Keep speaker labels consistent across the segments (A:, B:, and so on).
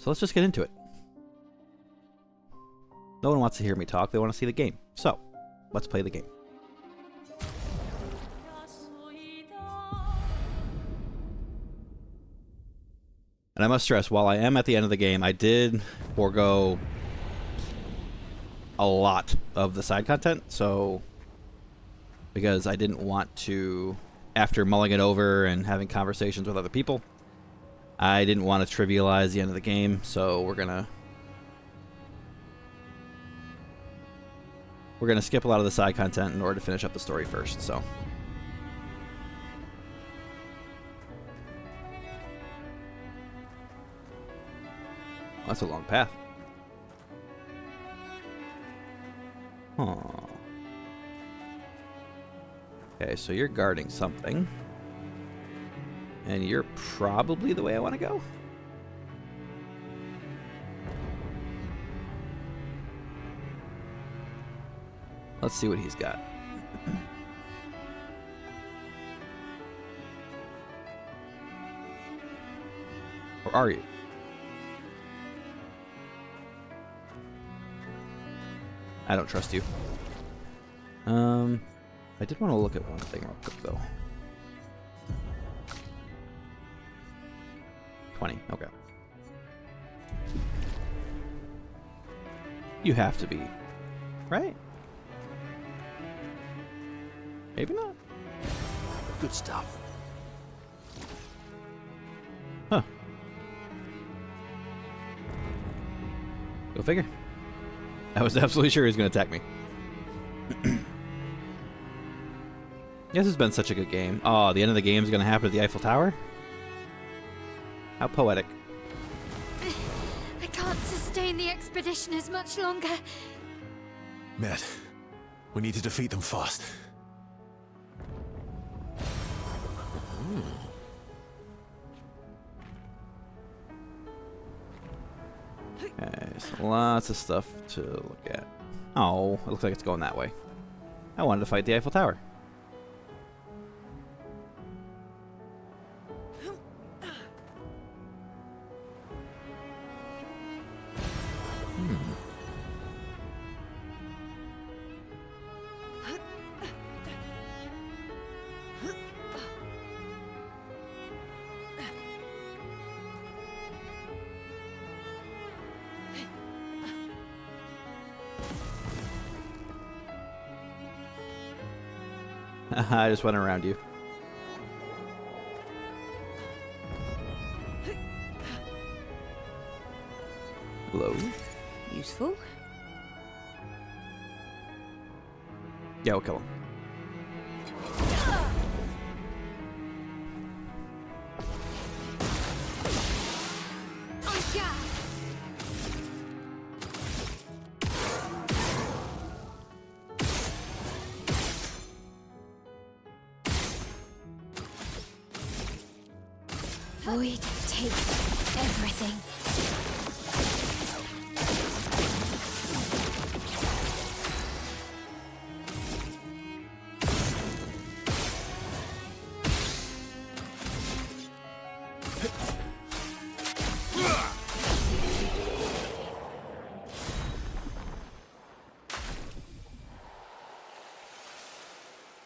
A: So let's just get into it. No one wants to hear me talk, they want to see the game. So, let's play the game. And I must stress, while I am at the end of the game, I did forego a lot of the side content, so because I didn't want to, after mulling it over and having conversations with other people, I didn't want to trivialize the end of the game, so we're gonna skip a lot of the side content in order to finish up the story first, so. Oh, that's a long path. Huh. Okay, so you're guarding something. And you're probably the way I want to go. Let's see what he's got. Or are you? I don't trust you. I did want to look at one thing real quick, though. 20, okay. You have to be, right? Maybe not.
B: Good stuff.
A: Huh. Go figure. I was absolutely sure he was going to attack me. This has been such a good game. Oh, the end of the game is going to happen at the Eiffel Tower? How poetic.
C: I can't sustain the expedition as much longer.
B: Matt, we need to defeat them fast.
A: Okay, so lots of stuff to look at. Oh, it looks like it's going that way. I wanted to fight the Eiffel Tower. I just went around you. Hello?
C: Useful.
A: Yeah, we'll kill him.
C: Void take everything.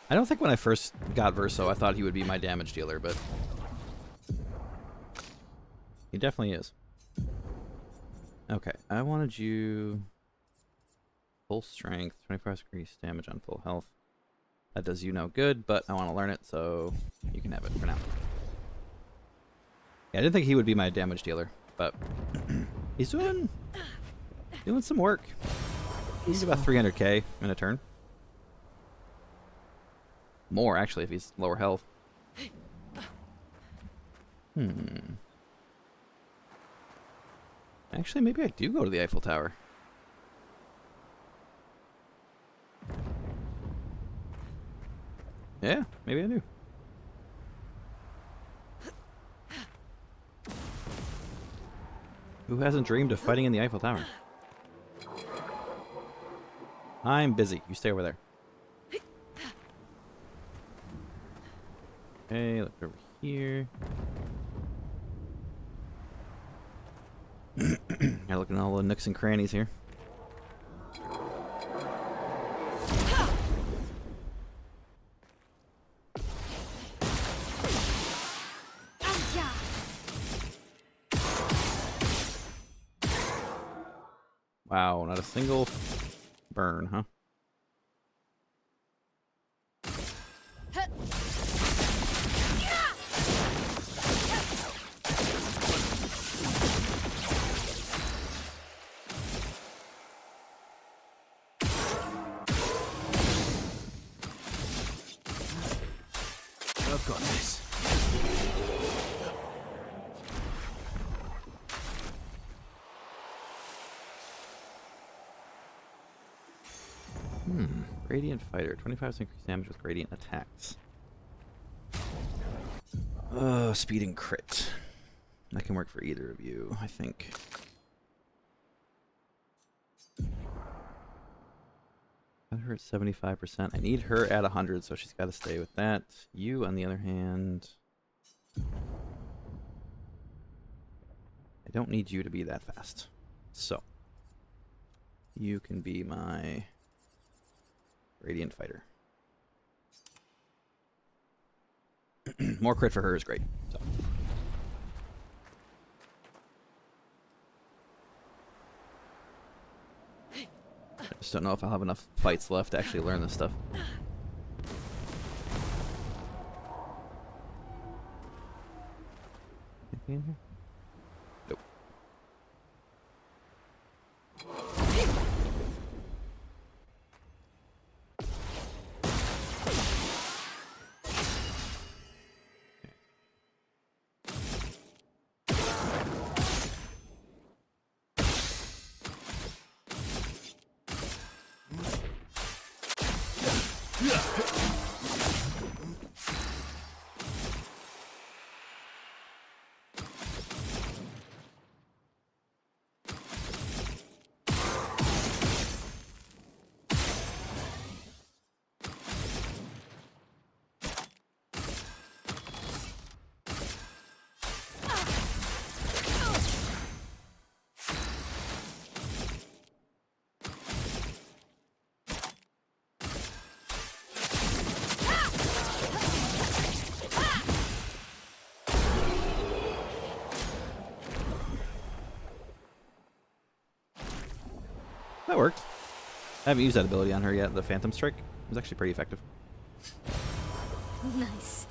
A: I don't think when I first got Verso, I thought he would be my damage dealer, but he definitely is. Okay, I wanted you full strength, 25 increased damage on full health. That does you no good, but I want to learn it, so you can have it for now. Yeah, I didn't think he would be my damage dealer, but he's doing some work. He's about 300k in a turn. More, actually, if he's lower health. Actually, maybe I do go to the Eiffel Tower. Yeah, maybe I do. Who hasn't dreamed of fighting in the Eiffel Tower? I'm busy. You stay over there. Okay, look over here. Gotta look at all the nooks and crannies here. Wow, not a single burn, huh?
B: I've got this.
A: Radiant fighter, 25% increased damage with radiant attacks. Speed and crit. That can work for either of you, I think. Got her at 75%. I need her at 100, so she's got to stay with that. You, on the other hand, I don't need you to be that fast. So, you can be my radiant fighter. More crit for her is great. So. I just don't know if I'll have enough fights left to actually learn this stuff. Anything in here? Nope. That worked. I haven't used that ability on her yet. The Phantom Strike was actually pretty effective.
C: Nice.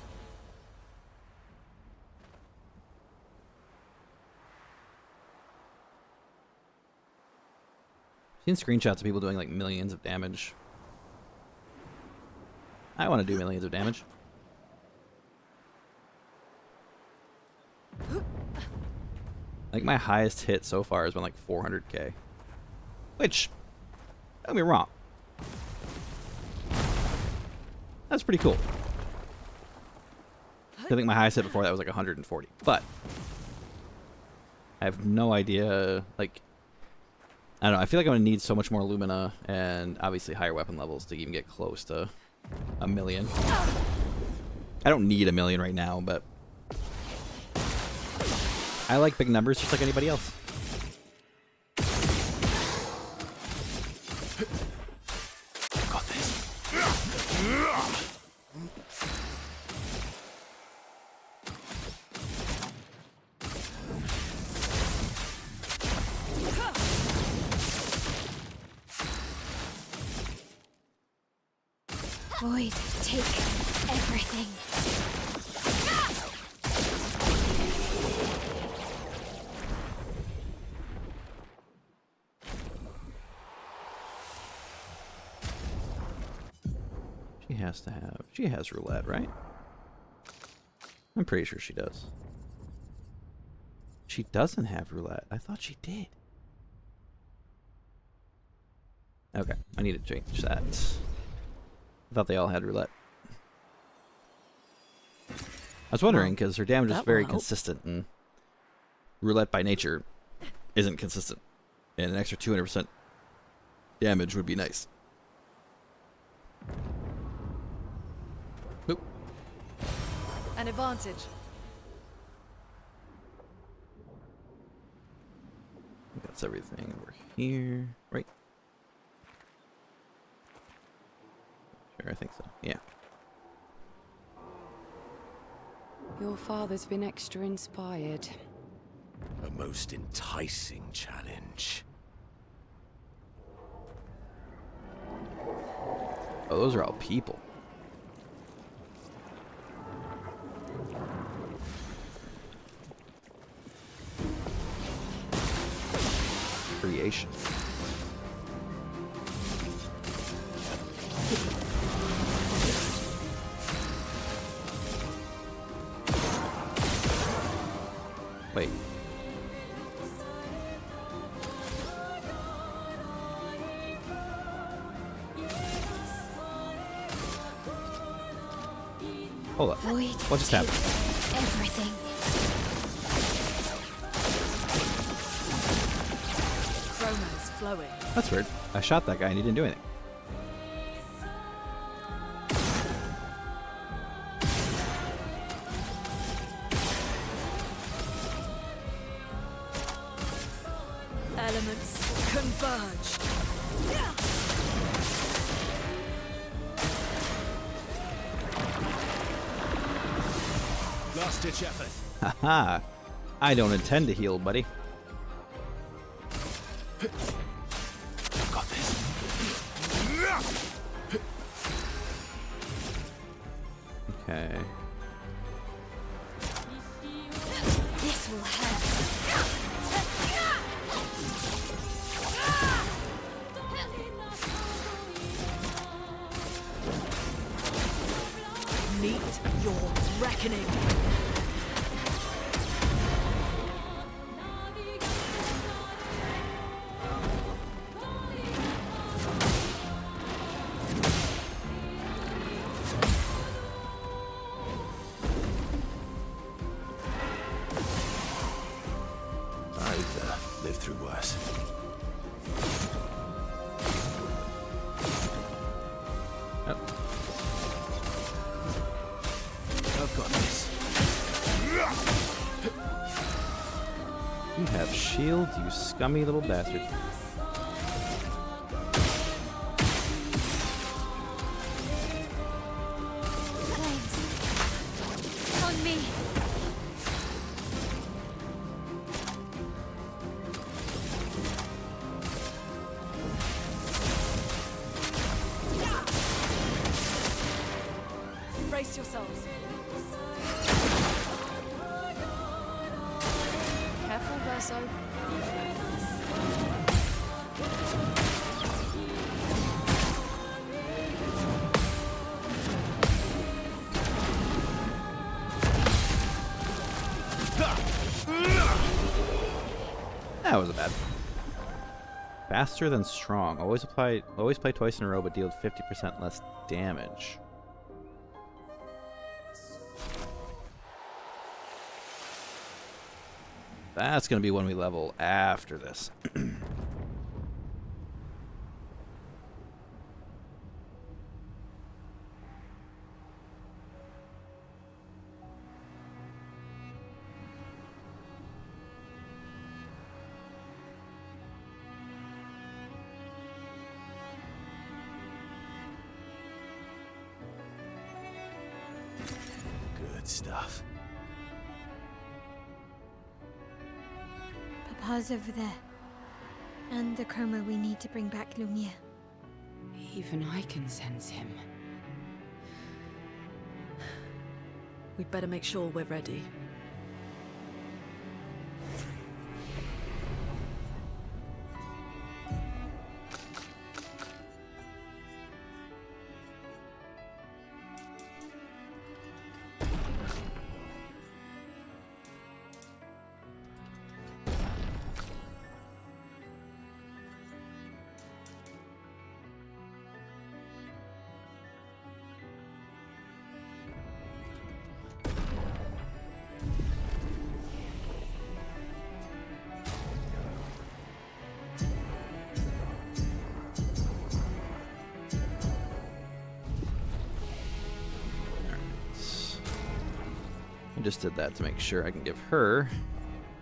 A: I've seen screenshots of people doing like millions of damage. I want to do millions of damage. Like my highest hit so far has been like 400k. Which, don't get me wrong, that's pretty cool. I think my highest hit before that was like 140. But I have no idea, like, I don't know, I feel like I'm going to need so much more Lumina and obviously higher weapon levels to even get close to a million. I don't need a million right now, but I like big numbers just like anybody else.
B: Got this.
C: Void, take everything.
A: She has roulette, right? I'm pretty sure she does. She doesn't have roulette. I thought she did. Okay, I need to change that. I thought they all had roulette. I was wondering because her damage is very consistent, and roulette by nature isn't consistent, and an extra 200% damage would be nice. Boop.
D: An advantage.
A: That's everything over here, right? Sure, I think so. Yeah.
D: Your father's been extra inspired.
B: A most enticing challenge.
A: Oh, those are all people. Creation. Wait. Hold up.
C: Void
A: What just happened?
C: takes everything.
D: Chroma is flowing.
A: That's weird. I shot that guy and he didn't do anything.
D: Elements converge.
B: Last ditch effort.
A: Haha. I don't intend to heal, buddy.
B: I've got this.
A: Okay.
C: This will hurt.
D: Meet your reckoning.
B: I've lived through worse.
A: Oh.
B: I've got this.
A: You have shield, you scummy little bastard.
C: Flames. On me.
D: Brace yourselves. Careful, Verso.
A: That wasn't bad. Faster than strong. Always play twice in a row, but deal 50% less damage. That's gonna be when we level after this.
B: Good stuff.
C: Papa's over there. And the chroma we need to bring back Lumiere.
D: Even I can sense him. We'd better make sure we're ready.
A: I just did that to make sure I can give her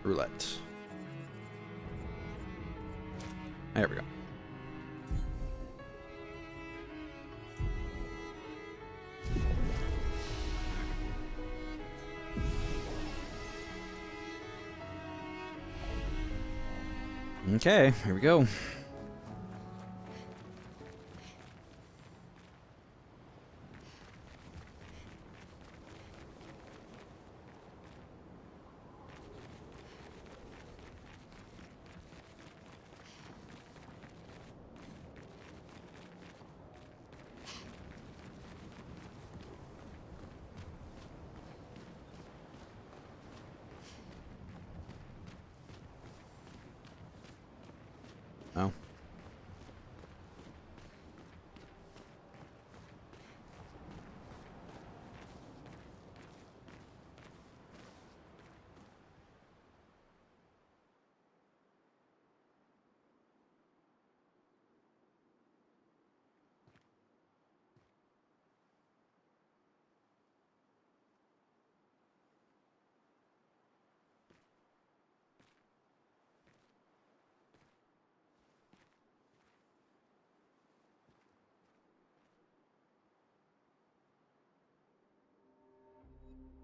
A: roulette. There we go. Okay, here we go. Oh.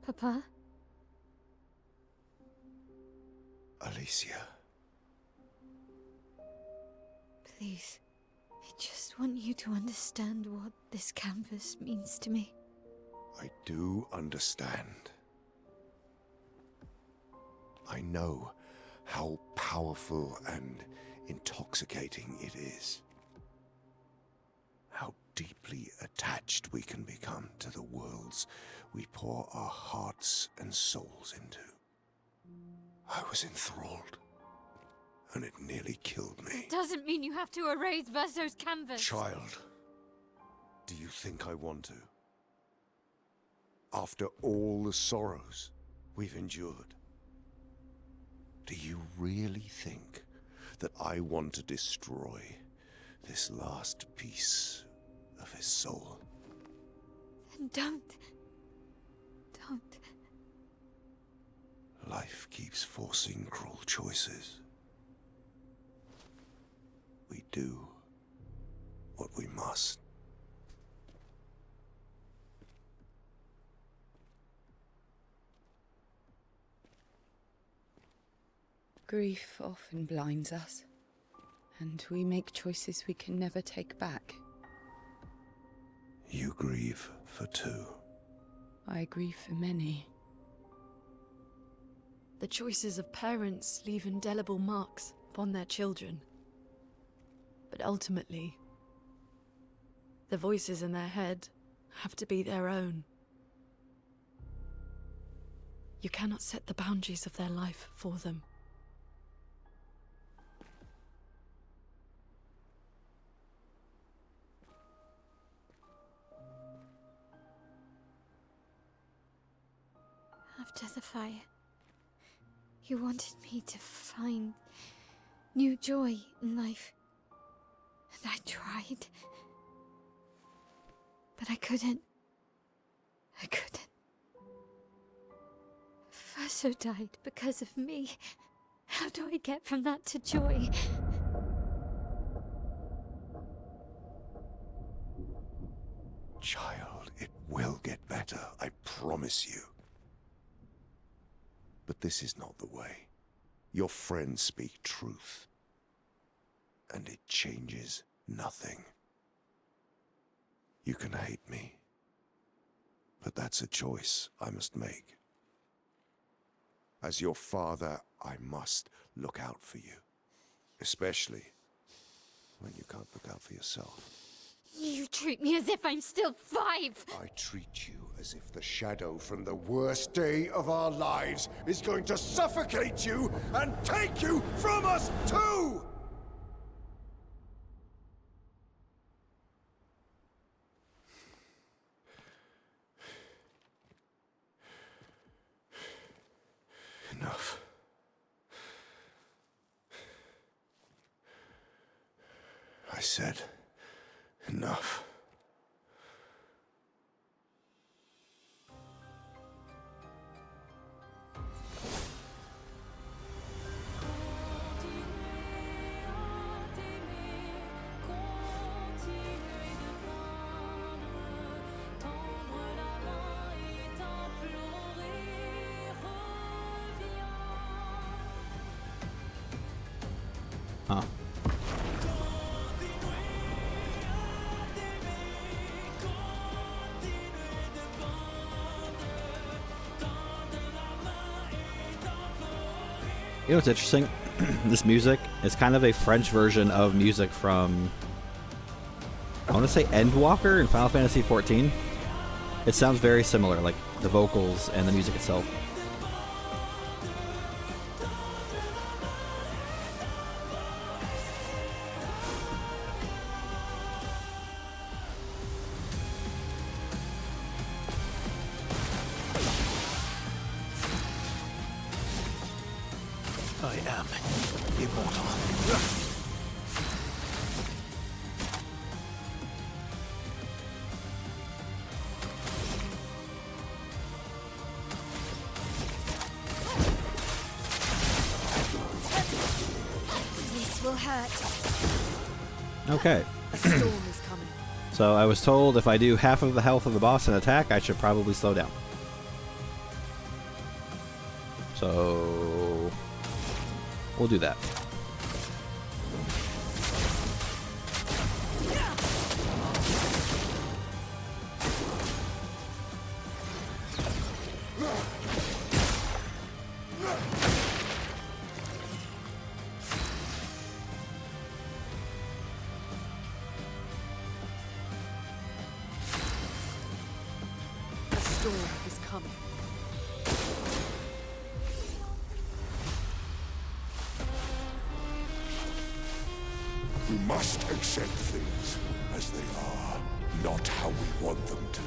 C: Papa?
B: Alicia.
C: Please. I just want you to understand what this canvas means to me.
B: I do understand. I know how powerful and intoxicating it is. How deeply attached we can become to the worlds we pour our hearts and souls into. I was enthralled, and it nearly killed me.
C: Doesn't mean you have to erase Verso's canvas.
B: Child, do you think I want to? After all the sorrows we've endured, do you really think that I want to destroy this last piece of his soul?
C: Then don't.
B: Life keeps forcing cruel choices. We do what we must.
D: Grief often blinds us, and we make choices we can never take back.
B: You grieve for two.
D: I grieve for many. The choices of parents leave indelible marks upon their children. But ultimately, the voices in their head have to be their own. You cannot set the boundaries of their life for them.
C: After the fire, you wanted me to find new joy in life. And I tried. But I couldn't. Verso died because of me. How do I get from that to joy?
B: Child, it will get better, I promise you. But this is not the way. Your friends speak truth. And it changes nothing. You can hate me. But that's a choice I must make. As your father, I must look out for you. Especially when you can't look out for yourself.
C: You treat me as if I'm still 5!
B: I treat you as if the shadow from the worst day of our lives is going to suffocate you and take you from us too! Enough. I said enough.
A: Huh. You know what's interesting? This music is kind of a French version of music from, I want to say, Endwalker in Final Fantasy XIV. It sounds very similar, like the vocals and the music itself.
B: I am immortal.
C: This will hurt.
A: Okay.
D: A storm is coming.
A: So I was told if I do half of the health of the boss in attack, I should probably slow down. So we'll do that.
D: A storm is coming.
B: We must accept things as they are, not how we want them to be.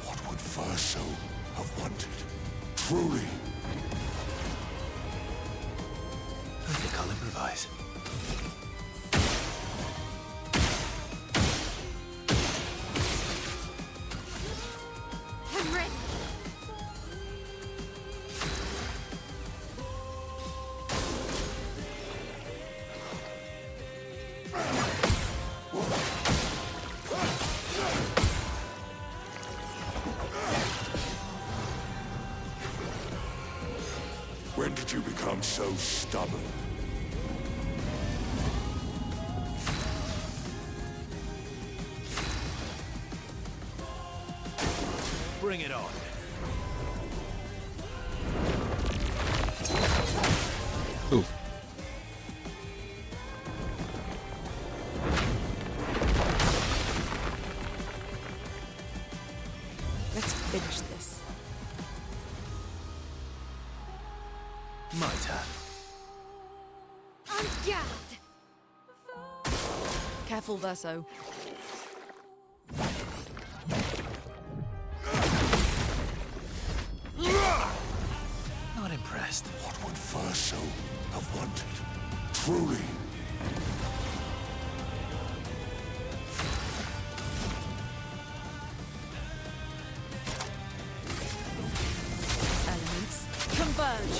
B: What would Verso have wanted? Truly? I think I'll improvise.
C: I'm ready.
B: When did you become so stubborn? Bring it on.
A: Ooh.
D: Let's finish this.
B: My turn.
C: On guard.
D: Careful, Verso.
B: Not impressed. What would Verso have wanted? Truly?
D: Elements converge.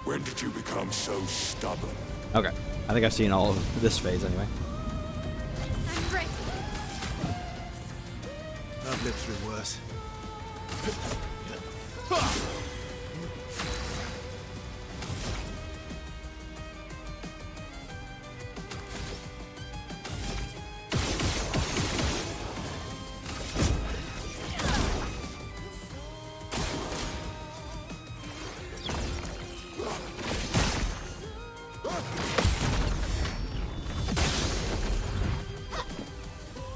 B: When did you become so stubborn?
A: Okay. I think I've seen all of this phase anyway.
C: I'm ready.
B: I've lived through worse.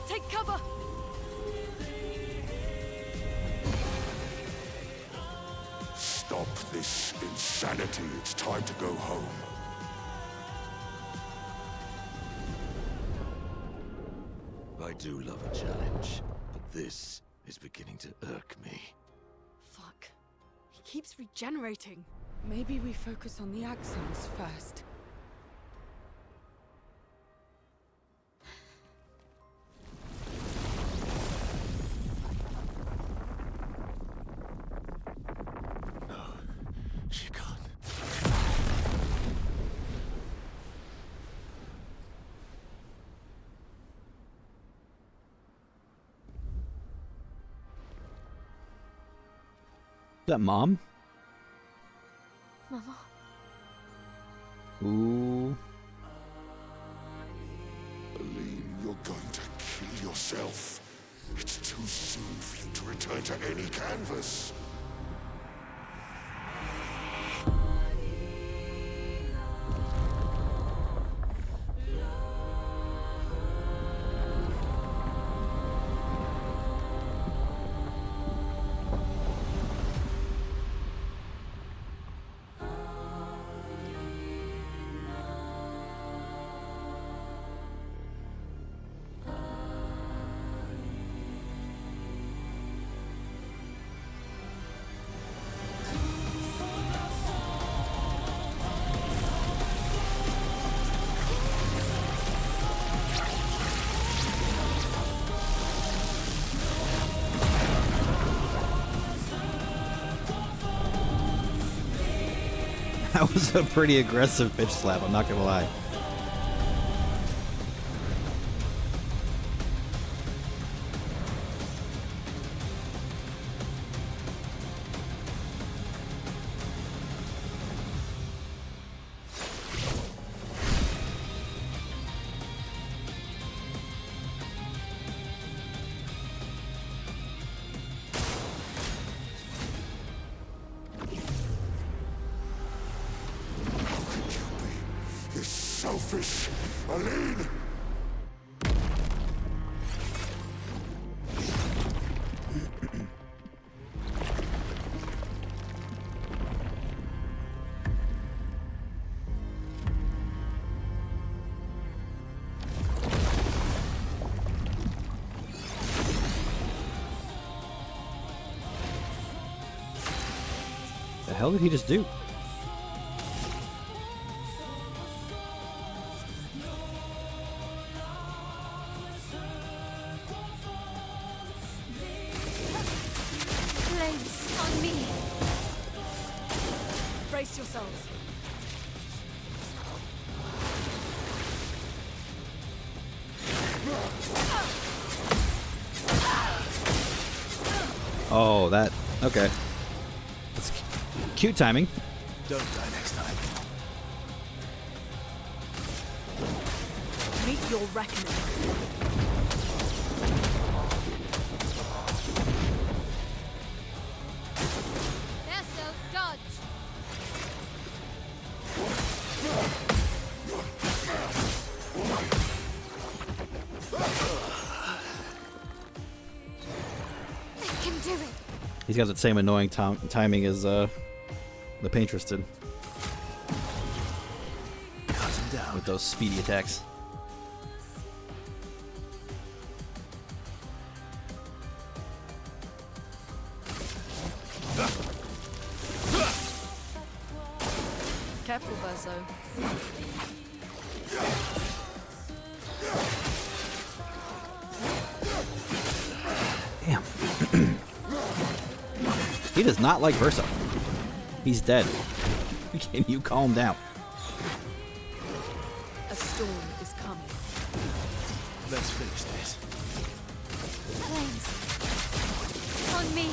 D: Take cover.
B: Stop this insanity. It's time to go home. I do love a challenge, but this is beginning to irk me.
D: Fuck. He keeps regenerating. Maybe we focus on the axons first.
A: that Mom?
C: Mama.
A: Ooh.
B: Aline, you're going to kill yourself. It's too soon for you to return to any canvas.
A: That was a pretty aggressive bitch slap, I'm not gonna lie.
B: Selfish, Aline!
A: The hell did he just do?
C: Flames on me.
D: Brace yourselves.
A: Oh, that. Okay. That's cute timing.
E: Don't die next time.
D: Meet your reckoning.
C: Nesso, dodge. I can do it.
A: He's got the same annoying timing as the paintress did
E: Cut him down.
A: with those speedy attacks.
D: Careful, Verso.
A: Damn. He does not like Versa. He's dead. Can you calm down?
D: A storm is coming.
E: Let's finish this.
C: Flames on me.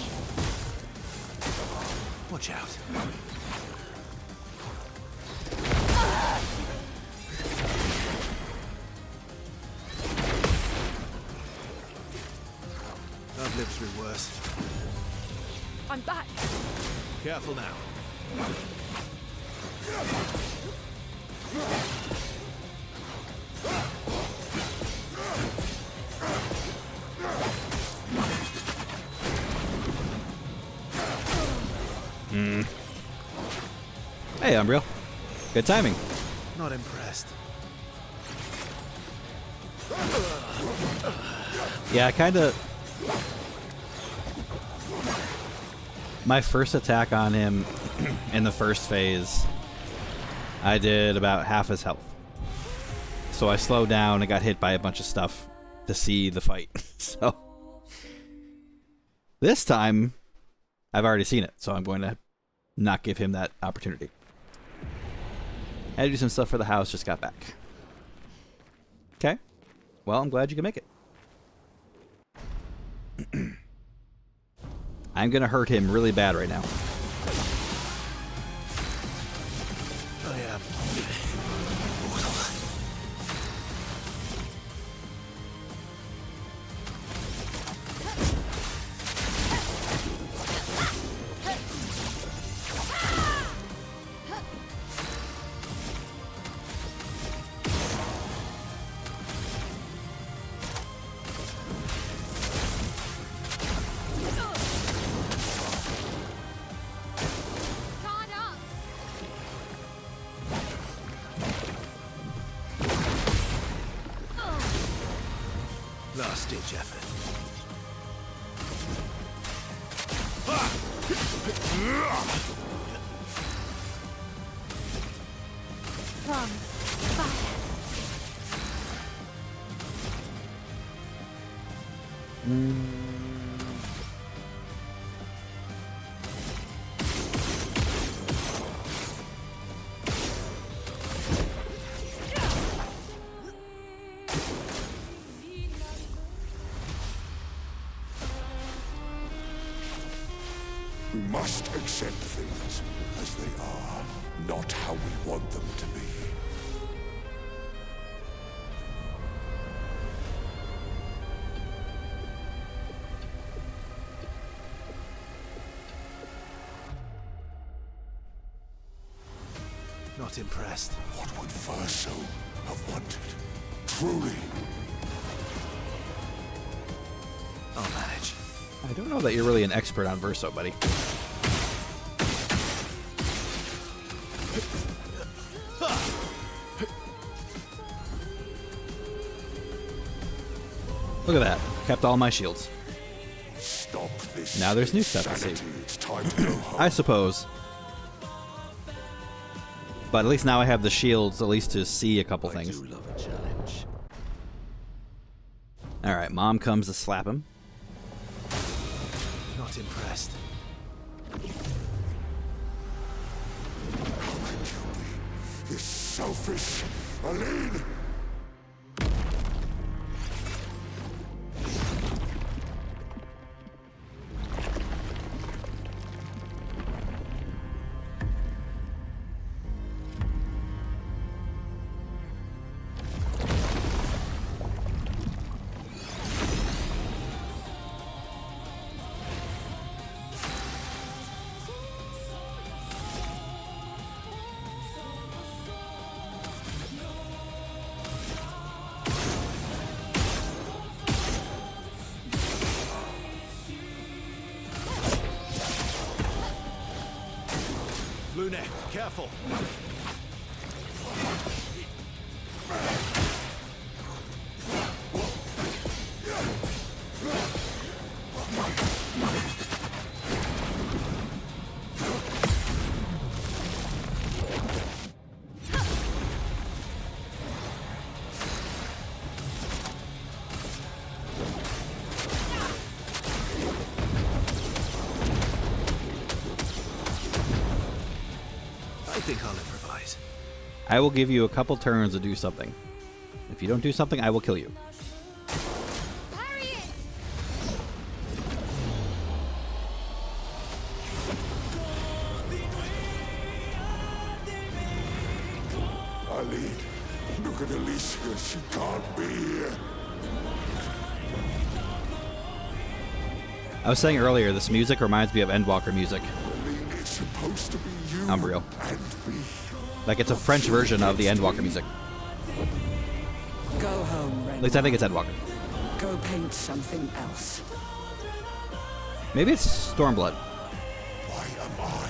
E: Watch out. I've lived through worse.
D: I'm back.
E: Careful now.
A: Hey, Umbriel. Good timing.
E: Not impressed.
A: Yeah, I kind of... My first attack on him in the first phase, I did about half his health. So I slowed down and got hit by a bunch of stuff to see the fight. So this time, I've already seen it, so I'm going to not give him that opportunity. Had to do some stuff for the house, just got back. Okay. Well, I'm glad you can make it. I I'm gonna hurt him really bad right now.
E: I am. Last ditch effort.
C: From fire.
B: We must accept things as they are, not how we want them to be.
E: Not impressed.
B: What would Verso have wanted? Truly.
E: I'll manage.
A: I don't know that you're really an expert on Verso, buddy. Look at that. Kept all my shields.
B: Stop this.
A: Now there's new stuff to see.
B: insanity. It's time to go home.
A: I suppose. But at least now I have the shields, at least to see a couple
E: I
A: things.
E: do love a challenge.
A: Alright, Mom comes to slap him.
E: Not impressed.
B: How could you be this selfish, Aline?
E: Lune, careful. I think I'll improvise.
A: I will give you a couple turns to do something. If you don't do something, I will kill you.
C: Parry it!
B: Aline, look at Alicia. She can't be here.
A: I was saying earlier, this music reminds me of Endwalker music.
B: Aline, it's supposed to be you
A: Unreal.
B: and me.
A: Like it's a French version of the Endwalker music.
F: Go home, Ren.
A: At least I think it's Endwalker.
F: Go paint something else.
A: Maybe it's Stormblood.
B: Why am I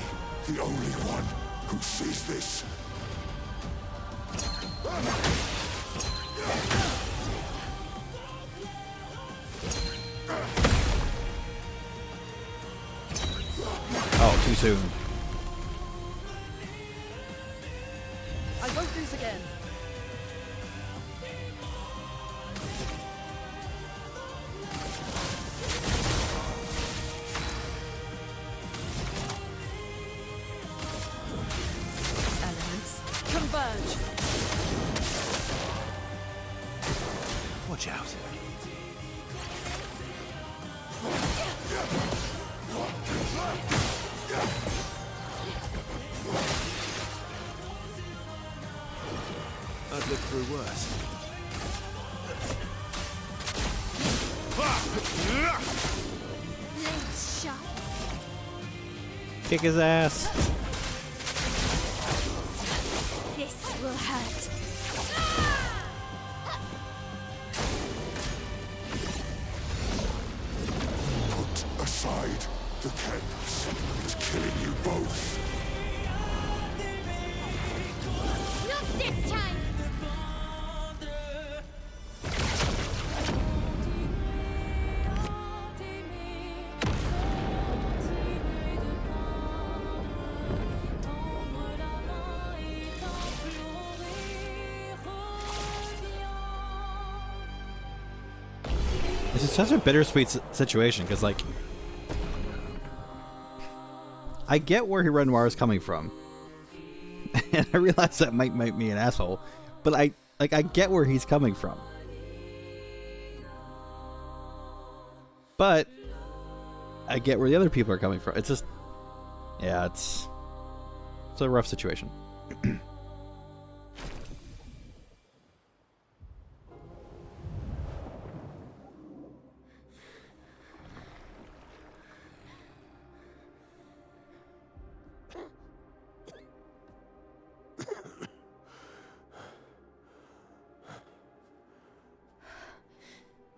B: the only one who sees this?
A: Oh, too soon.
D: I won't lose again. Elements converge.
E: Watch out. I've lived through worse.
C: Blades sharp.
A: Kick his ass.
C: This will hurt.
B: Put aside the canvas. It's killing you both.
C: Not this time!
A: This is such a bittersweet situation because, like, I get where Renoir is coming from, and I realize that might make me an asshole, but I get where he's coming from. But I get where the other people are coming from. It's just, yeah, it's a rough situation.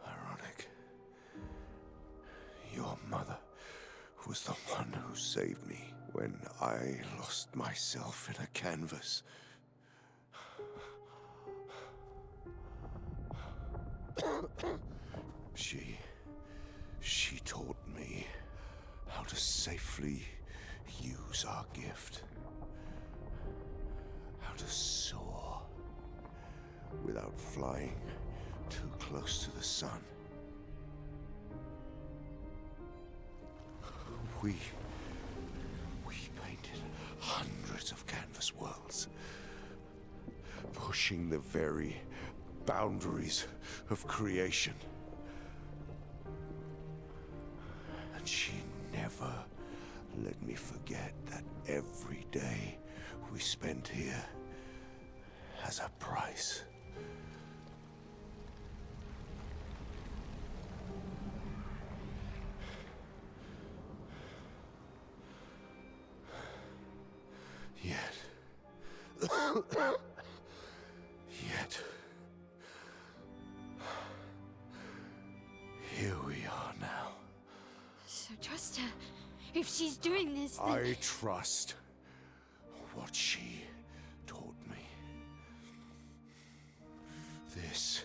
B: Ironic. Your mother was the one who saved me when I lost myself in a canvas. She taught me how to safely use our gift. How to soar without flying too close to the sun. We painted hundreds of canvas worlds, pushing the very boundaries of creation. And she never let me forget that every day we spent here has a price. Yet, here we are now.
C: So trust her. If she's doing this, then...
B: I trust what she taught me. This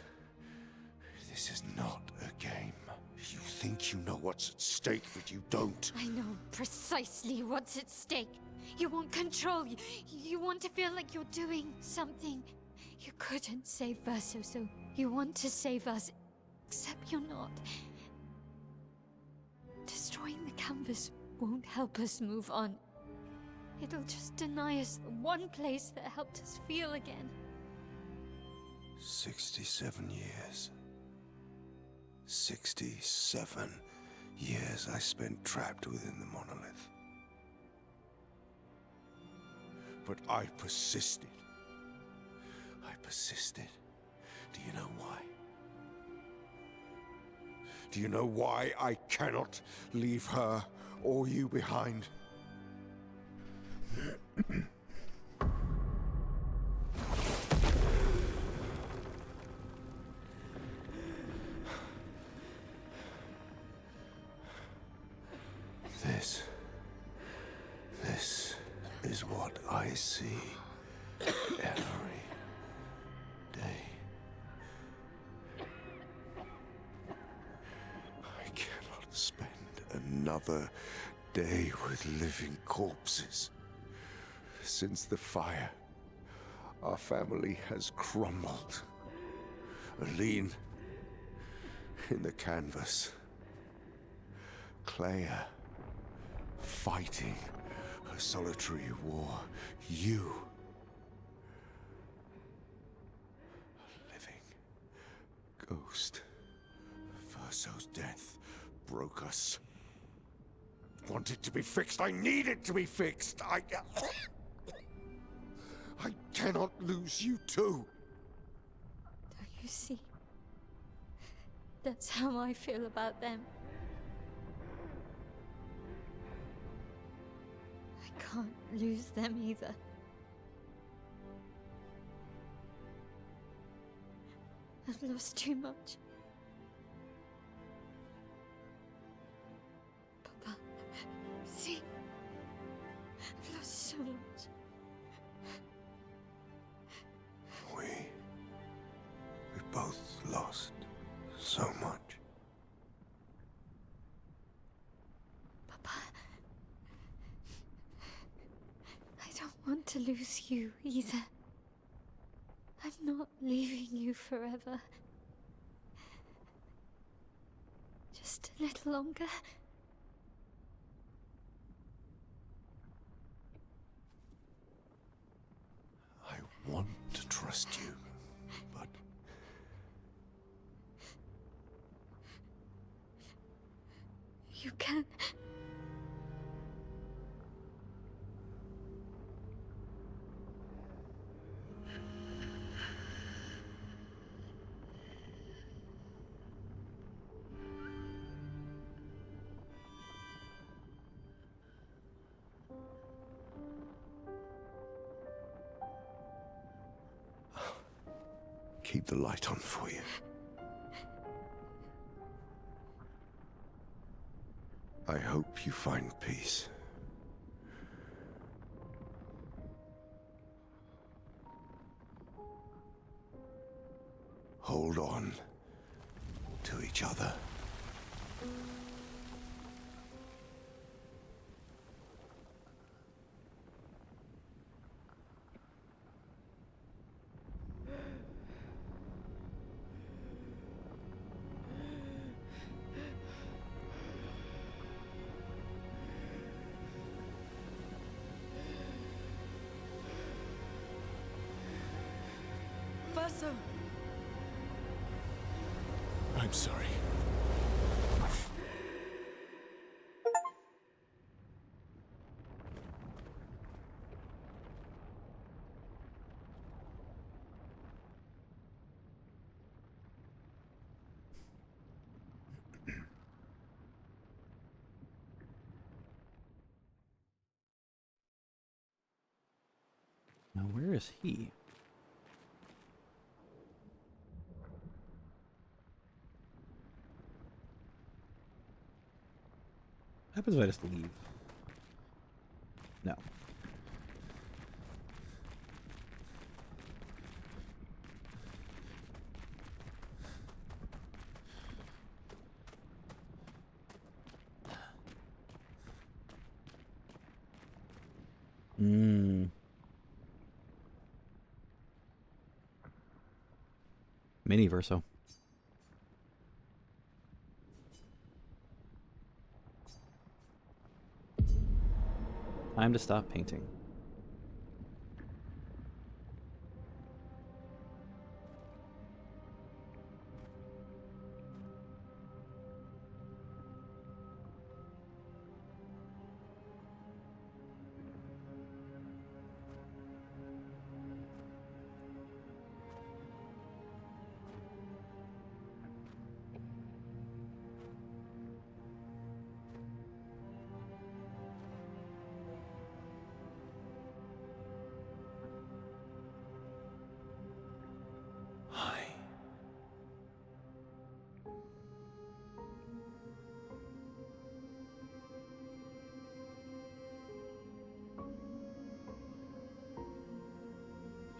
B: is not a game. You think you know what's at stake, but you don't.
C: I know precisely what's at stake. You want control. You want to feel like you're doing something. You couldn't save Verso, so you want to save us. Except you're not. Destroying the canvas won't help us move on. It'll just deny us the one place that helped us feel again.
B: 67 years. 67 years I spent trapped within the monolith. But I persisted. I persisted. Do you know why? Do you know why I cannot leave her or you behind? This is what I see every day. I cannot spend another day with living corpses. Since the fire, our family has crumbled. Aline in the canvas. Clair fighting a solitary war. You, a living ghost. Verso's death broke us. want it to be fixed. I need it to be fixed. I cannot lose you too.
C: Don't you see? That's how I feel about them. I can't lose them either. I've lost too much. Papa, see? I've lost so much.
B: We both lost so much.
C: Papa, I don't want to lose you either. I'm not leaving you forever. Just a little longer.
B: I want to trust you, but
C: You can.
B: keep the light on for you. I hope you find peace. Hold on to each other.
D: Verso!
E: I'm sorry.
A: Now, where is he? What happens if I just leave? No. Mini verso. Time to stop painting.
E: Hi.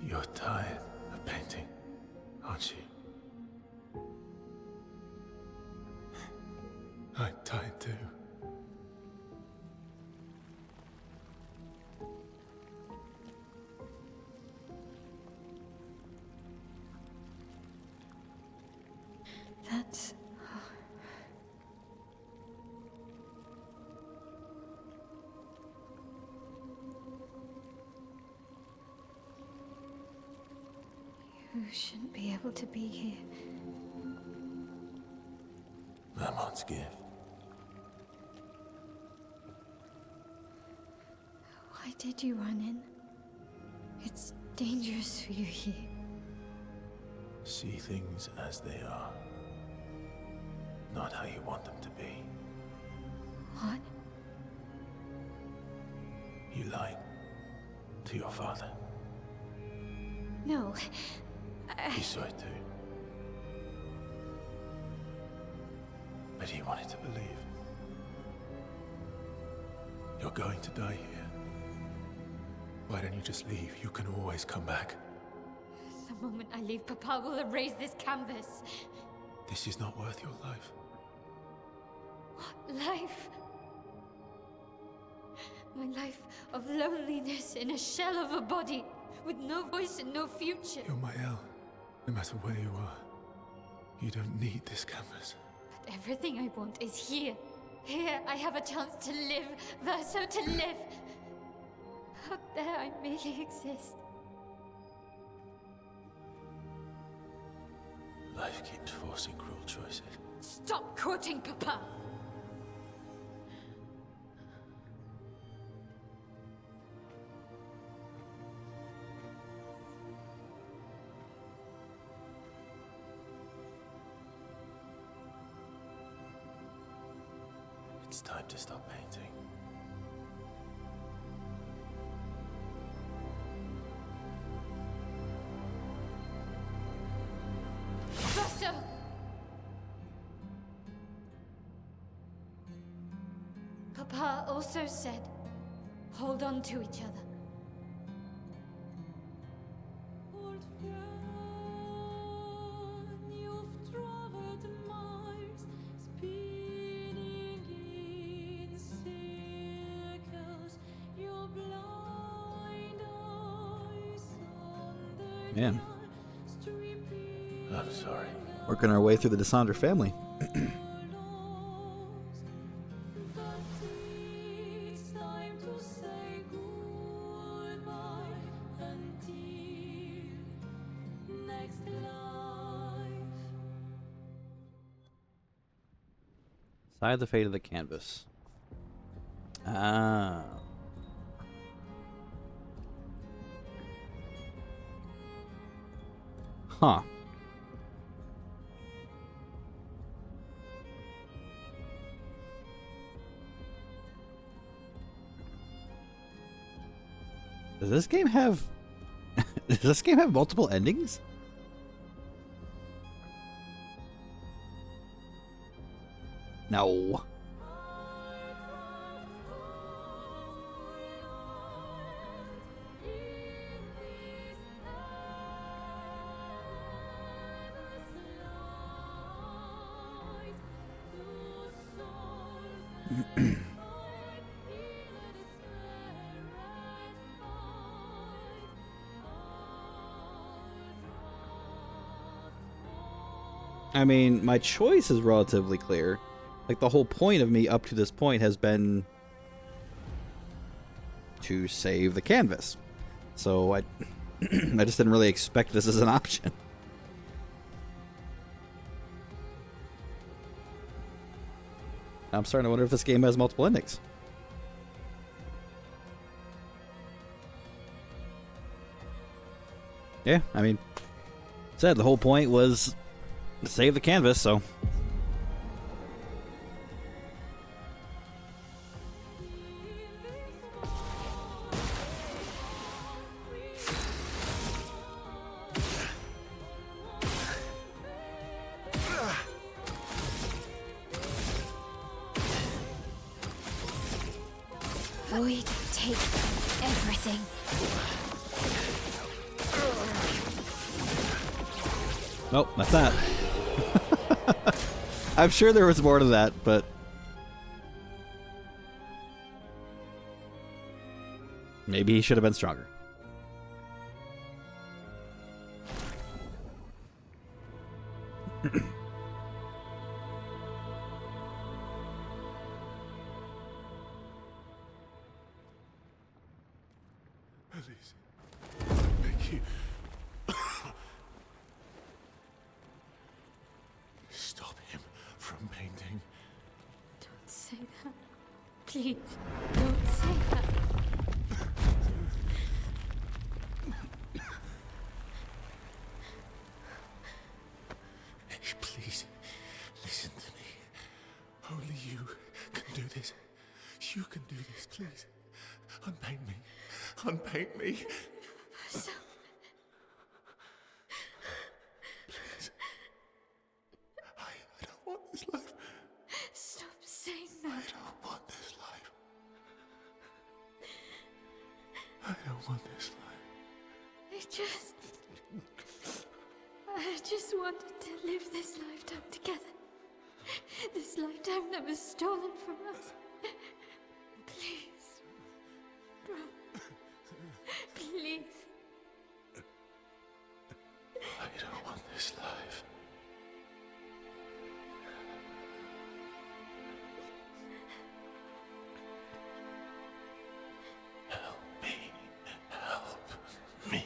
E: You're tired of painting, aren't you? I'm tired too.
C: That's... You shouldn't be able to be here.
E: Vermont's gift.
C: did you run in? It's dangerous for you here.
E: See things as they are, not how you want them to be.
C: What?
E: You lied to your father.
C: No.
E: He saw it too. But he wanted to believe. You're going to die here. Why don't you just leave? You can always come back.
C: The moment I leave, Papa will erase this canvas.
E: This is not worth your life.
C: What life? My life of loneliness in a shell of a body, with no voice and no future.
E: You're my El. No matter where you are, you don't need this canvas.
C: But everything I want is here. Here I have a chance to live, Verso to live. Out there I merely exist.
E: Life keeps forcing cruel choices.
C: Stop quoting Papa!
E: It's time to stop painting.
C: Verso! Papa also said, hold on to each other.
G: Old friend, you've traveled miles, spinning in circles, your blind eyes on the
A: Man,
G: ground, stripping
E: I'm sorry.
A: working our way through the Dysandra family.
G: lost. But it's time to say goodbye until next life.
A: Decide the fate of the canvas. Ah. Huh. Does this game have does this game have multiple endings? No. I mean, my choice is relatively clear. Like, the whole point of me up to this point has been to save the canvas. So I I just didn't really expect this as an option. I'm starting to wonder if this game has multiple endings. Yeah, I mean, said the whole point was to save the canvas, so.
C: Void, take everything.
A: Nope, that's that. I'm sure there was more to that, but maybe he should have been stronger.
E: Please. Thank you. Stop him from painting.
C: Don't say that. Please, don't say that.
E: Only you can do this. You can do this, please. Unpaint me. Unpaint me.
C: So,
E: Please. I don't want this life.
C: stop saying
E: I
C: that.
E: don't want this life. I don't want this life.
C: I just wanted to live this lifetime together. This lifetime that was stolen from us. Please. Bro. Please.
E: I don't want this life. Help me. Help me.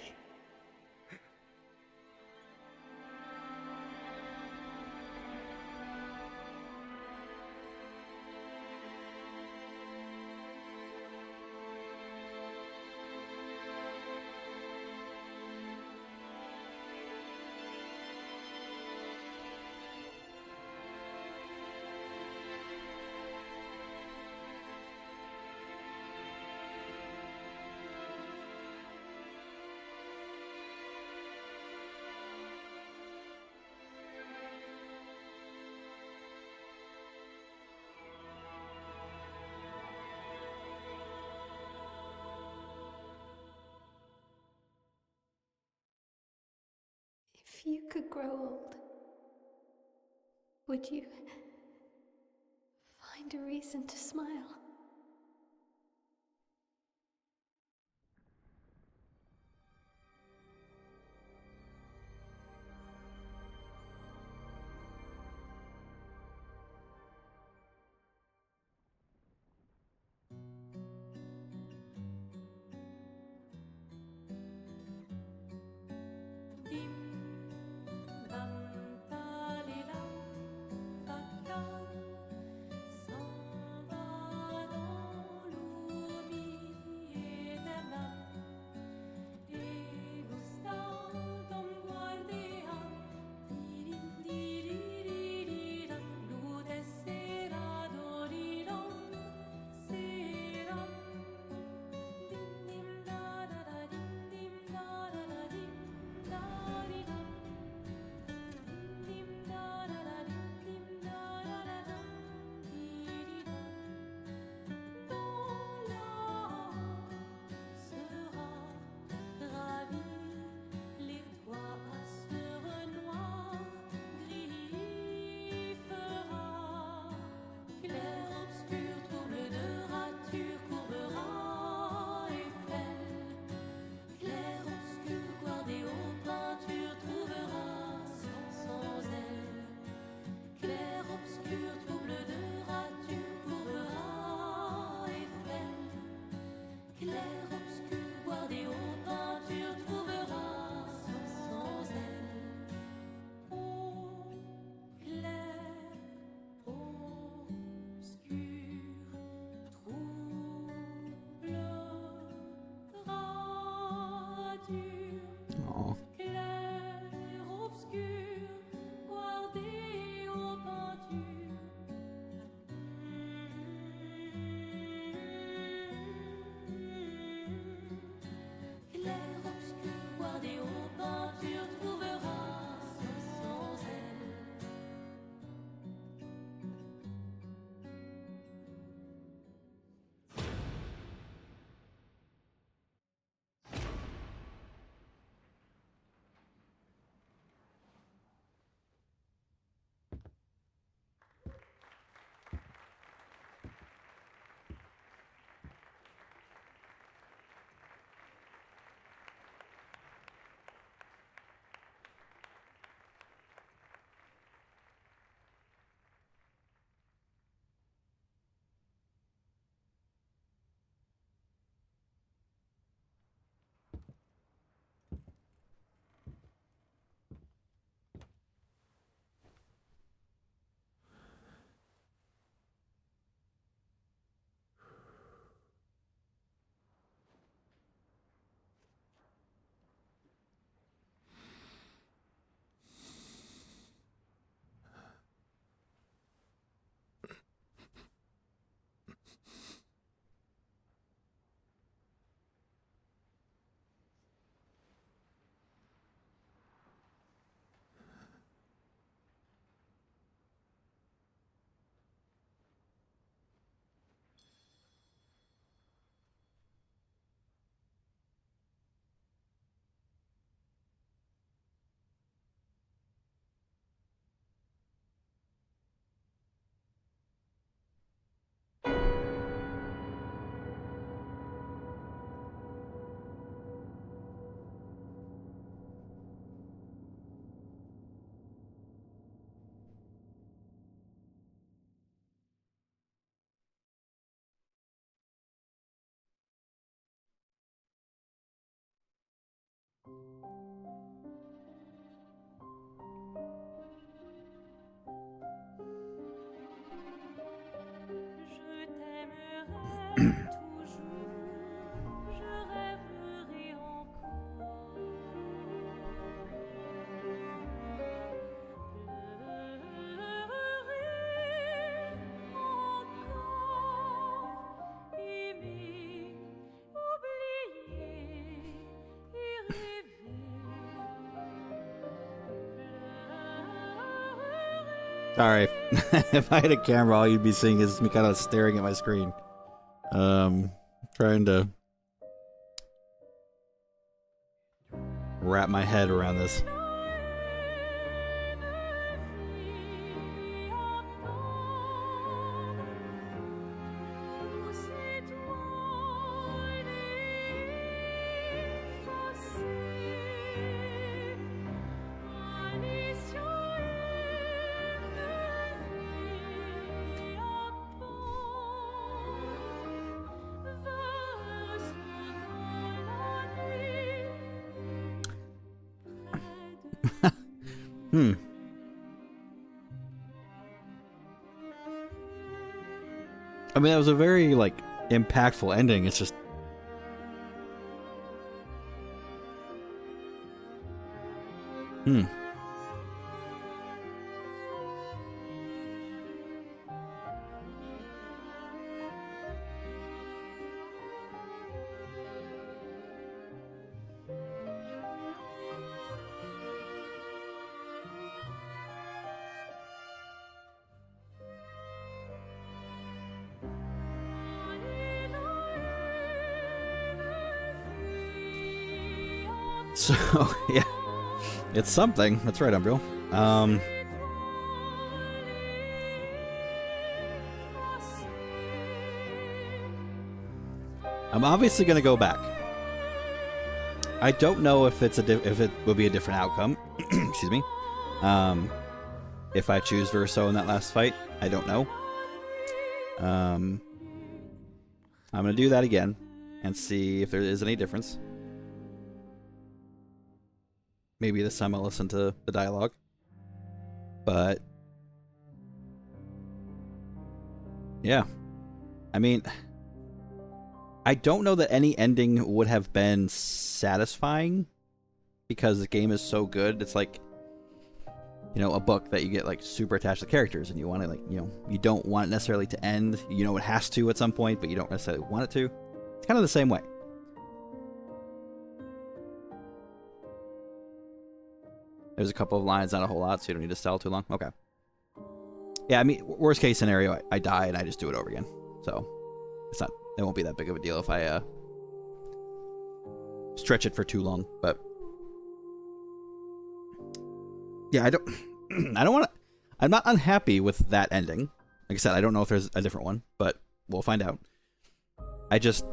C: If you could grow old, would you find a reason to smile?
G: Dim dam talilam, takam, s'en va Je t'aimerai toujours, je rêverai encore. Pleurerai encore, aimer, oublier et rêver.
A: Sorry, if I had a camera, all you'd be seeing is me kind of staring at my screen. Trying to wrap my head around this. I mean, that was a very, like, impactful ending. It's just... So, yeah. It's something. That's right, Umbriel. I'm obviously going to go back. I don't know if it's if it will be a different outcome. Excuse me. If I choose Verso in that last fight, I don't know. I'm going to do that again and see if there is any difference. Maybe this time I'll listen to the dialogue. But yeah. I mean, I don't know that any ending would have been satisfying because the game is so good. It's like, you know, a book that you get like super attached to characters and you want to, like, you know, you don't want it necessarily to end. You know, it has to at some point, but you don't necessarily want it to. It's kind of the same way. There's a couple of lines, not a whole lot, so you don't need to stall too long. Okay. Yeah, I mean, worst case scenario, I die and I just do it over again. So, it won't be that big of a deal if I stretch it for too long. But yeah, I don't want to. I'm not unhappy with that ending. Like I said, I don't know if there's a different one, but we'll find out. I just.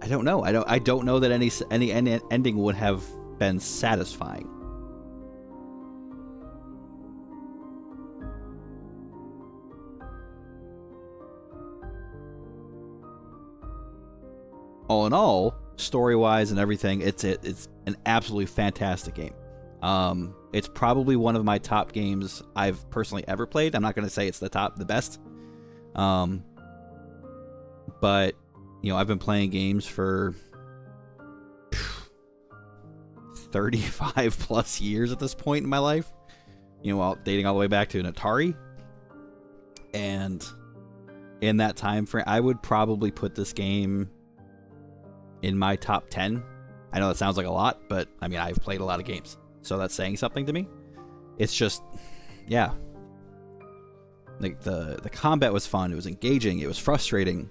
A: I don't know. I don't know that any ending would have been satisfying. All in all, story-wise and everything, it's an absolutely fantastic game. It's probably one of my top games I've personally ever played. I'm not going to say it's the best. But you know, I've been playing games for 35 plus years at this point in my life. You know, dating all the way back to an Atari. And in that time frame, I would probably put this game in my top 10. I know that sounds like a lot, but I mean, I've played a lot of games. So that's saying something to me. It's just, yeah. Like, the combat was fun. It was engaging. It was frustrating.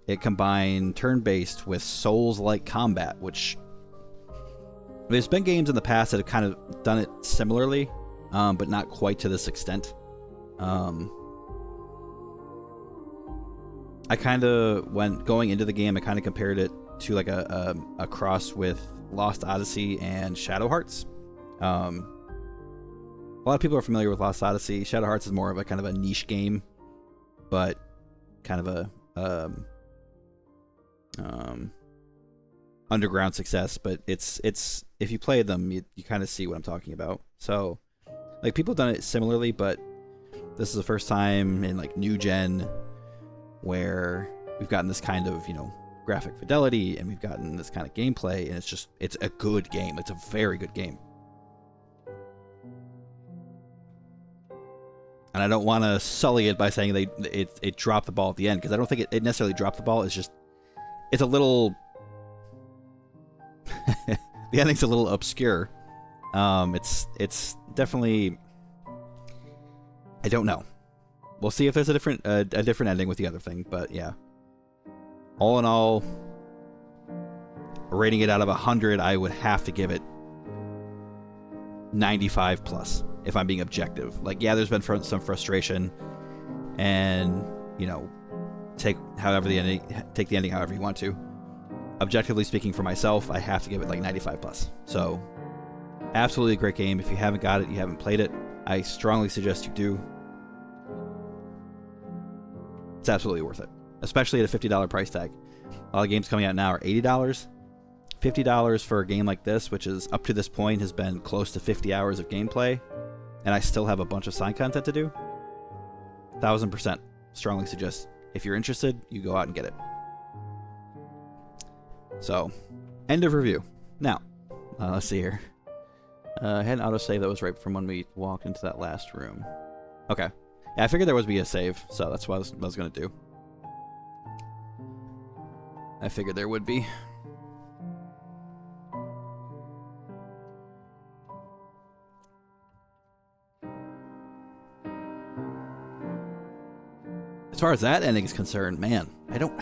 A: It combined turn-based with Souls-like combat, which... There's been games in the past that have kind of done it similarly, but not quite to this extent. I kind of, when going into the game, I kind of compared it to like a cross with Lost Odyssey and Shadow Hearts. A lot of people are familiar with Lost Odyssey. Shadow Hearts is more of a kind of a niche game, but kind of a underground success, but it's if you play them, you kind of see what I'm talking about. So, like, people have done it similarly, but this is the first time in like new gen where we've gotten this kind of, you know, graphic fidelity, and we've gotten this kind of gameplay, and it's a good game. It's a very good game. And I don't want to sully it by saying it dropped the ball at the end, because I don't think it necessarily dropped the ball. It's just, it's a little the ending's a little obscure. It's definitely, I don't know. We'll see if there's a different ending with the other thing, but yeah. All in all, rating it out of 100, I would have to give it 95 plus if I'm being objective. Like, yeah, there's been some frustration, and, you know, take the ending however you want to. Objectively speaking, for myself, I have to give it like 95 plus. So, absolutely a great game. If you haven't got it, you haven't played it, I strongly suggest you do. It's absolutely worth it, especially at a $50 price tag. A lot of games coming out now are $80. $50 for a game like this, which is up to this point has been close to 50 hours of gameplay, and I still have a bunch of side content to do. 1000% strongly suggest, if you're interested, you go out and get it. So, end of review. Now, let's see here. I had an autosave that was right from when we walked into that last room. Okay. Yeah, I figured there was be a save, so that's what I was going to do. I figured there would be. As far as that ending is concerned, man, I don't...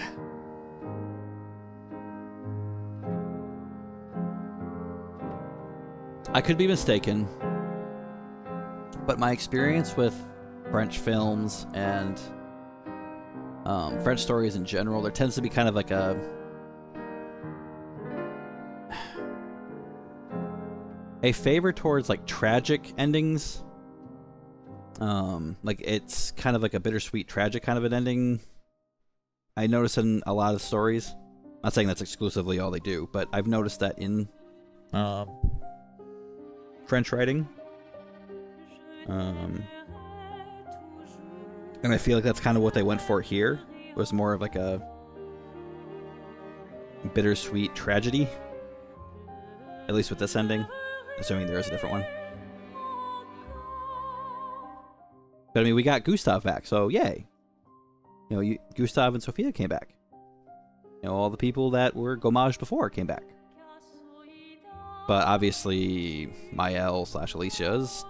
A: I could be mistaken, but my experience with French films and French stories in general, there tends to be kind of like a favor towards like tragic endings. Like it's kind of like a bittersweet tragic kind of an ending. I notice in a lot of stories. I'm not saying that's exclusively all they do, but I've noticed that in French writing. And I feel like that's kind of what they went for here. It was more of like a bittersweet tragedy. At least with this ending. Assuming there is a different one. But I mean, we got Gustav back, so yay. You know, Gustav and Sophia came back. You know, all the people that were Gommage before came back. But obviously, Maëlle/Alicia is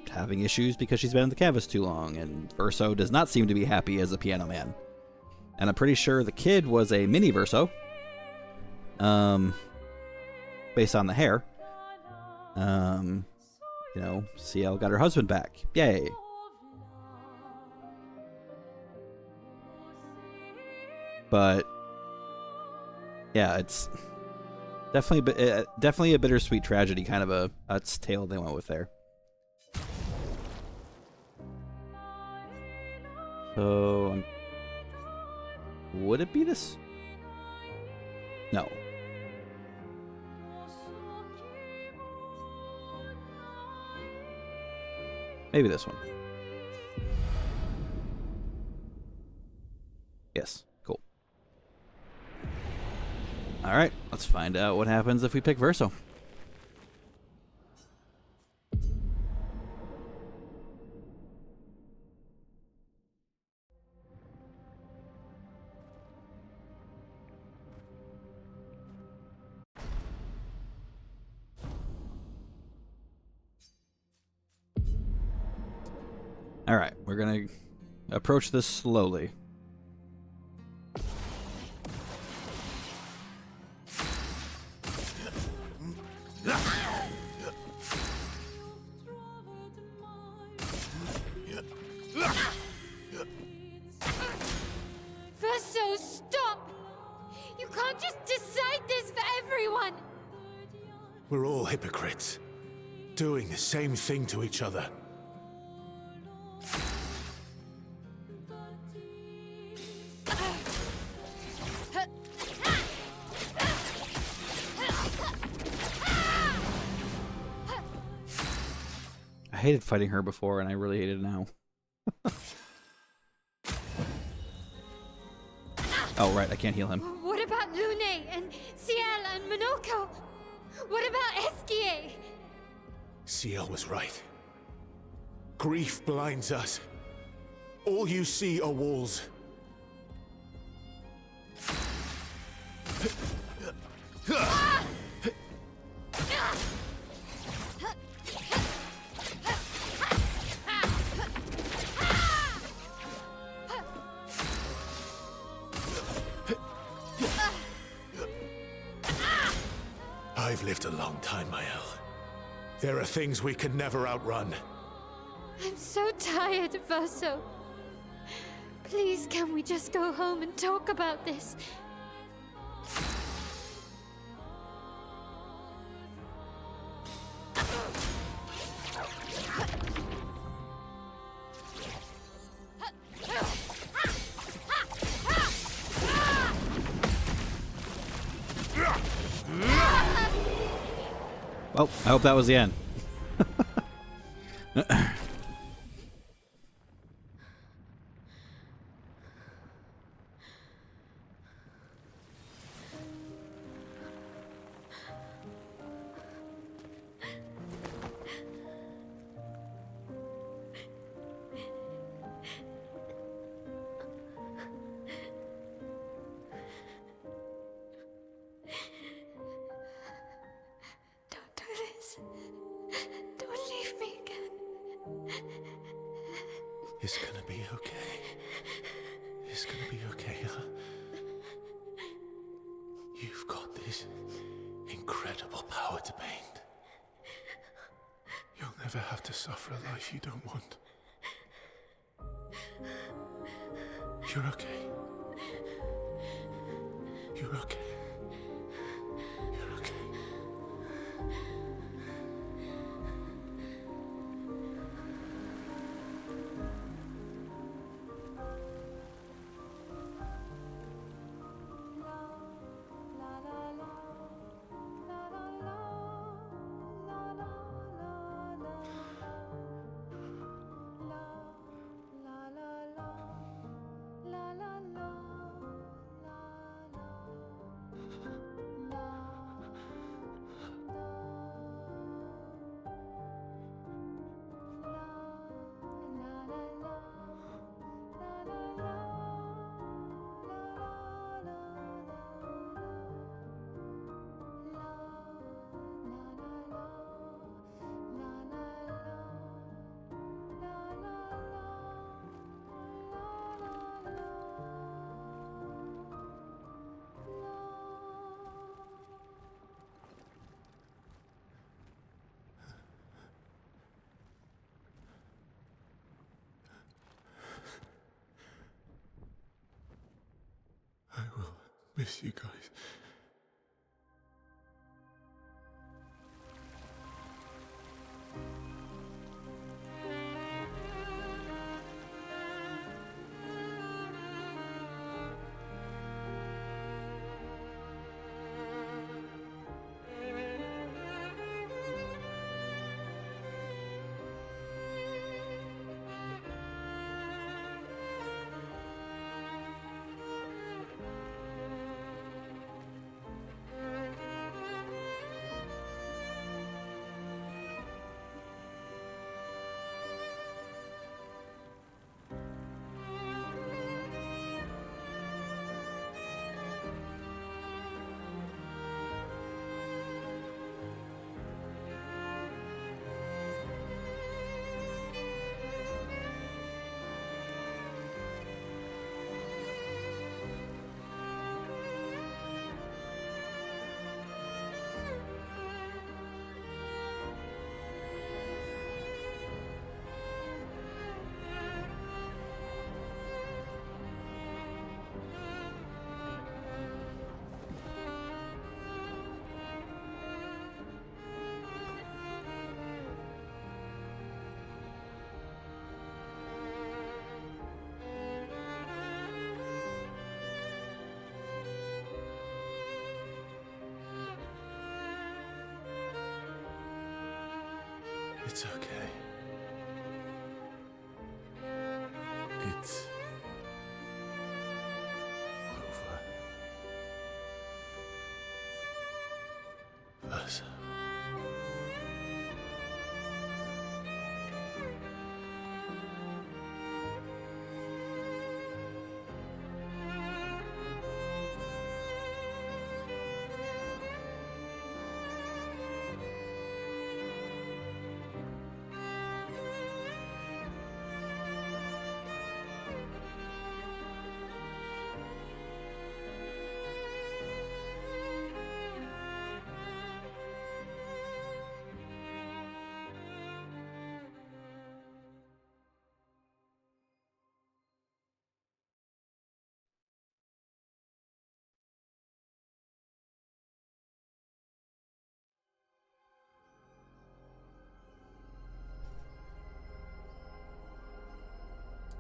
A: having issues because she's been on the canvas too long, and Verso does not seem to be happy as a piano man. And I'm pretty sure the kid was a mini Verso. Based on the hair. You know, CL got her husband back. Yay. But yeah, it's definitely a bittersweet tragedy kind of a tale they went with there. So, would it be this? No. Maybe this one. Yes. Cool. Alright, let's find out what happens if we pick Verso. Alright, we're gonna approach this slowly.
C: Verso, stop! You can't just decide this for everyone!
E: We're all hypocrites, doing the same thing to each other.
A: hated fighting her before, and I really hate it now. Oh, right, I can't heal him.
C: What about Lune and Ciel and Monoko? What about Esquier?
E: Ciel was right. Grief blinds us. All you see are walls. I've lived a long time, Mael. There are things we can never outrun.
C: I'm so tired, Verso. Please, can we just go home and talk about this?
A: Well, I hope that was the end.
C: Don't do this. Don't leave me again.
E: It's gonna be okay. It's gonna be okay, huh? You've got this incredible power to paint. You'll never have to suffer a life you don't want. You're okay. You're okay. You're okay. I will miss you guys. It's okay. It's over. Versa.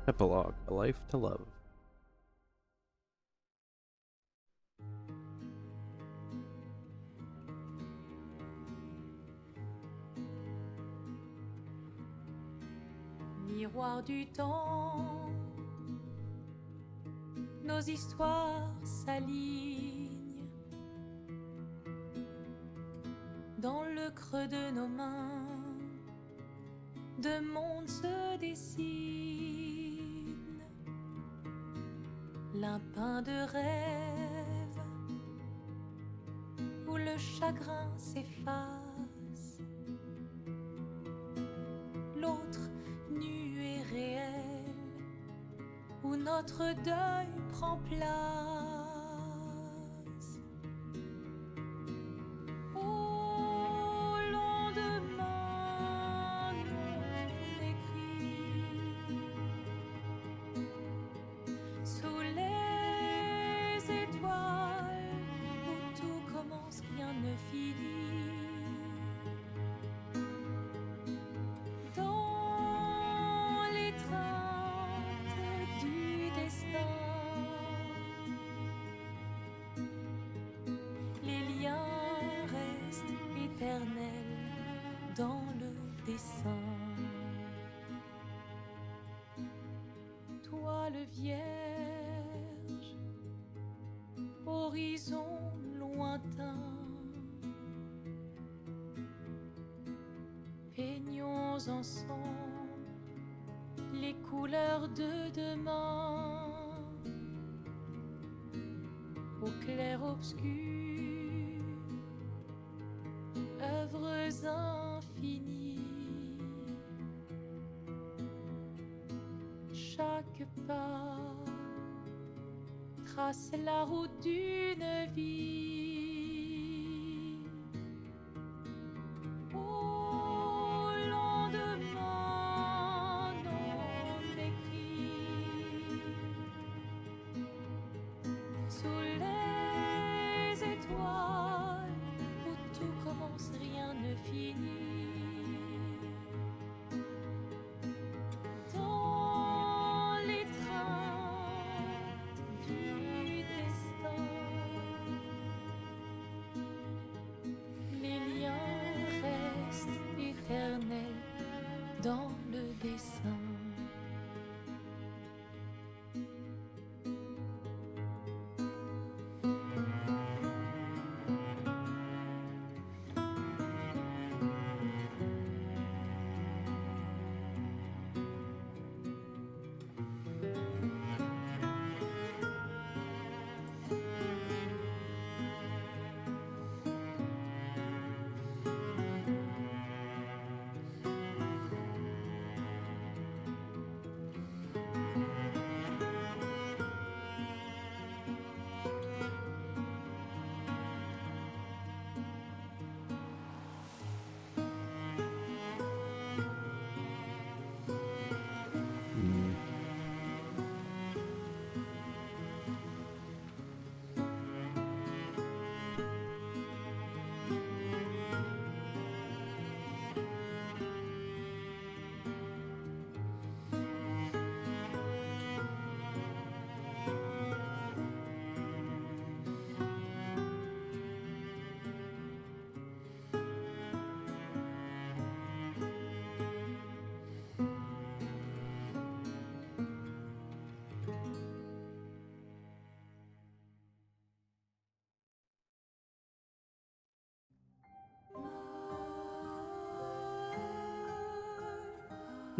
A: Epilogue: A Life to Love.
G: Miroir du temps, nos histoires s'alignent dans le creux de nos mains. Deux mondes se dessinent, l'un peint de rêve où le chagrin s'efface, l'autre nu et réel où notre deuil prend place. Au lendemain non écrit, sous les étoiles où tout commence, rien ne finit. Dans l'étreinte du destin, les liens restent éternels dans le dessin. Toile vierge, horizon lointain, peignons ensemble les couleurs de demain. Au clair obscur, œuvres infinies. Chaque pas trace la route d'une vie. Au lendemain non écrit, sous les étoiles où tout commence, rien ne finit. Dans l'étreinte du destin, les liens restent éternels dans le dessin.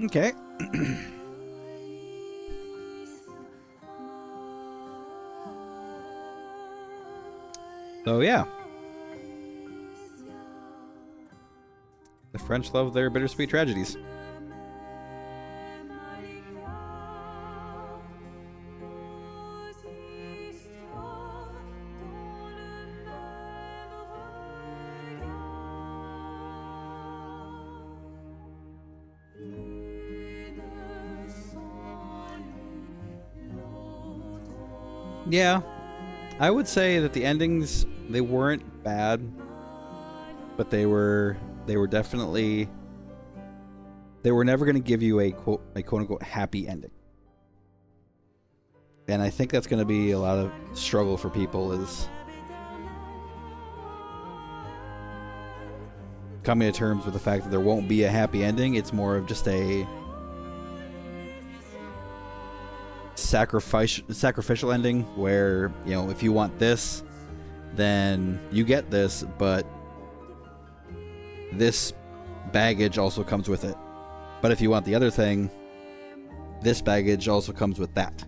A: Okay. So yeah. The French love their bittersweet tragedies. Yeah, I would say that the endings, they weren't bad, but they were definitely, they were never going to give you a quote unquote happy ending. And I think that's going to be a lot of struggle for people, is coming to terms with the fact that there won't be a happy ending. It's more of just a sacrificial ending where, you know, if you want this, then you get this, but this baggage also comes with it. But if you want the other thing, this baggage also comes with that.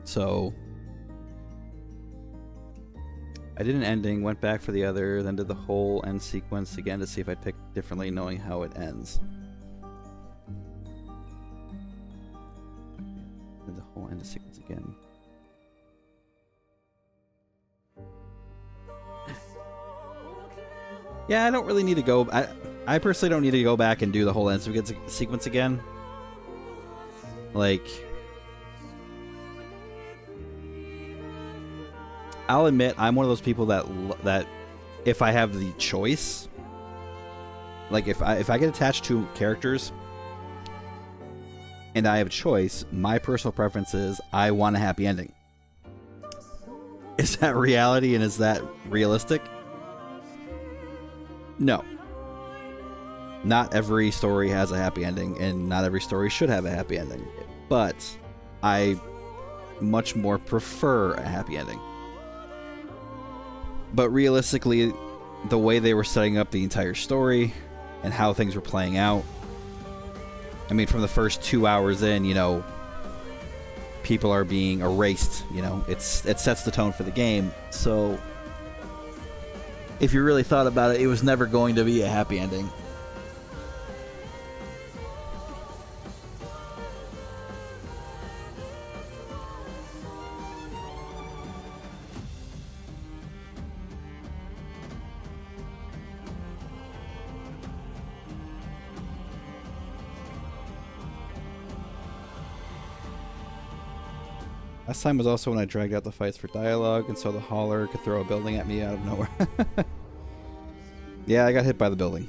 A: So I did an ending, went back for the other, then did the whole end sequence again to see if I picked differently, knowing how it ends. Did the whole end sequence again. Yeah, I don't really need to go. I personally don't need to go back and do the whole end sequence again. Like, I'll admit I'm one of those people that if I have the choice, like if I get attached to characters and I have a choice, my personal preference is I want a happy ending. Is that reality and is that realistic? No. Not every story has a happy ending, and not every story should have a happy ending. But I much more prefer a happy ending. But realistically, the way they were setting up the entire story and how things were playing out, I mean, from the first 2 hours in, you know, people are being erased, you know, it sets the tone for the game. So if you really thought about it, it was never going to be a happy ending. Last time was also when I dragged out the fights for dialogue, and so the hauler could throw a building at me out of nowhere. Yeah, I got hit by the building.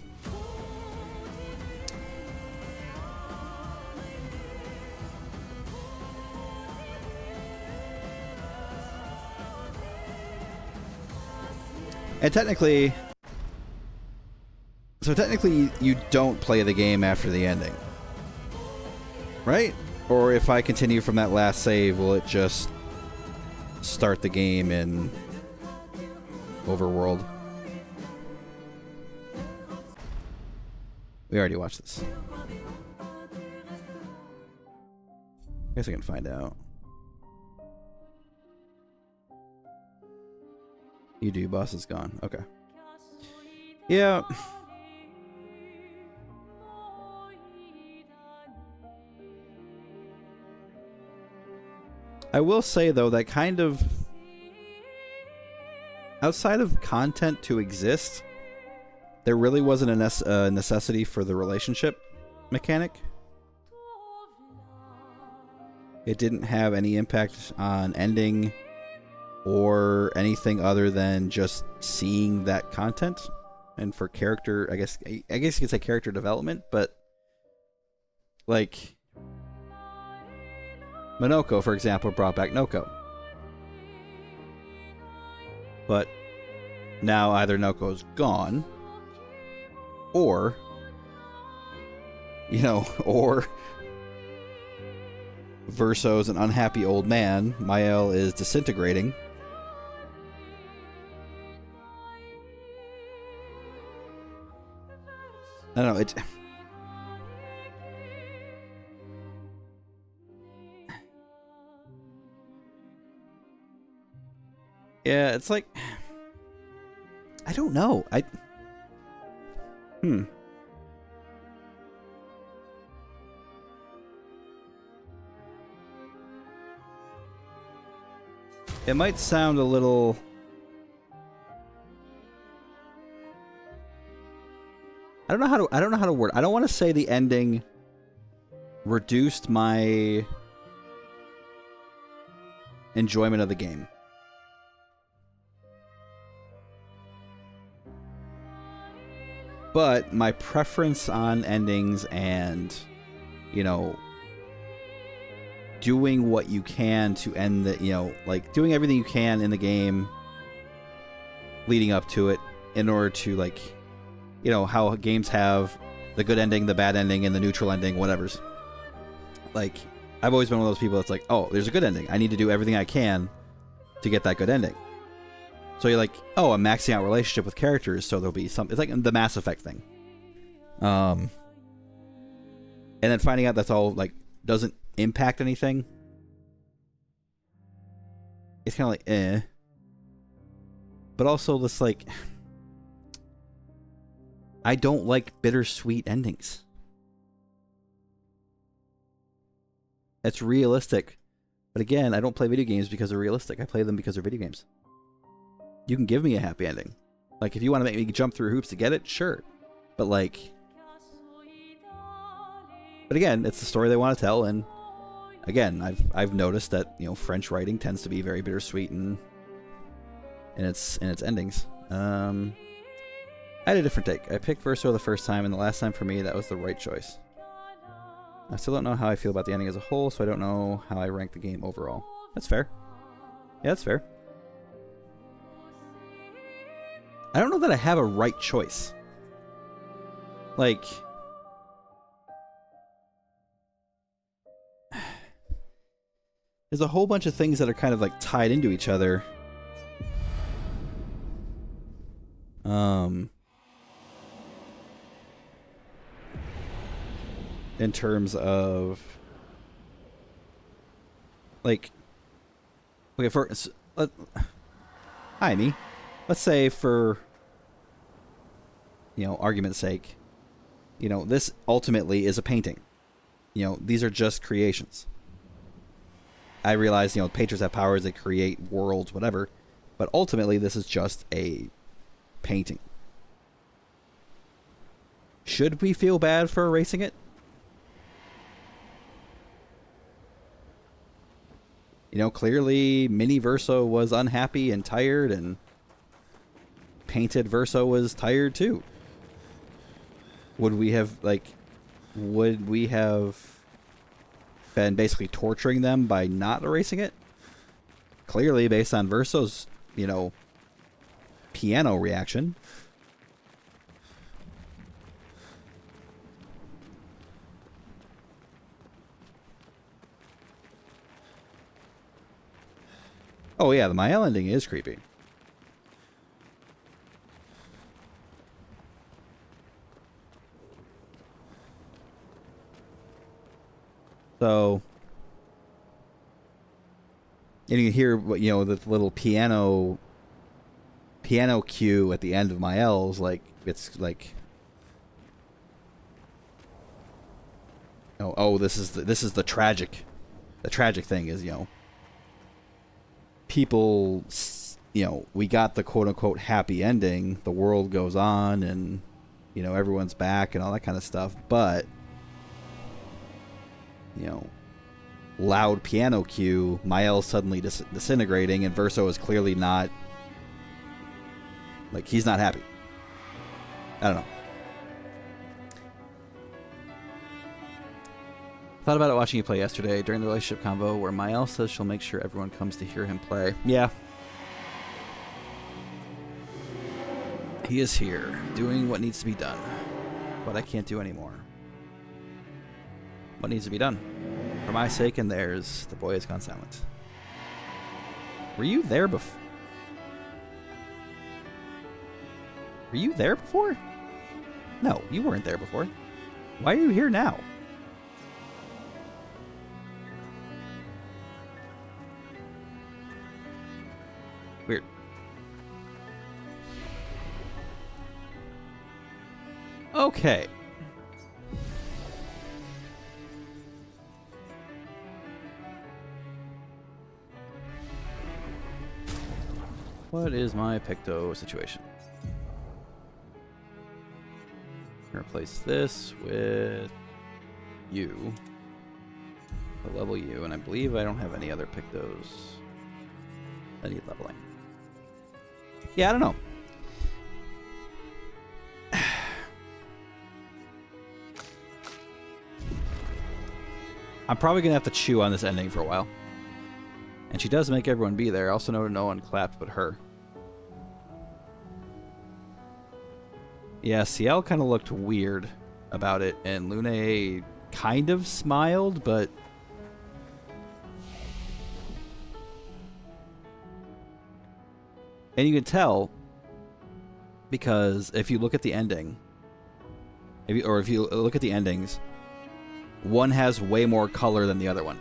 A: And technically you don't play the game after the ending, right? Or if I continue from that last save, will it just start the game in Overworld? We already watched this. I guess I can find out. You do, boss is gone. Okay. Yeah. I will say, though, that kind of, outside of content to exist, there really wasn't a necessity for the relationship mechanic. It didn't have any impact on ending or anything other than just seeing that content. And for character, I guess you could say character development, but like Minoko, for example, brought back Noko. But now either Noko's gone, or, you know, or Verso's an unhappy old man, Mael is disintegrating. I don't know, Yeah, it's like I don't know. It might sound a little I don't know how to word. I don't want to say the ending reduced my enjoyment of the game. But my preference on endings and, you know, doing what you can to end the, you know, like doing everything you can in the game leading up to it in order to, like, you know, how games have the good ending, the bad ending, and the neutral ending, whatever's. Like, I've always been one of those people that's like, oh, there's a good ending. I need to do everything I can to get that good ending. So you're like, oh, I'm maxing out relationship with characters, so there'll be some. It's like the Mass Effect thing. And then finding out that's all, like, doesn't impact anything. It's kind of like, eh. But also this, like, I don't like bittersweet endings. It's realistic. But again, I don't play video games because they're realistic. I play them because they're video games. You can give me a happy ending. Like, if you want to make me jump through hoops to get it, sure. But, like... But again, it's the story they want to tell, and... Again, I've noticed that, you know, French writing tends to be very bittersweet in its endings. I had a different take. I picked Verso the first time, and the last time for me, that was the right choice. I still don't know how I feel about the ending as a whole, so I don't know how I rank the game overall. That's fair. Yeah, that's fair. I don't know that I have a right choice. Like... There's a whole bunch of things that are kind of, like, tied into each other. In terms of... Like... Okay, for... Hi, me. Let's say for... You know, argument's sake. You know, this ultimately is a painting. You know, these are just creations. I realize, you know, painters have powers, they create worlds, whatever. But ultimately, this is just a painting. Should we feel bad for erasing it? You know, clearly Mini Verso was unhappy and tired, and Painted Verso was tired too. Would we have been basically torturing them by not erasing it? Clearly, based on Verso's, you know, piano reaction. Oh yeah, the Mael ending is creepy. So, and you can hear what, you know, the little piano cue at the end of Mael's, like, it's like, oh, this is the tragic thing is, you know, people, you know, we got the quote unquote happy ending, the world goes on, and, you know, everyone's back and all that kind of stuff, but, you know, loud piano cue, Mael's suddenly disintegrating, and Verso is clearly not, like, he's not happy. I don't know. Thought about it watching you play yesterday during the relationship convo where Mael says she'll make sure everyone comes to hear him play. Yeah. He is here, doing what needs to be done. But I can't do anymore. What needs to be done? For my sake and theirs, the boy has gone silent. Were you there before? Were you there before? No, you weren't there before. Why are you here now? Weird. Okay. What is my Picto situation? Replace this with you. A level you, and I believe I don't have any other Pictos that need leveling. Yeah, I don't know. I'm probably gonna have to chew on this ending for a while. And she does make everyone be there. I also know no one clapped but her. Yeah, Ciel kind of looked weird about it, and Lune kind of smiled, but... And you can tell, because if you look at the ending, if you look at the endings, one has way more color than the other one.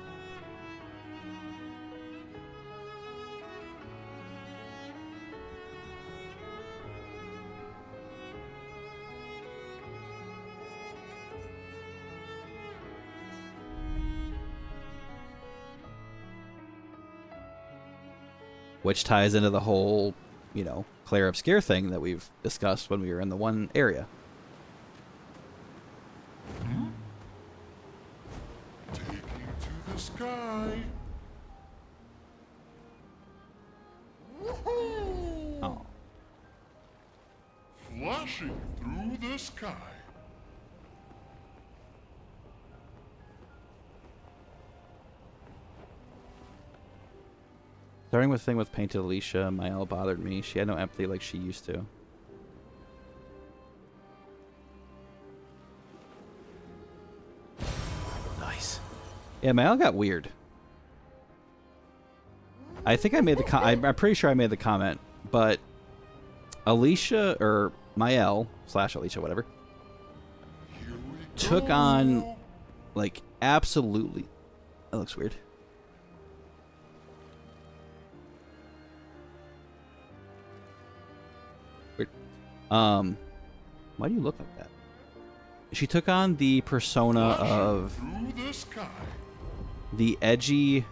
A: Which ties into the whole, you know, Clair Obscur thing that we've discussed when we were in the one area.
H: Taking to the sky. Woohoo!
A: Oh.
H: Flashing through the sky.
A: Starting with the thing with Painted Alicia, Mael bothered me. She had no empathy like she used to.
E: Nice.
A: Yeah, Mael got weird. I think I made the I'm pretty sure I made the comment, but Alicia, or Mael / Alicia, whatever, took on, like, absolutely... That looks weird. Why do you look like that? She took on the persona of the edgy,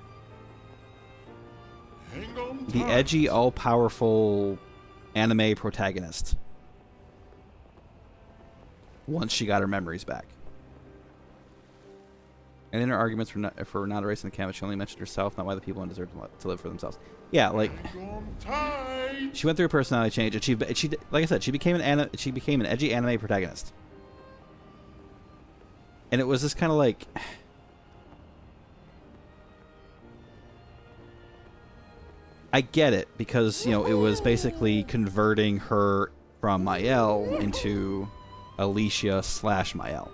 A: all-powerful anime protagonist once she got her memories back. And in her arguments for not erasing the canvas, she only mentioned herself, not why the people deserve to live for themselves. Yeah, like, she went through a personality change, and she like I said, she became an edgy anime protagonist. And it was this kind of like, I get it, because, you know, it was basically converting her from Mael into Alicia / Mael.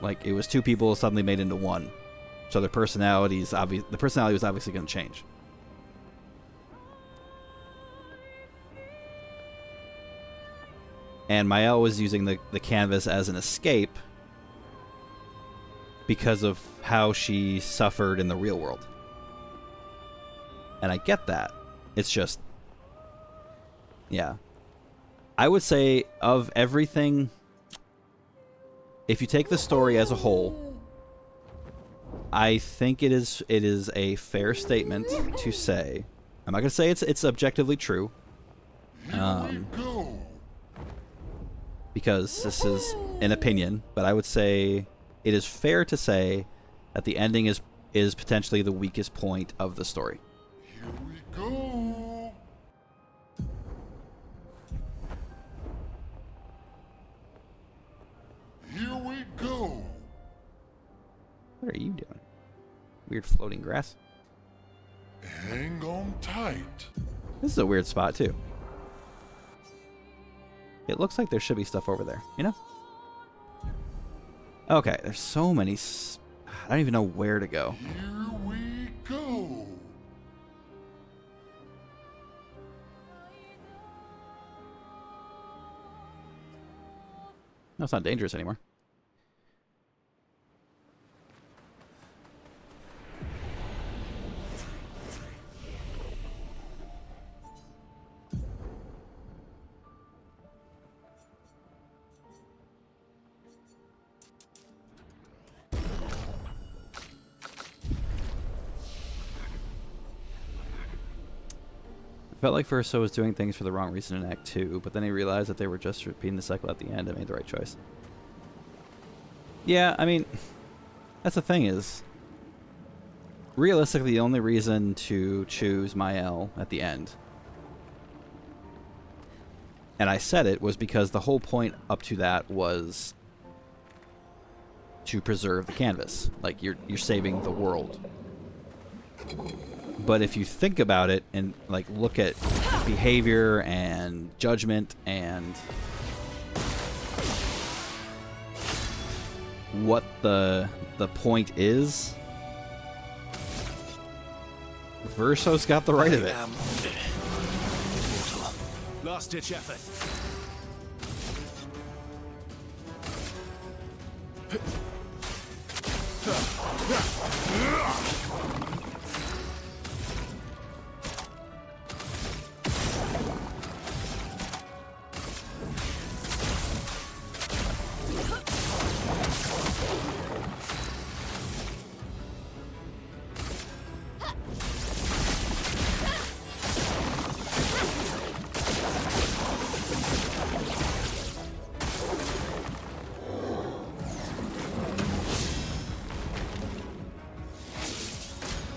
A: Like, it was two people suddenly made into one, so the personality was obviously going to change. And Mael was using the canvas as an escape because of how she suffered in the real world. And I get that. It's just... Yeah. I would say, of everything... If you take the story as a whole, I think it is a fair statement to say... I'm not going to say it's objectively true. Because this is an opinion, but I would say it is fair to say that the ending is potentially the weakest point of the story.
H: Here we go. Here we go.
A: What are you doing? Weird floating grass.
H: Hang on tight.
A: This is a weird spot, too. It looks like there should be stuff over there, you know? Okay, there's so many... I don't even know where to go.
H: Here we go.
A: No, it's not dangerous anymore. Felt like Verso was doing things for the wrong reason in Act 2, but then he realized that they were just repeating the cycle at the end and made the right choice. Yeah, I mean, that's the thing is, realistically, the only reason to choose Mael at the end, and I said it, was because the whole point up to that was to preserve the canvas. Like, you're saving the world. But if you think about it and like look at behavior and judgment and what the point is, Verso's got the right of it.
E: Last ditch effort.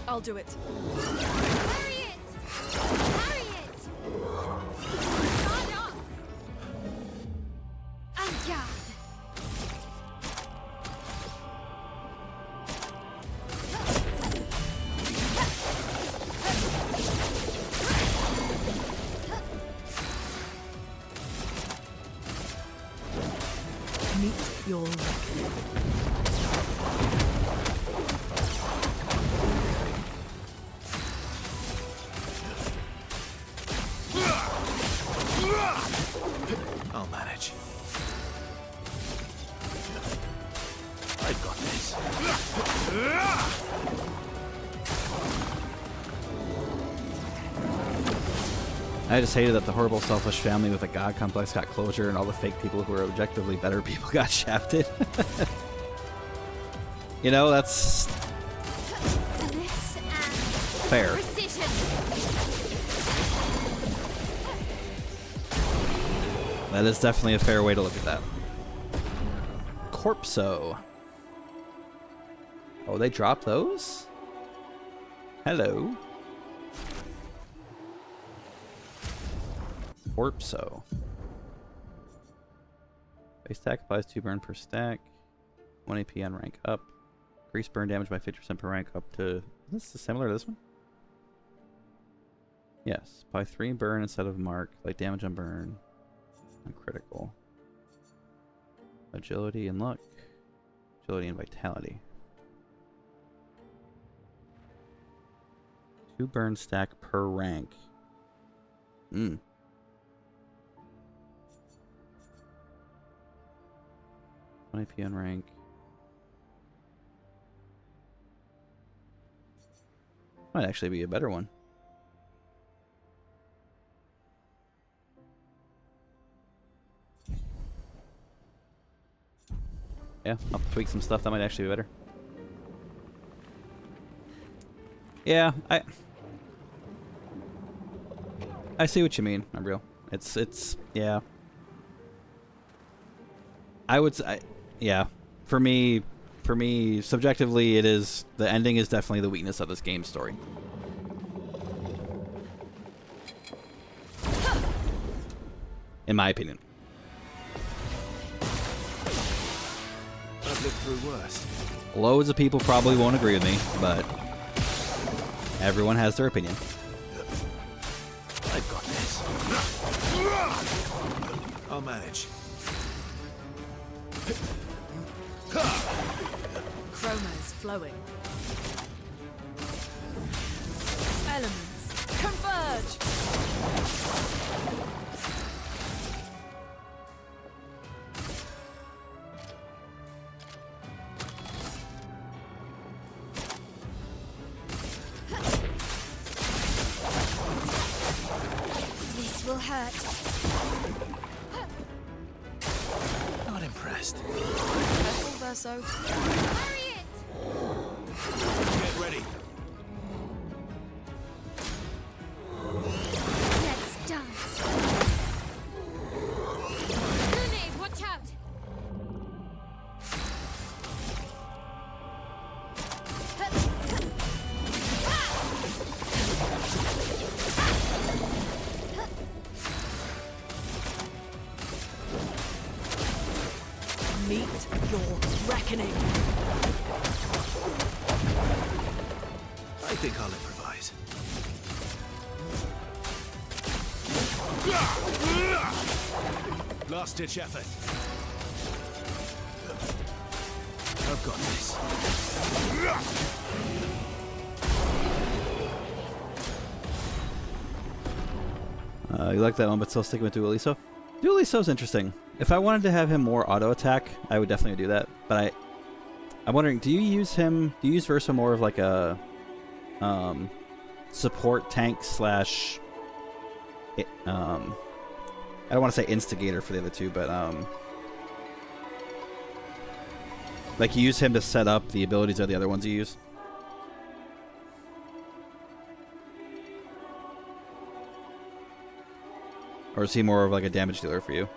D: I'll do it.
C: Harriet! Harriet! Guard up! En garde!
D: Meet your reckoning.
E: I'll manage. I've got this.
A: I just hated that the horrible, selfish family with a god complex got closure and all the fake people who are objectively better people got shafted. You know, that's
C: Finesse and
A: fair.
C: precision!
A: That is definitely a fair way to look at that. Corpso. Oh, they dropped those? Hello. Corpso. Base stack applies 2 burn per stack. 1 AP on rank up. Increase burn damage by 50% per rank up to... Is this similar to this one? Yes. Apply 3 burn instead of mark. Like damage on burn. On critical. Agility and luck. Agility and vitality. 2 burn stack per rank. 1 AP on rank. Might actually be a better one. Yeah, I'll tweak some stuff that might actually be better. Yeah, I see what you mean, Unreal. It's yeah. I would say, yeah. For me, subjectively, it is, the ending is definitely the weakness of this game's story. In my opinion.
E: I've lived through worse.
A: Loads of people probably won't agree with me, but everyone has their opinion.
E: I've got this. I'll manage.
D: Chroma is flowing. Elements converge!
C: This will hurt.
E: Not impressed.
D: Careful, Verso.
C: Harriet!
E: Get ready.
D: await your reckoning.
E: I think I'll improvise. Last-ditch effort. I've got this.
A: You like that one, but still sticking with Dualiso? Dualiso's interesting. If I wanted to have him more auto attack, I would definitely do that. But I'm wondering, do you use Verso more of like a support tank slash I don't want to say instigator for the other two, but like you use him to set up the abilities of the other ones you use? Or is he more of like a damage dealer for you?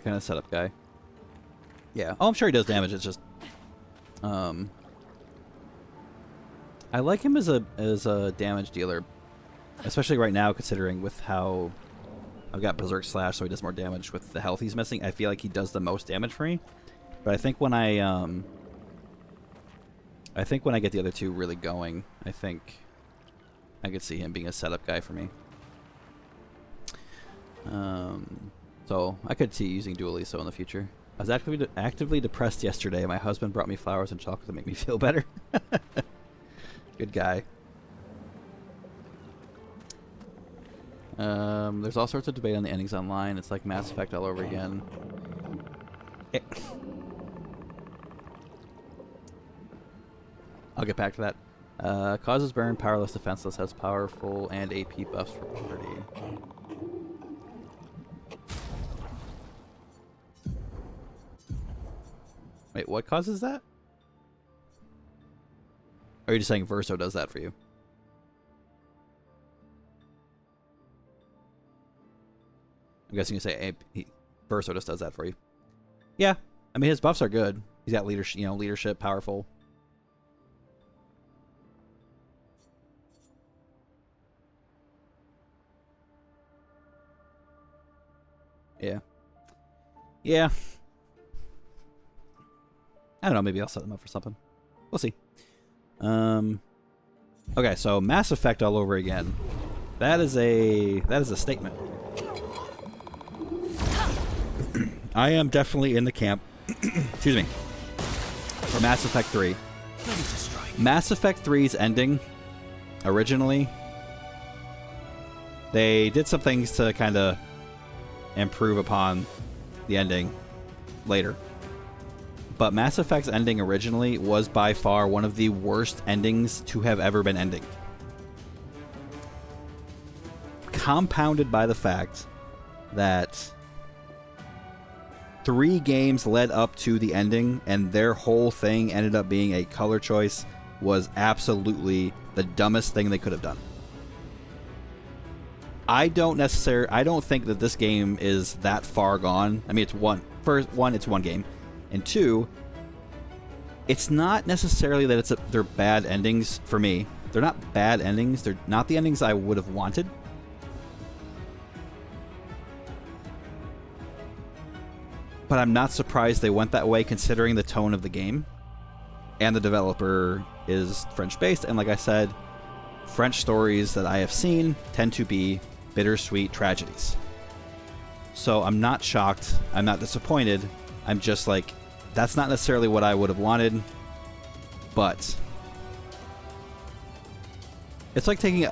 A: Kind of setup guy. Yeah. Oh, I'm sure he does damage. It's just, I like him as a damage dealer, especially right now, considering with how I've got Berserk Slash, so he does more damage with the health he's missing. I feel like he does the most damage for me. But I think when I get the other two really going, I think I could see him being a setup guy for me. So I could see using Dualiso in the future. I was actively depressed yesterday. My husband brought me flowers and chocolate to make me feel better. Good guy. There's all sorts of debate on the endings online. It's like Mass Effect all over again. I'll get back to that. Causes burn, powerless, defenseless, has powerful and AP buffs for party. Wait, what causes that? Or are you just saying Verso does that for you? I'm guessing you say Verso just does that for you. Yeah, I mean his buffs are good. He's got leadership, leadership, powerful. Yeah. Yeah. I don't know, maybe I'll set them up for something. We'll see. Okay, so Mass Effect all over again. That is a statement. I am definitely in the camp excuse me, for Mass Effect 3. Mass Effect 3's ending, originally, they did some things to kind of improve upon the ending later. But Mass Effect's ending originally was by far one of the worst endings to have ever been ending. Compounded by the fact that 3 games led up to the ending, and their whole thing ended up being a color choice, was absolutely the dumbest thing they could have done. I don't think that this game is that far gone. I mean, it's one game. And 2, it's not necessarily that they're bad endings for me. They're not bad endings. They're not the endings I would have wanted. But I'm not surprised they went that way, considering the tone of the game. And the developer is French-based. And like I said, French stories that I have seen tend to be bittersweet tragedies. So I'm not shocked. I'm not disappointed. I'm just like, that's not necessarily what I would have wanted, but it's like taking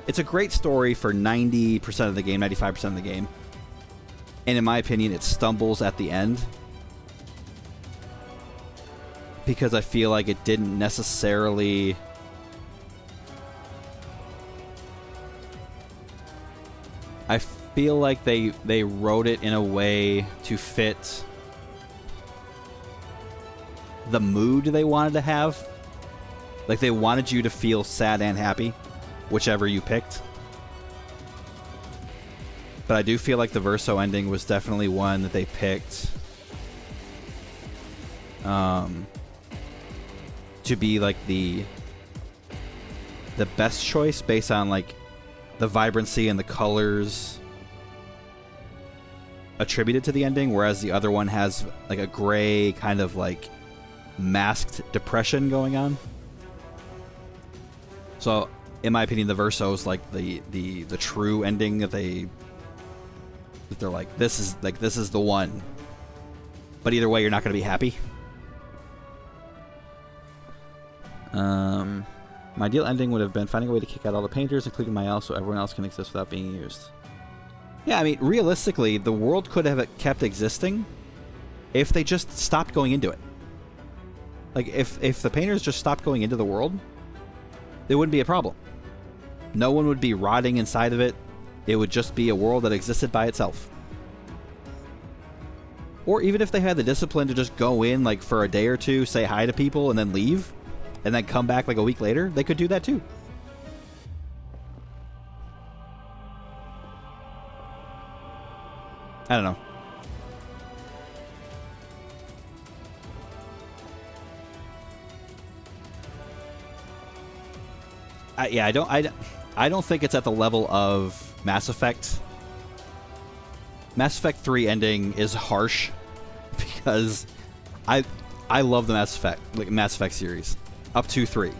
A: it's a great story for 90% of the game, 95% of the game, and in my opinion, it stumbles at the end because I feel like it didn't necessarily I feel like they wrote it in a way to fit the mood they wanted to have. Like, they wanted you to feel sad and happy, whichever you picked. But I do feel like the Verso ending was definitely one that they picked to be like the best choice based on like the vibrancy and the colors attributed to the ending, whereas the other one has like a gray kind of like masked depression going on. So in my opinion, the Verso is like the true ending that they're like, this is the one. But either way, you're not going to be happy. My ideal ending would have been finding a way to kick out all the painters, including my elf, so everyone else can exist without being used. Yeah, I mean, realistically, the world could have kept existing if they just stopped going into it. Like, if the painters just stopped going into the world, it wouldn't be a problem. No one would be rotting inside of it. It would just be a world that existed by itself. Or even if they had the discipline to just go in, like, for a day or two, say hi to people, and then leave, and then come back, like, a week later, they could do that, too. I don't know. Yeah, I don't think it's at the level of Mass Effect. Mass Effect 3 ending is harsh because I love the Mass Effect series up to 3.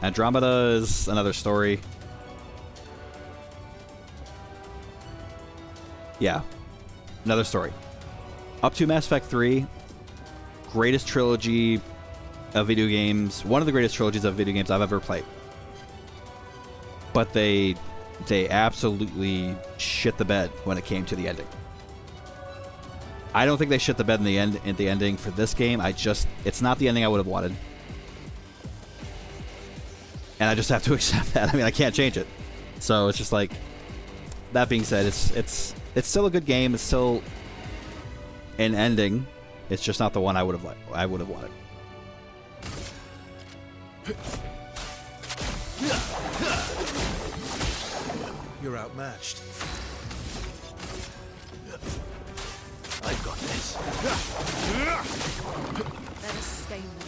A: Andromeda is another story. Yeah, another story. Up to Mass Effect 3, greatest trilogy of video games, one of the greatest trilogies of video games I've ever played. But they absolutely shit the bed when it came to the ending. I don't think they shit the bed in the ending for this game. It's not the ending I would have wanted. And I just have to accept that. I mean, I can't change it. So it's just like, that being said, it's still a good game. It's still an ending. It's just not the one I would have wanted.
E: You're outmatched. I've got this.
D: Let us stain them.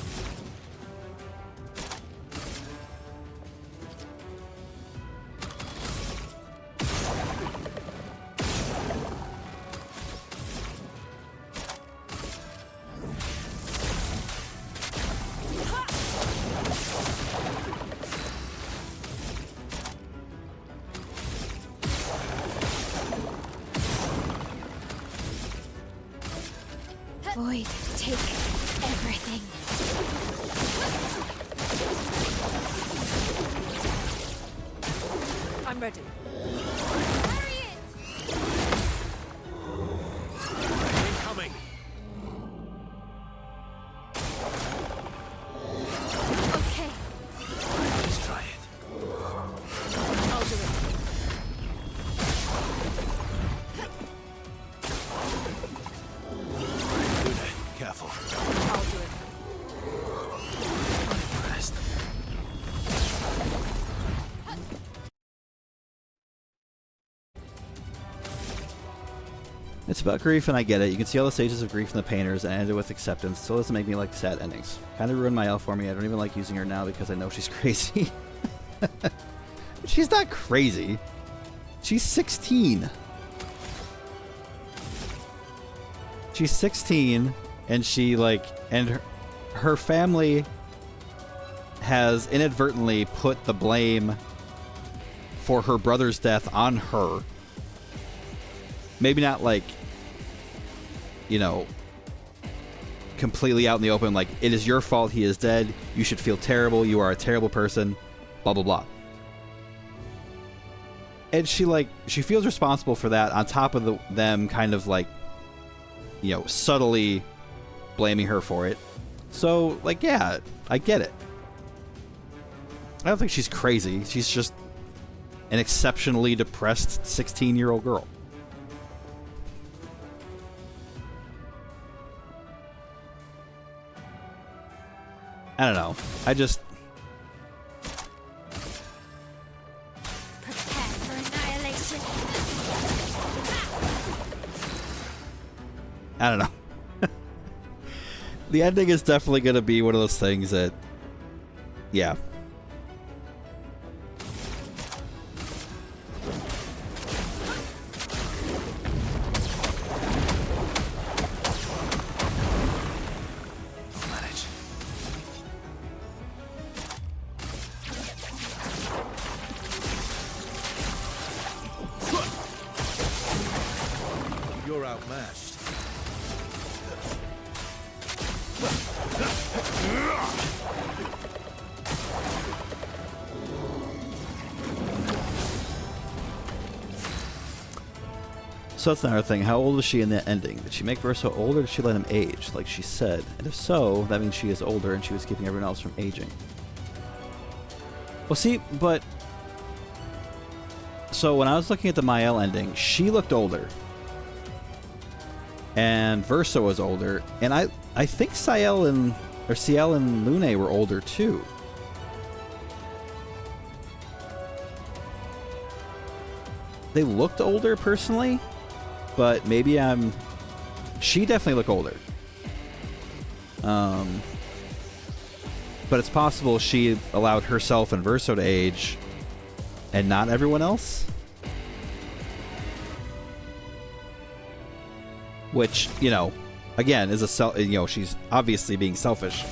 C: Void, take everything.
D: I'm ready.
E: Incoming.
C: Okay.
E: Let's try it.
D: I'll do it.
E: Careful.
D: I'll do it.
E: Impressed.
A: It's about grief, and I get it. You can see all the stages of grief in the painters, and ended with acceptance. Still doesn't make me like sad endings. Kind of ruined my elf for me. I don't even like using her now because I know she's crazy. She's not crazy. She's 16. She's 16, and her family has inadvertently put the blame for her brother's death on her. Maybe not like, completely out in the open, like, it is your fault he is dead, you should feel terrible, you are a terrible person, blah, blah, blah. And she feels responsible for that on top of them kind of like, subtly blaming her for it. So, yeah, I get it. I don't think she's crazy. She's just an exceptionally depressed 16-year-old girl. I don't know. I just...
C: Prepare for annihilation.
A: I don't know. The ending is definitely going to be one of those things that... Yeah.
E: You're outmatched.
A: So that's another thing. How old is she in the ending? Did she make Verso older, or did she let him age, like she said? And if so, that means she is older and she was keeping everyone else from aging. Well, see, but... So when I was looking at the Mael ending, she looked older. And Verso was older. And I think Ciel and Lune were older too. They looked older, personally. But maybe she definitely looked older. But it's possible she allowed herself and Verso to age and not everyone else. Which, you know, again, is she's obviously being selfish.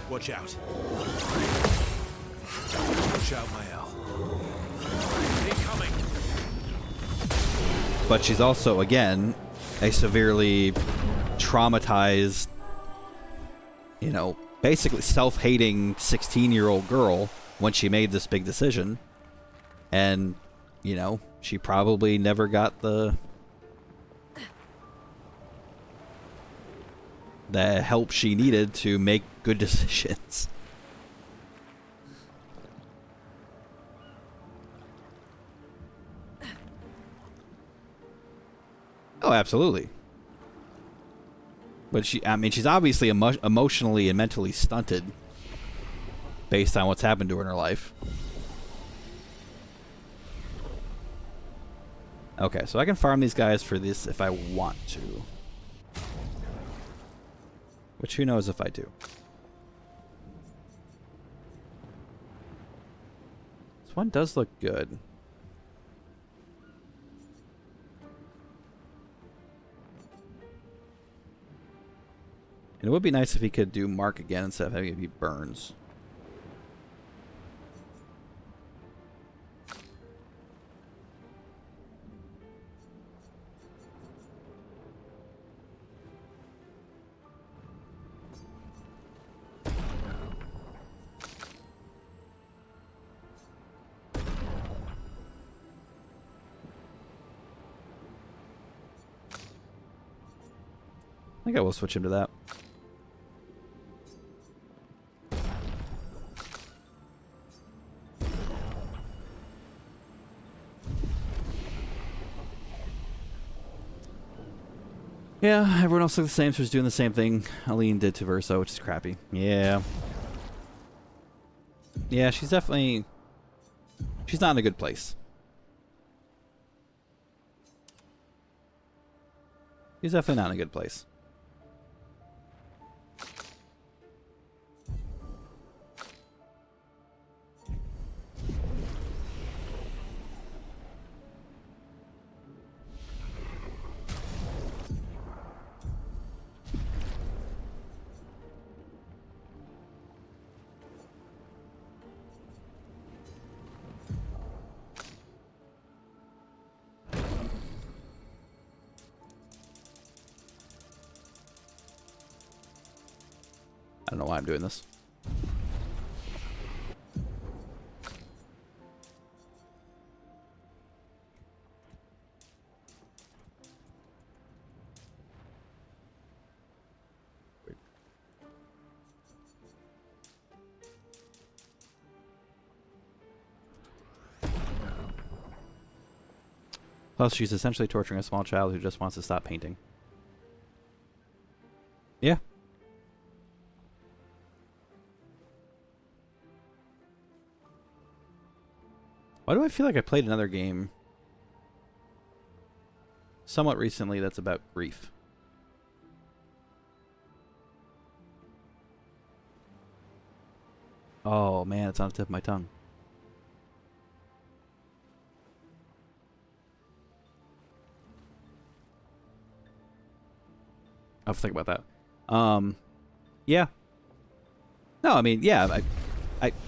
E: Watch out. Watch out, Mael. Incoming.
A: But she's also, again, a severely traumatized, basically self-hating 16-year-old girl when she made this big decision. And, she probably never got the help she needed to make good decisions. Oh, absolutely. But she's obviously emotionally and mentally stunted based on what's happened to her in her life. Okay, so I can farm these guys for this if I want to. Which who knows if I do. This one does look good. And it would be nice if he could do Mark again instead of having it be Burns. I think I will switch him to that. Yeah, everyone else looked the same, so was doing the same thing Aline did to Verso, which is crappy. Yeah. Yeah, she's definitely... She's not in a good place. She's definitely not in a good place. I don't know why I'm doing this. Plus, she's essentially torturing a small child who just wants to stop painting. Yeah. Why do I feel like I played another game somewhat recently that's about grief? Oh man, it's on the tip of my tongue. I'll have to think about that. Yeah. No, I mean, yeah,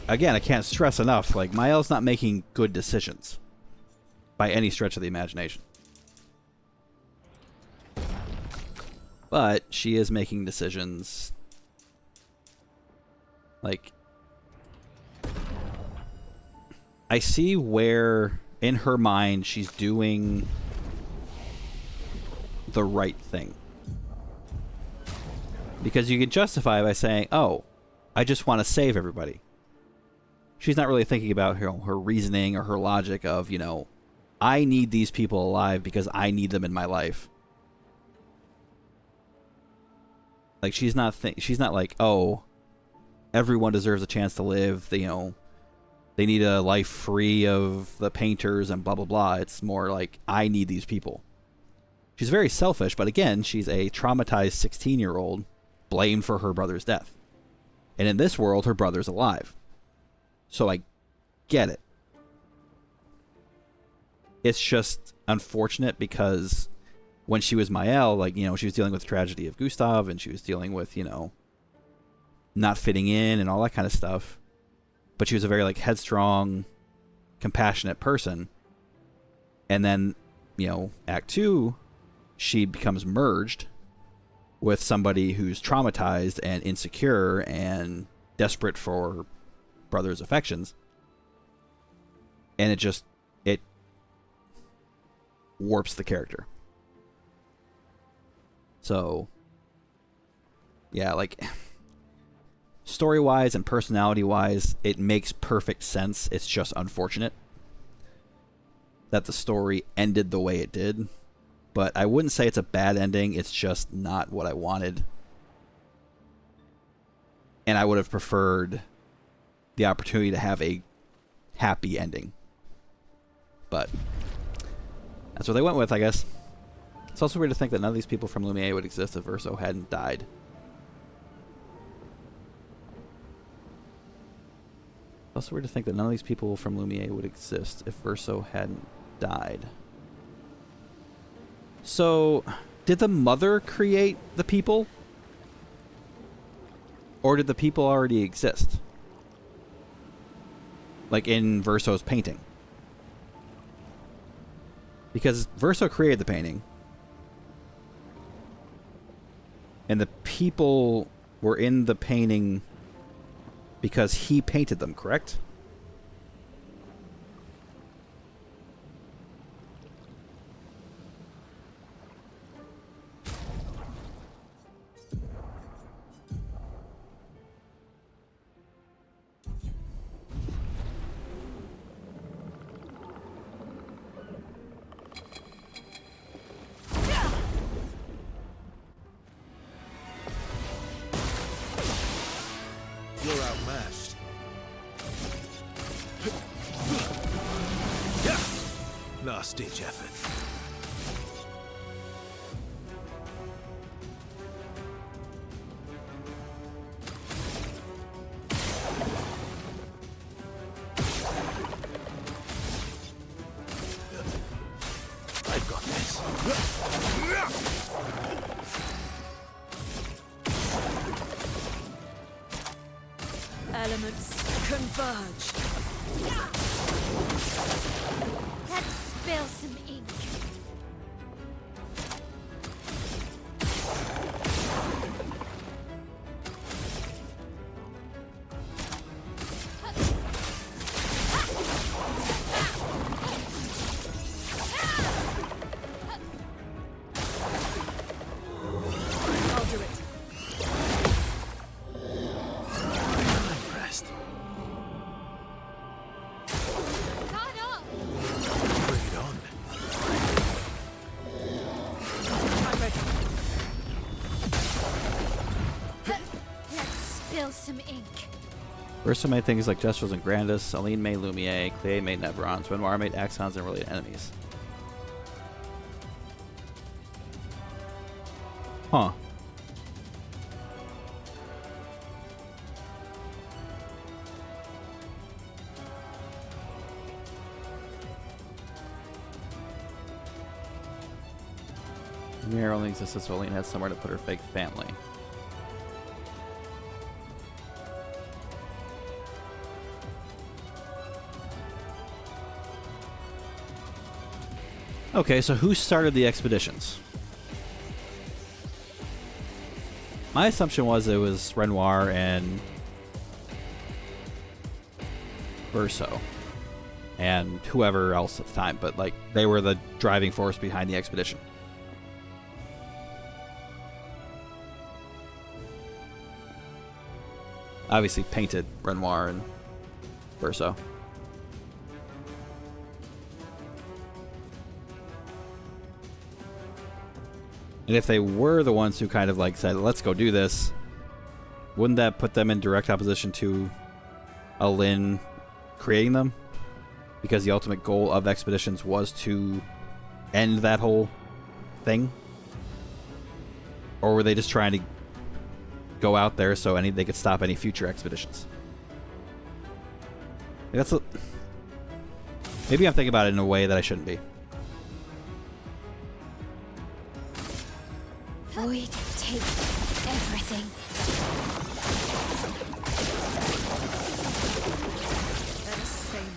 A: again, I can't stress enough, like, Mael's not making good decisions by any stretch of the imagination. But she is making decisions, like, I see where, in her mind, she's doing the right thing. Because you can justify by saying, oh, I just want to save everybody. She's not really thinking about her reasoning or her logic of, you know, I need these people alive because I need them in my life. Like, she's not like, oh, everyone deserves a chance to live. They, you know, they need a life free of the painters and blah, blah, blah. It's more like, I need these people. She's very selfish, but again, she's a traumatized 16-year-old blamed for her brother's death. And in this world, her brother's alive. So I get it. It's just unfortunate because when she was Mael, like, you know, she was dealing with the tragedy of Gustav, and she was dealing with, you know, not fitting in and all that kind of stuff. But she was a very, like, headstrong, compassionate person. And then, you know, Act 2, she becomes merged with somebody who's traumatized and insecure and desperate for her brother's affections. And it warps the character. So, yeah, like, story-wise and personality-wise, it makes perfect sense. It's just unfortunate that the story ended the way it did. But I wouldn't say it's a bad ending. It's just not what I wanted. And I would have preferred the opportunity to have a happy ending. But that's what they went with, I guess. It's also weird to think that none of these people from Lumiere would exist if Verso hadn't died. It's also weird to think that none of these people from Lumiere would exist if Verso hadn't died. So, did the mother create the people? Or did the people already exist? Like in Verso's painting. Because Verso created the painting. And the people were in the painting because he painted them, correct?
E: You're outmatched. Last-ditch effort. I've got this.
D: Elements converge.
C: Let's spill some ink.
D: I'll do it.
E: Impressed.
C: Caught up! spill some ink.
A: Verso made things like Gestures and Grandis, Aline made Lumiere, Clay made Nebrons, Renoir made Axons and related enemies. Huh. Lumiere only existed so Aline had somewhere to put her fake family. Okay, so who started the expeditions? My assumption was it was Renoir and Verso and whoever else at the time, but like they were the driving force behind the expedition. Obviously painted Renoir and Verso. And if they were the ones who kind of like said, let's go do this, wouldn't that put them in direct opposition to Alin creating them? Because the ultimate goal of expeditions was to end that whole thing? Or were they just trying to go out there so they could stop any future expeditions? Maybe I'm thinking about it in a way that I shouldn't be.
C: Void, take everything.
D: Let us stay then.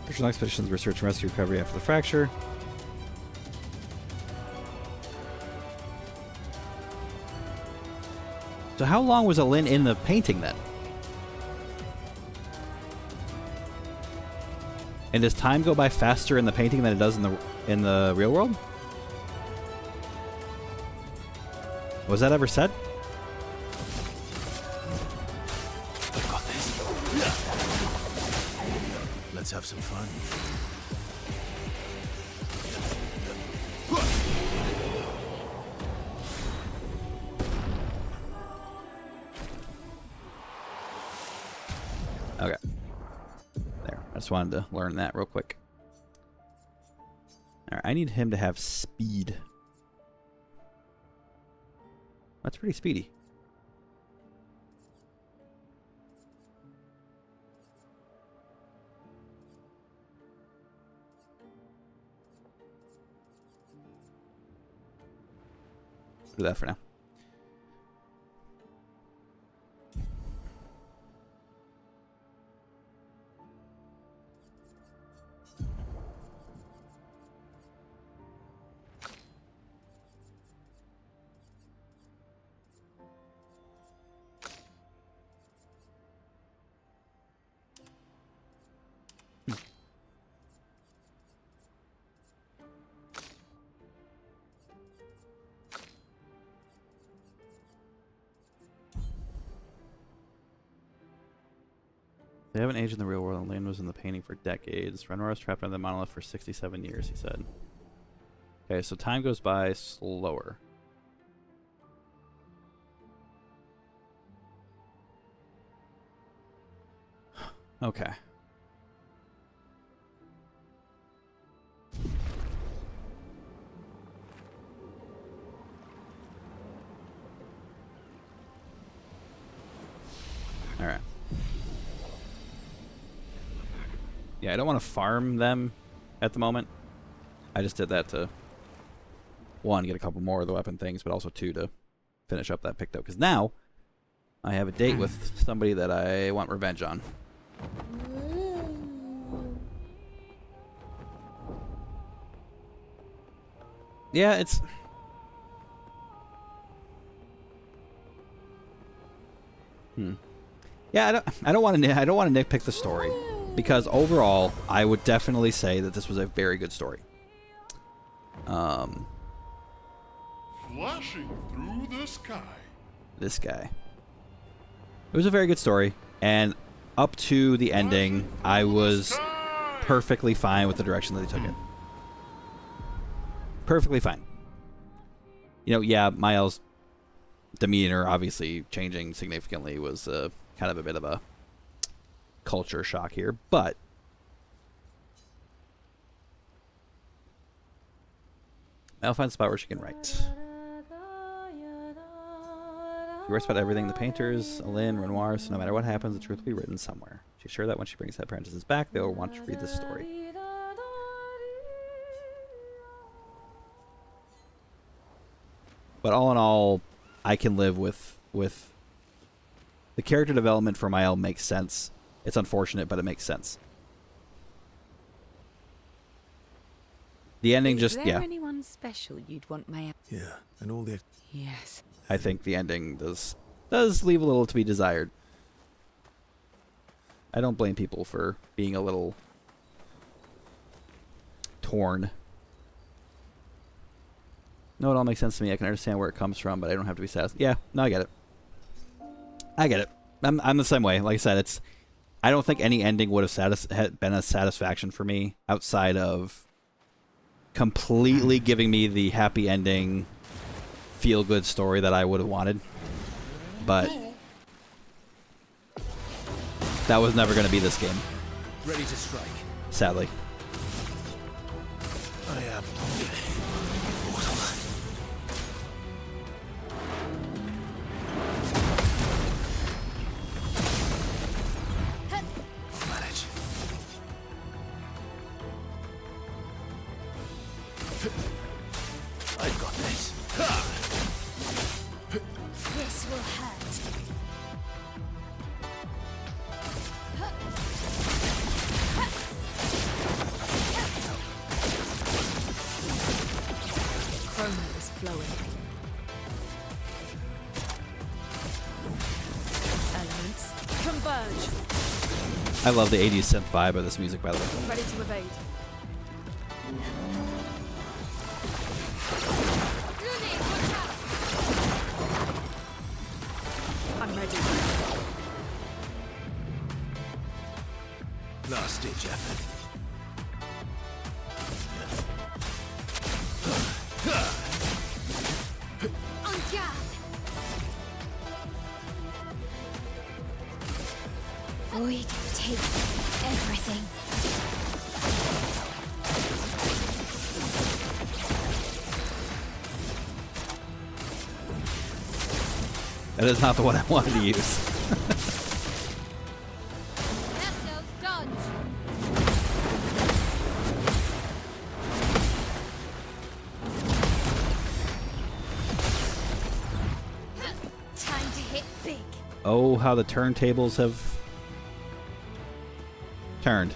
A: Original expeditions were search and rescue recovery after the fracture. So how long was Alin in the painting then? And does time go by faster in the painting than it does in the real world? Was that ever said?
E: I've got this. Let's have some fun.
A: Okay. There. I just wanted to learn that real quick. Alright, I need him to have speed. That's pretty speedy. Do that for now. They haven't aged in the real world, and Lane was in the painting for decades. Renoir was trapped under the monolith for 67 years, he said. Okay, so time goes by slower. Okay. Alright. Yeah, I don't want to farm them at the moment. I just did that to, one, get a couple more of the weapon things, but also two, to finish up that picked up. Because now, I have a date with somebody that I want revenge on. Yeah, it's... Yeah, I don't want to nitpick the story. because overall, I would definitely say that this was a very good story.
H: Flashing through the sky.
A: This guy. It was a very good story, and up to the ending, I was perfectly fine with the direction that they took it. Perfectly fine. You know, yeah, Miles' demeanor obviously changing significantly was kind of a bit of a culture shock here, but I'll find a spot where she can write. She writes about everything the painters, Lynn, Renoir, so no matter what happens, the truth will be written somewhere. She's sure that when she brings the apprentices back, they'll want to read this story. But all in all, I can live with the character development for Mael makes sense. It's unfortunate, but it makes sense. The ending
I: Is
A: just,
I: there
A: yeah.
I: anyone special you'd want my...
E: Yeah, and all the...
I: Yes.
A: I think the ending does leave a little to be desired. I don't blame people for being a little torn. No, it all makes sense to me. I can understand where it comes from, but I don't have to be satisfied. Yeah, no, I get it. I get it. I'm the same way. Like I said, I don't think any ending would have been a satisfaction for me outside of completely giving me the happy ending, feel-good story that I would have wanted. But that was never going to be this game.
E: Ready to strike.
A: Sadly.
E: I am. I'll manage. I've got this.
C: This will hurt.
D: Chroma is flowing. Elements converge.
A: I love the 80s synth vibe of this music, by the way.
D: Ready to evade. I'm ready.
E: Last ditch effort.
C: En garde. Void take everything.
A: That is not the one I wanted to use.
C: Vessel dodge. Time to hit big.
A: Oh, how the turntables have turned.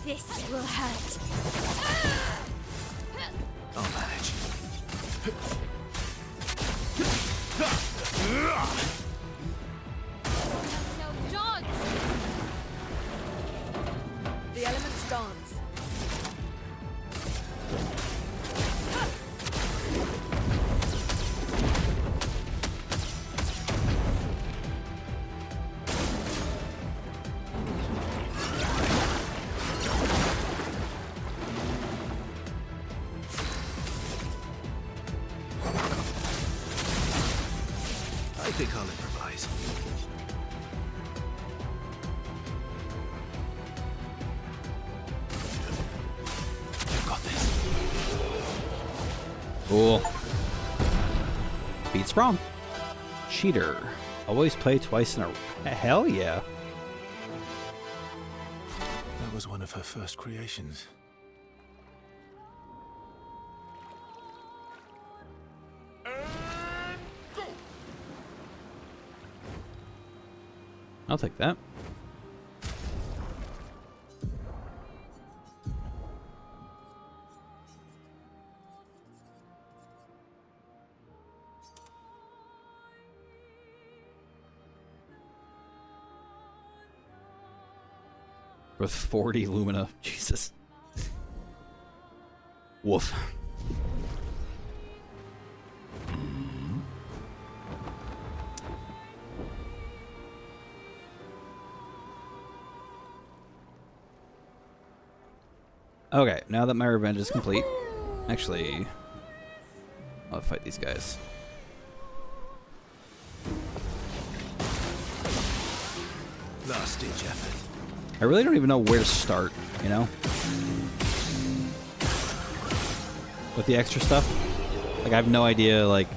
C: This will hurt.
E: I'll manage.
C: Vessel dodge.
D: The elements dance.
E: I think I'll improvise. I've got this.
A: Cool. Beats wrong. Cheater. Always play twice in a... Hell yeah.
E: That was one of her first creations.
A: I'll take that. With 40 Lumina. Jesus. Woof. Okay, now that my revenge is complete, actually, I'll fight these guys.
B: Last ditch effort.
A: I really don't even know where to start, you know? With the extra stuff. Like, I have no idea, like,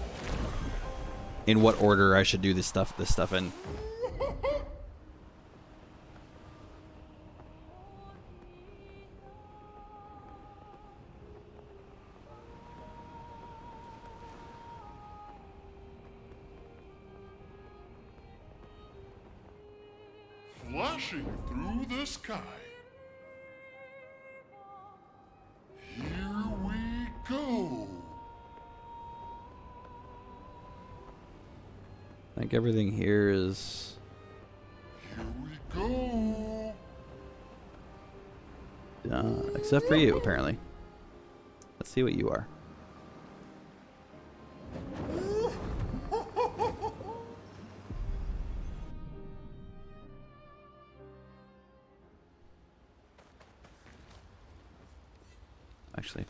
A: in what order I should do this stuff in.
H: Flashing through the sky. Here we go.
A: I think everything here is...
H: Here we go.
A: except for you, apparently. Let's see what you are. Actually.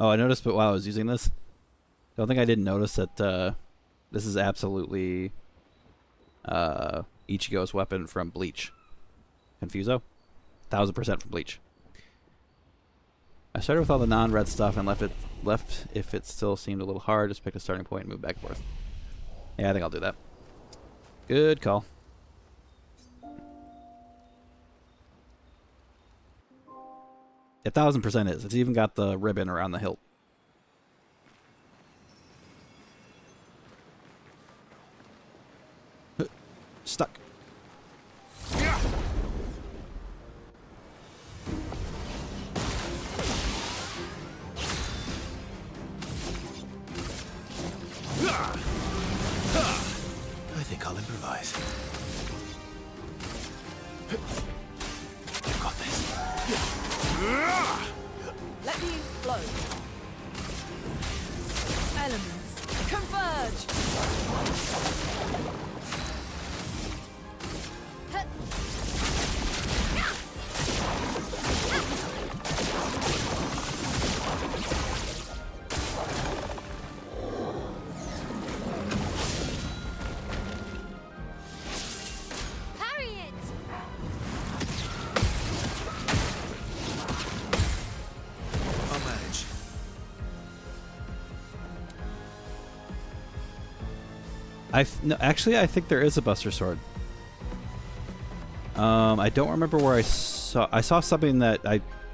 A: Oh, I noticed, but while I was using this, don't think I didn't notice that this is absolutely Ichigo's weapon from Bleach. Confuso? 1000% from Bleach. I started with all the non-red stuff and left if it still seemed a little hard. Just pick a starting point and move back and forth. Yeah, I think I'll do that. Good call. It 1000% is. It's even got the ribbon around the hilt. Stuck.
B: I think I'll improvise. I've got this.
D: Let me flow. Elements, converge!
C: Parry it!
B: I'll manage.
A: No, actually, I think there is a Buster Sword. I don't remember where I saw something that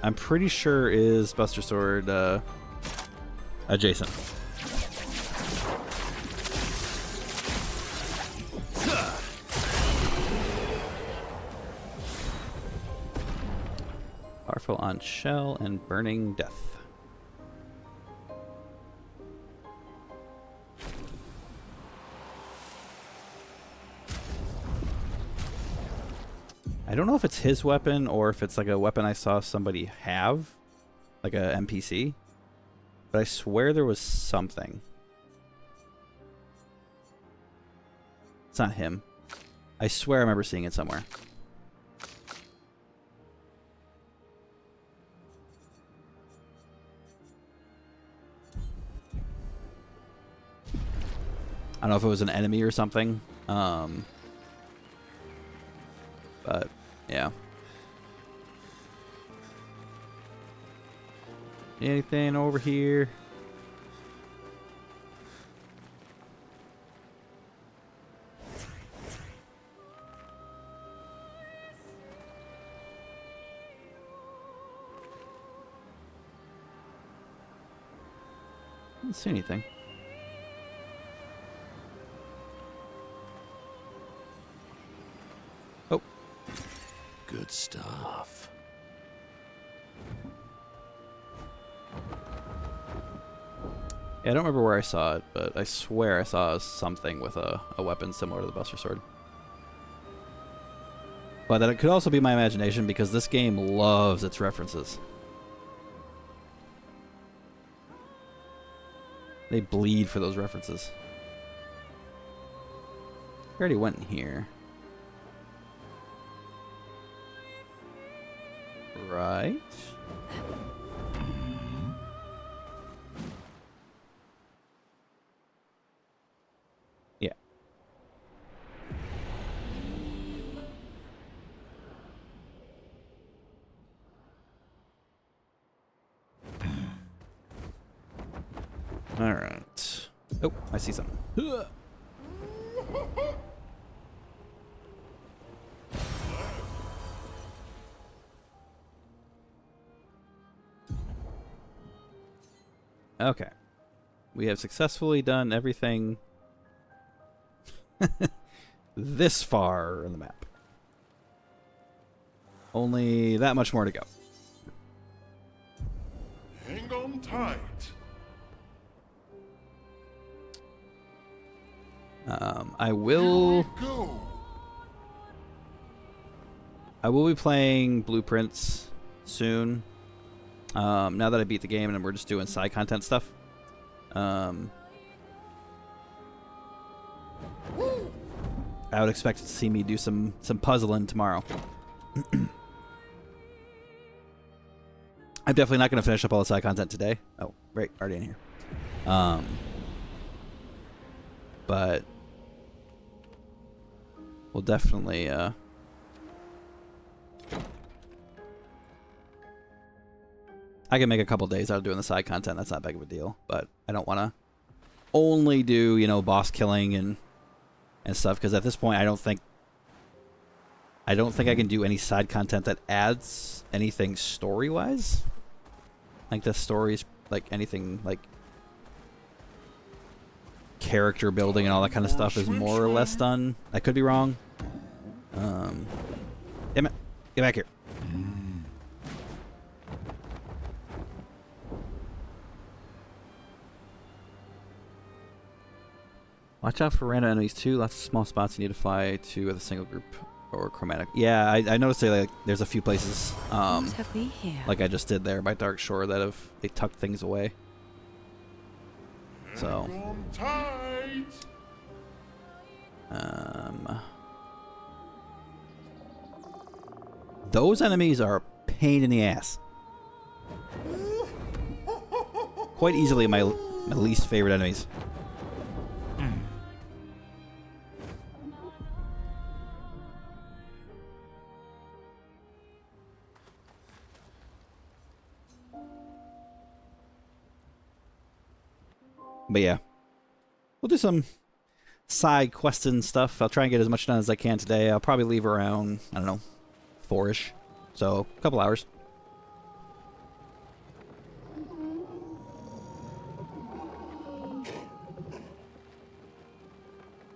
A: I'm pretty sure is Buster Sword adjacent. Powerful on Shell and Burning Death. I don't know if it's his weapon or if it's like a weapon I saw somebody have, like a NPC, but I swear there was something. It's not him. I swear I remember seeing it somewhere. I don't know if it was an enemy or something. But yeah. Anything over here? Didn't see anything.
B: Good good stuff.
A: Yeah, I don't remember where I saw it, but I swear I saw something with a weapon similar to the Buster Sword. But that it could also be my imagination because this game loves its references. They bleed for those references. I already went in here. Right? Yeah. All right. Oh, I see something. Okay. We have successfully done everything this far in the map. Only that much more to go.
H: Hang on tight.
A: I will
H: Go.
A: be playing Blueprints soon. Now that I beat the game and we're just doing side content stuff. I would expect to see me do some puzzling tomorrow. I'm definitely not going to finish up all the side content today. Oh, right, already in here. But we'll definitely I can make a couple days out of doing the side content. That's not big of a deal. But I don't want to only do, you know, boss killing and stuff, because at this point I don't think I can do any side content that adds anything story-wise. Like the stories, like anything like character building and all that kind of stuff is more or less done. I could be wrong. Damn it. Get back here. Watch out for random enemies too. Lots of small spots you need to fly to with a single group or chromatic. Yeah, I noticed that, like, there's a few places,
I: What have we here?
A: like I just did there by Dark Shore, that they tucked things away. So,
H: Hang on tight.
A: those enemies are a pain in the ass. Quite easily my least favorite enemies. But yeah, we'll do some side questing stuff. I'll try and get as much done as I can today. I'll probably leave around, I don't know, 4-ish. So, a couple hours.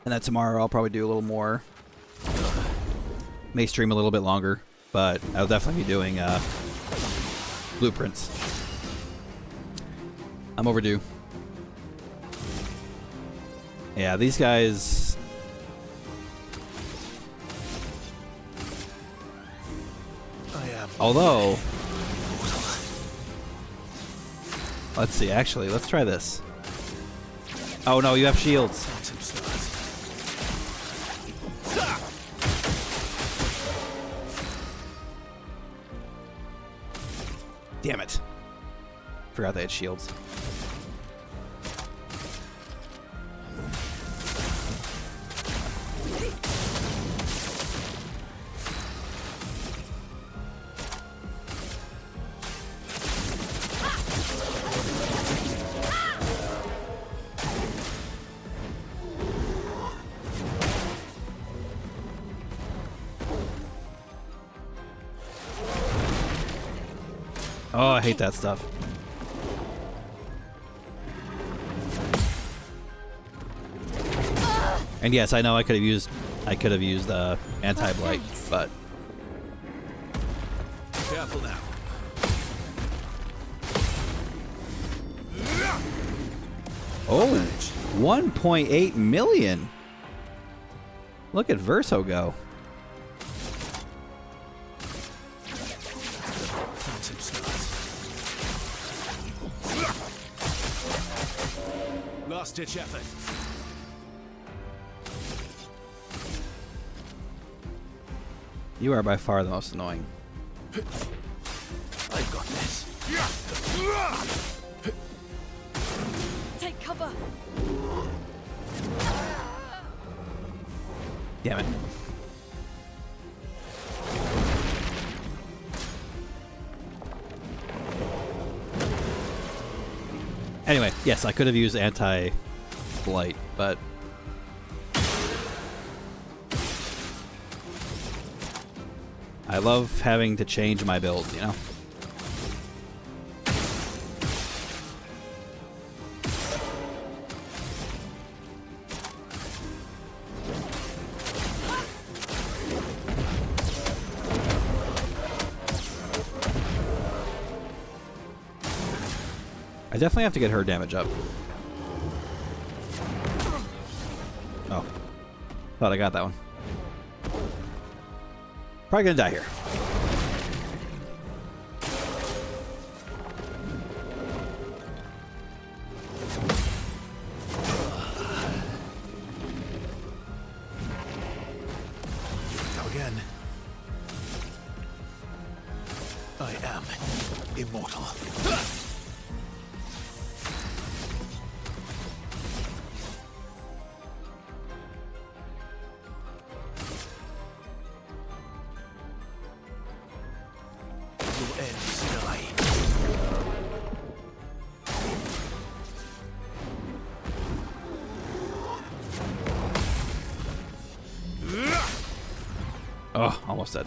A: And then tomorrow I'll probably do a little more. May stream a little bit longer, but I'll definitely be doing blueprints. I'm overdue. Yeah, these guys... Although... Let's see, actually, let's try this. Oh no, you have shields. Damn it. Forgot they had shields. Oh, I hate that stuff. And yes, I know I could have used anti-blight, but
E: Careful now.
A: Oh, 1.8 million. Look at Verso go.
E: Phantom stars. Last ditch effort.
A: You are by far the most annoying.
E: I've got this.
D: Take cover.
A: Damn it. Anyway, yes, I could have used anti-blight, but I love having to change my build, you know? I definitely have to get her damage up. Oh. Thought I got that one. Probably gonna die here.
E: Go again. I am immortal.
A: Oh, almost dead.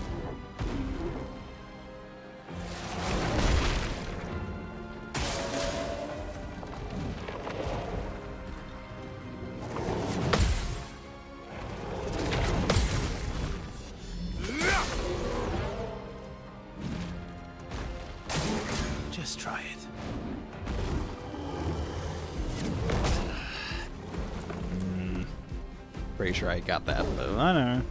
E: Just try it.
A: Pretty sure I got that, but I don't know.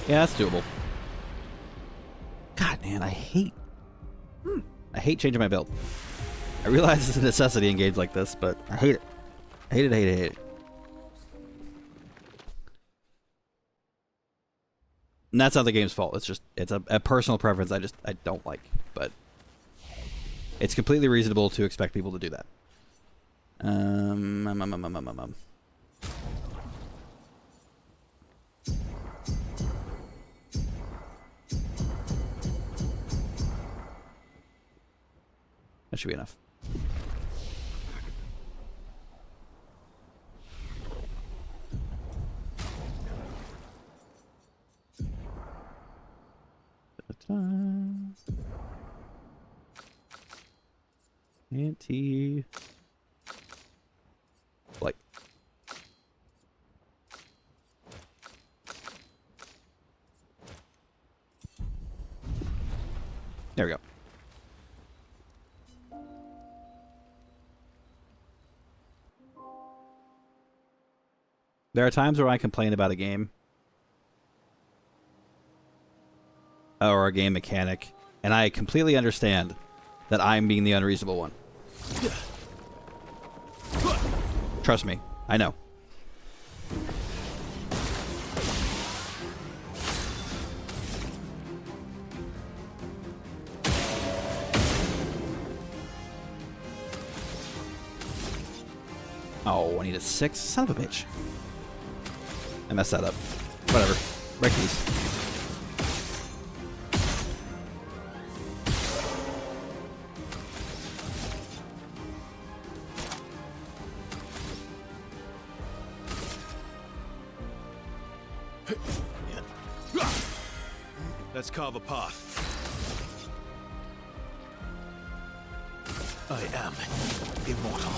A: Yeah, that's doable. God, man, I hate changing my build. I realize it's a necessity in games like this, but I hate it. I hate it, hate it, hate it. And that's not the game's fault. It's just, it's a personal preference I don't like. But it's completely reasonable to expect people to do that. That should be enough. Anti blight. There we go. There are times where I complain about a game or a game mechanic, and I completely understand that I'm being the unreasonable one. Trust me, I know. Oh, I need a 6? Son of a bitch. I messed that up. Whatever. Break these.
E: Let's carve a path. I am immortal.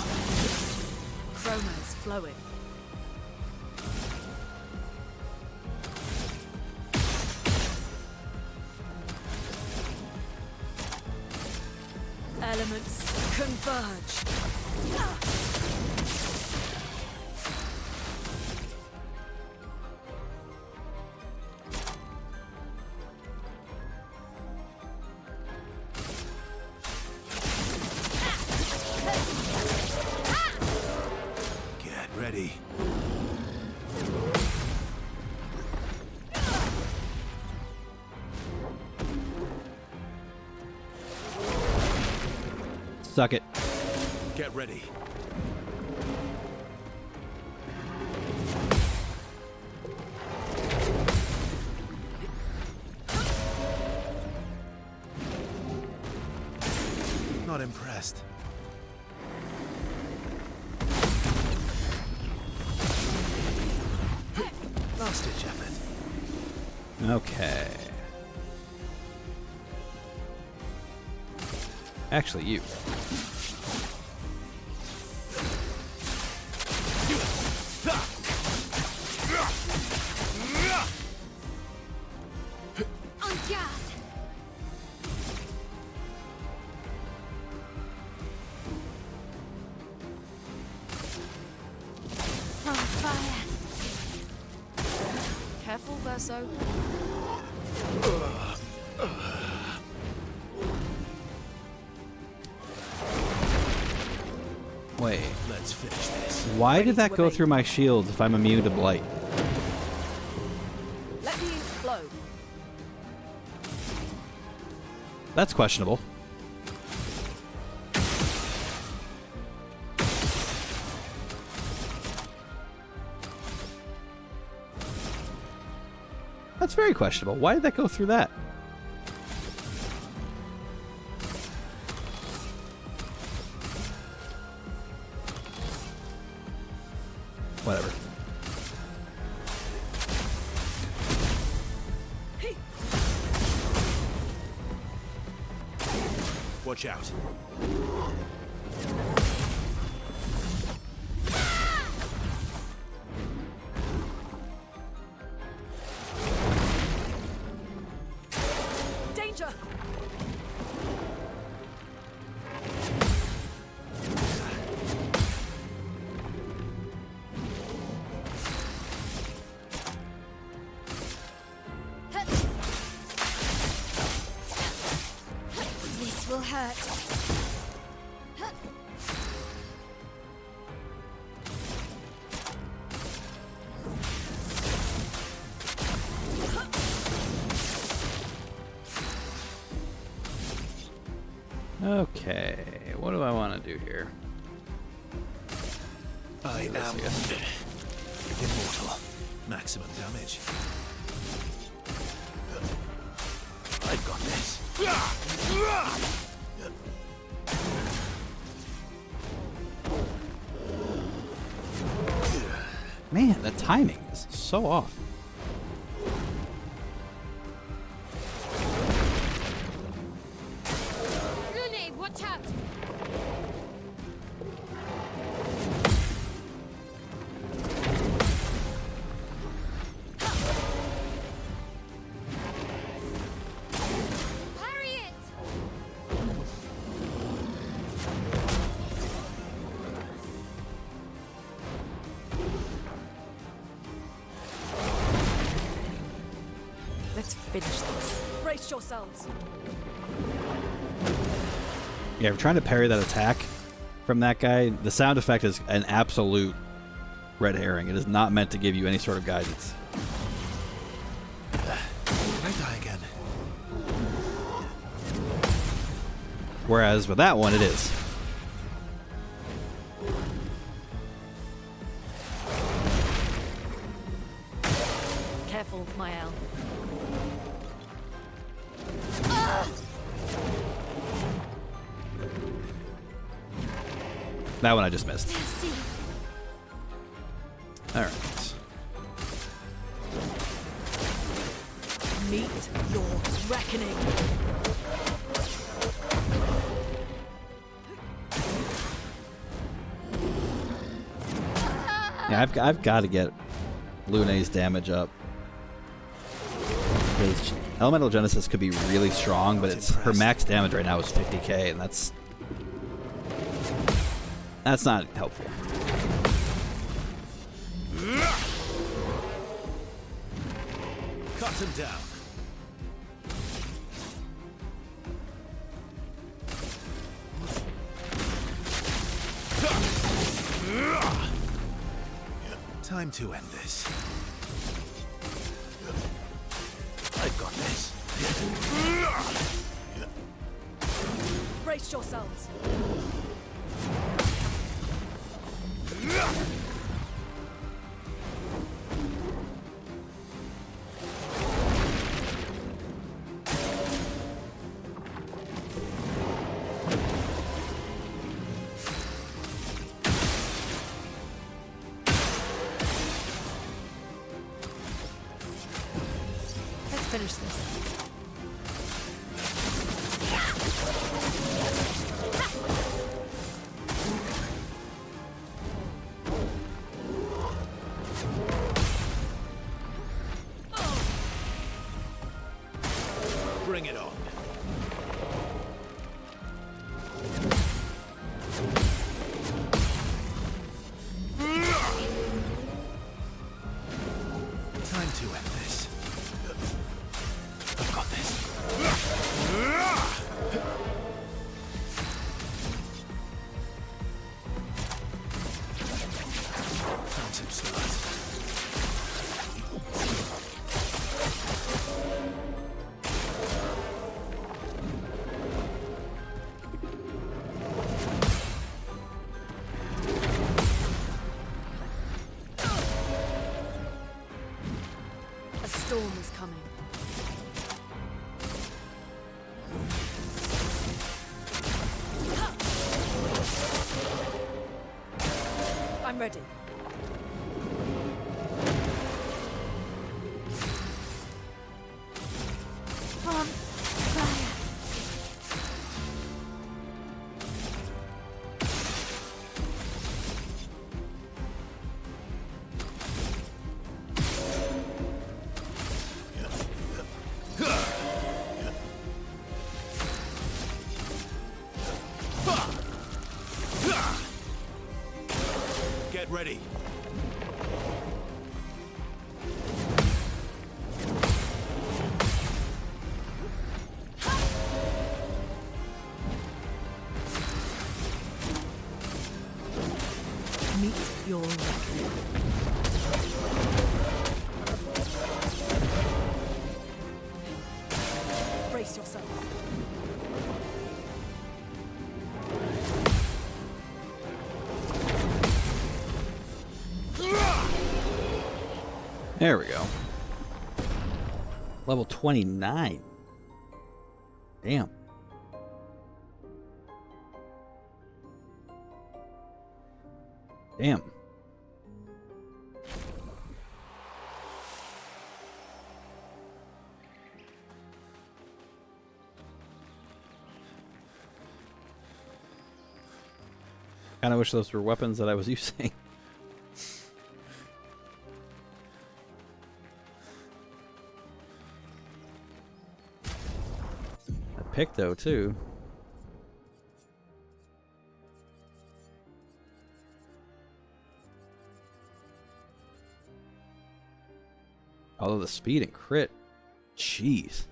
D: Chroma's flowing. elements converge.
E: Get ready.
A: Suck it.
E: Get ready. Not impressed. Last ditch effort.
A: Okay. Actually, you.
C: On guard! On fire!
D: Careful, Verso.
A: Wait.
E: Let's finish this.
A: Why
D: Ready
A: did that
D: to
A: go
D: obey.
A: through my shield if I'm immune to blight?
D: Let the ink flow.
A: That's questionable. That's very questionable. Why did that go through that? Whatever.
E: Watch out.
D: Danger!
C: This will hurt.
A: Okay, what do I want to do here?
E: I am immortal. Maximum damage. I've got this.
A: Man, the timing is so off.
C: Lune, watch out! Parry it!
D: Let's finish this. Brace yourselves.
A: Yeah, if you're trying to parry that attack from that guy, the sound effect is an absolute red herring. It is not meant to give you any sort of guidance.
E: Can I die again?
A: Whereas with that one, it is.
D: Careful, Mael.
A: That one I just missed.
C: See.
A: All right.
D: Meet your reckoning.
A: Yeah, I've got to get Lune's damage up. Because Elemental Genesis could be really strong, but it's her max damage right now is 50k, and that's That's not helpful.
E: Cut him down. Time to end this. I've got this.
D: Brace yourselves. Let's finish this.
E: Bring it on. Time to end this. I've got this. Phantom stars.
D: A storm is coming. I'm ready.
C: On fire.
E: Get ready.
D: Meet your reckoning. Brace yourself.
A: There we go. Level 29. Damn. Damn. Kinda wish those were weapons that I was using. Picto too. Although the speed and crit, jeez.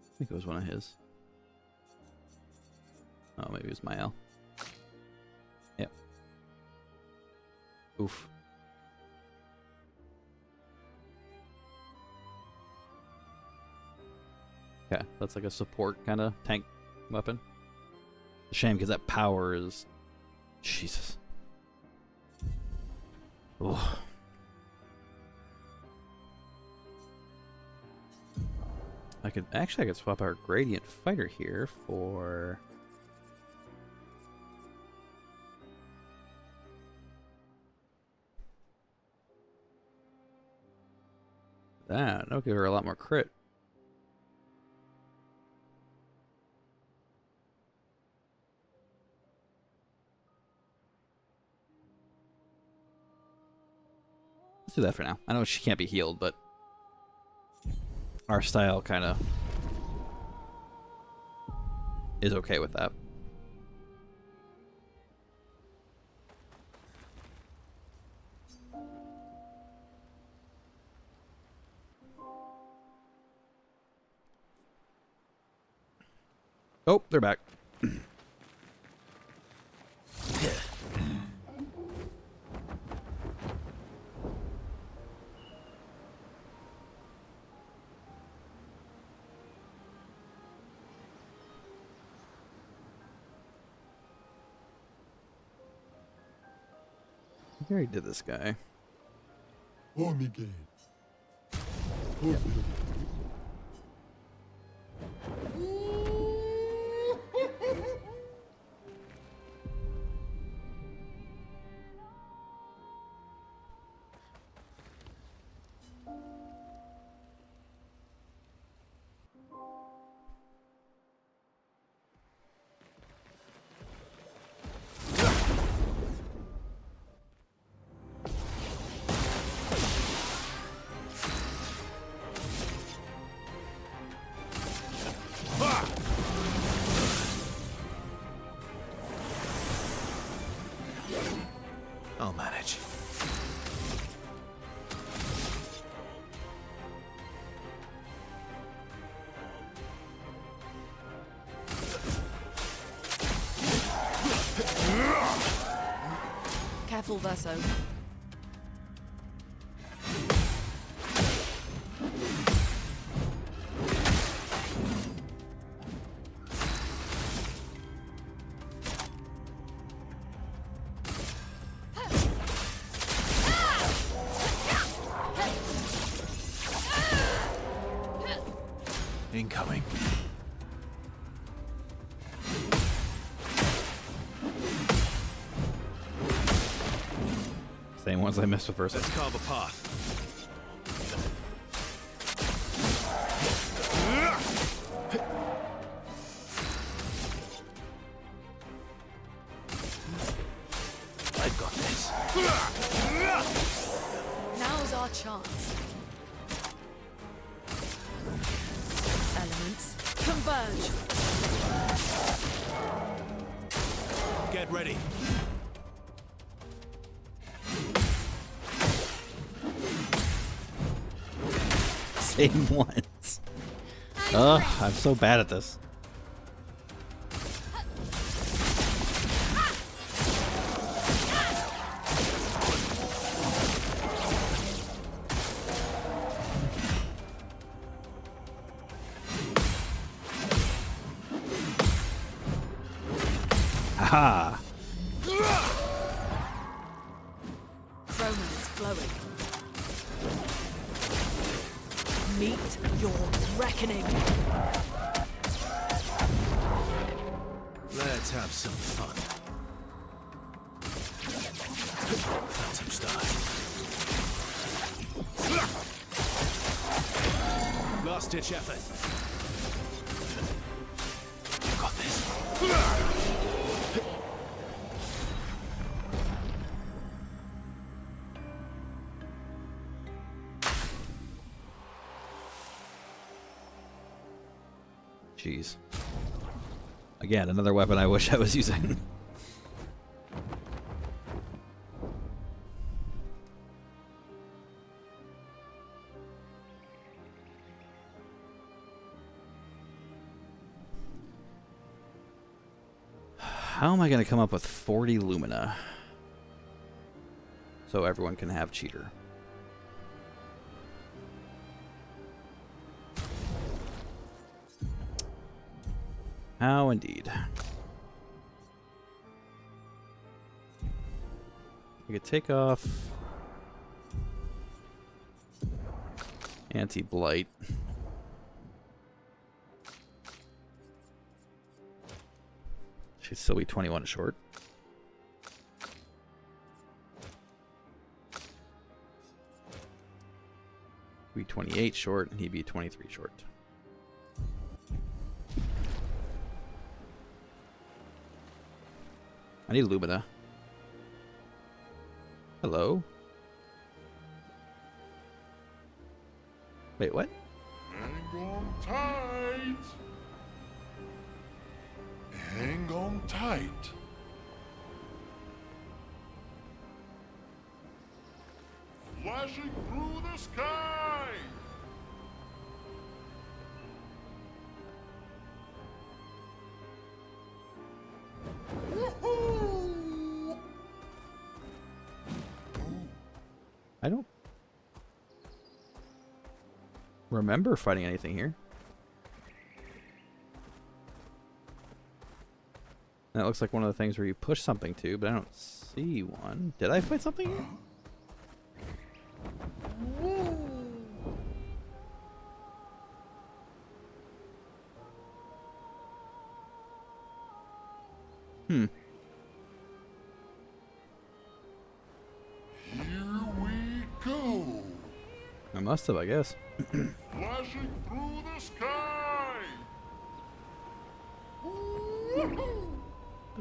A: I think it was one of his. Oh, maybe it was Mael. Yep. Oof. Okay, that's like a support kind of tank weapon. A shame because that power is... Jesus. Oh. I could swap our Gradient Fighter here for that. That'll give her a lot more crit. Let's do that for now. I know she can't be healed, but our style kind of is okay with that. Oh, they're back. I already did this guy.
H: Oh, Miguel.
E: I'll manage.
D: Careful, Verso.
E: Incoming.
A: Same ones I missed with first.
E: Let's carve a path. I've got this.
D: Now's our chance. Elements converge.
E: Get ready.
A: Same ones. Ugh, I'm so bad at this. Aha!
D: Chroma is flowing. Meet your reckoning.
E: Let's have some fun. Phantom stars. Last-ditch effort. I've got this.
A: Jeez. Again, another weapon I wish I was using. How am I going to come up with 40 Lumina so everyone can have Cheater? How indeed. I could take off Anti-Blight. She'd still be 21 short. Be 28 short, and he'd be 23 short. I need Lumina. Hello? Wait, what?
H: Hang on tight. Hang on tight. Flashing through the sky. Woohoo!
A: I don't remember fighting anything here. That looks like one of the things where you push something to, but I don't see one. Did I fight something here? Hmm.
H: Here we go.
A: I must have, I guess.
H: Flashing through the sky.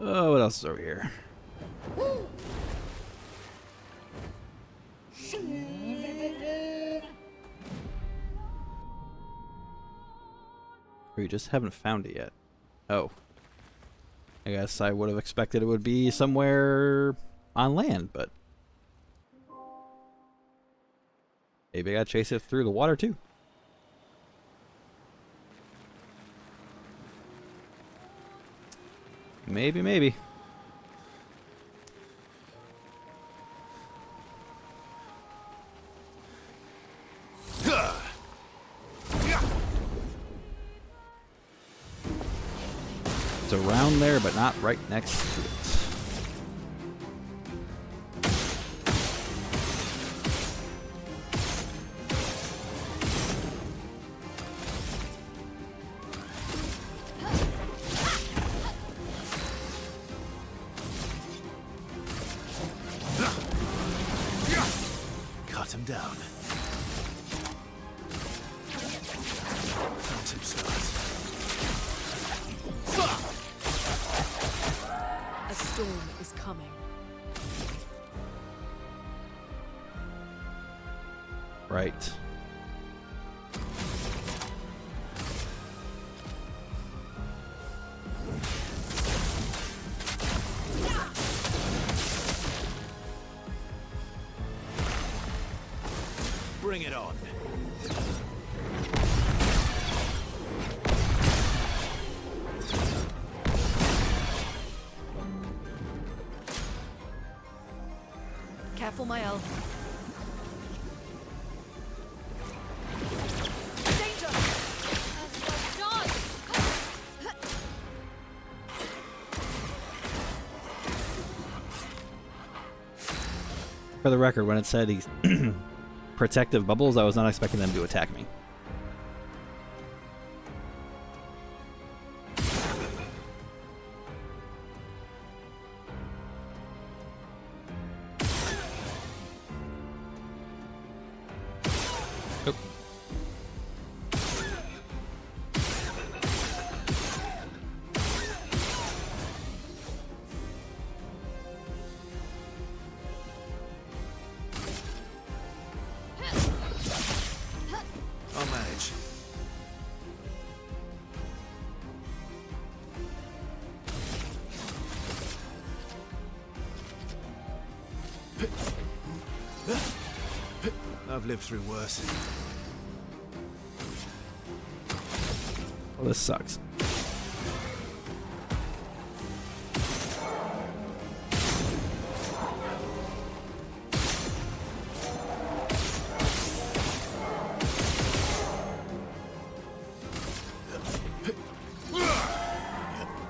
A: Oh, what else is over here? Or you just haven't found it yet? Oh. I guess I would have expected it would be somewhere on land, but maybe I gotta chase it through the water too. Maybe, maybe. It's around there, but not right next to it.
E: Cut him down. Fountain stars.
D: A storm is coming.
A: Right.
E: Bring it on.
D: Careful, my elf.
A: For the record, when it said he's protective bubbles, I was not expecting them to attack me. Nope.
E: I'll manage. I've lived through worse.
A: Well, this sucks.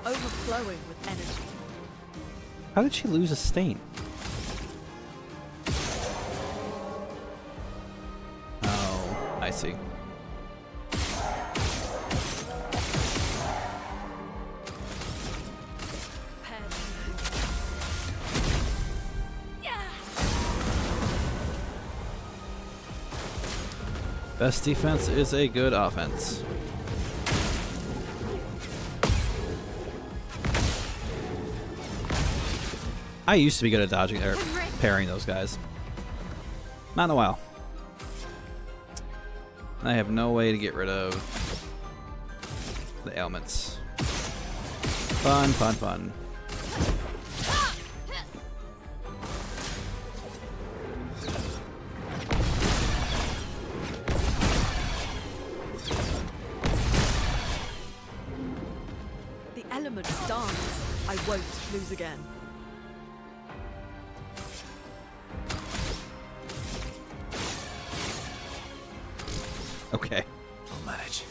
D: Overflowing with energy.
A: How did she lose a stain? Oh, I see. Best defense is a good offense. I used to be good at dodging or parrying those guys. Not in a while. I have no way to get rid of the ailments. Fun, fun, fun.
D: The elements dance. I won't lose again.
A: Okay.
E: I'll manage.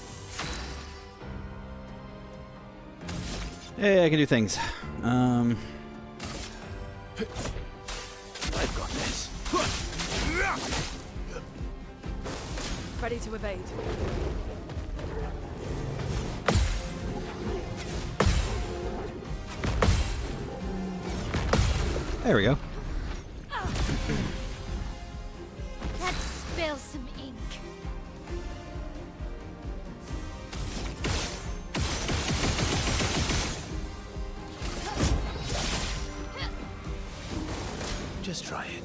A: Hey, I can do things.
E: I've got this.
D: Ready to evade.
A: There we go.
C: Let's spill some ink.
E: Just try it.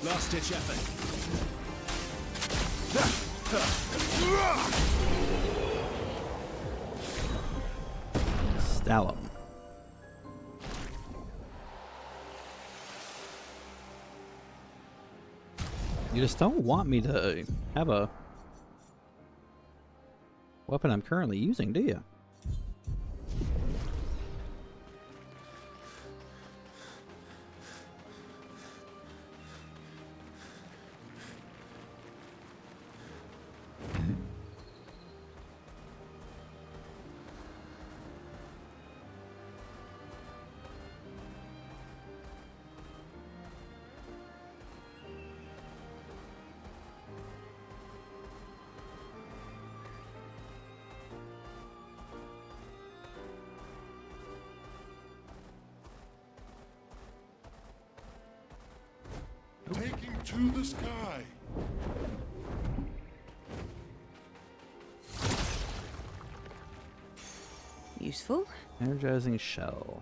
E: Last ditch effort.
A: Stalum. You just don't want me to have a weapon I'm currently using, do you?
H: Taking to the sky.
I: Useful.
A: Energizing shell.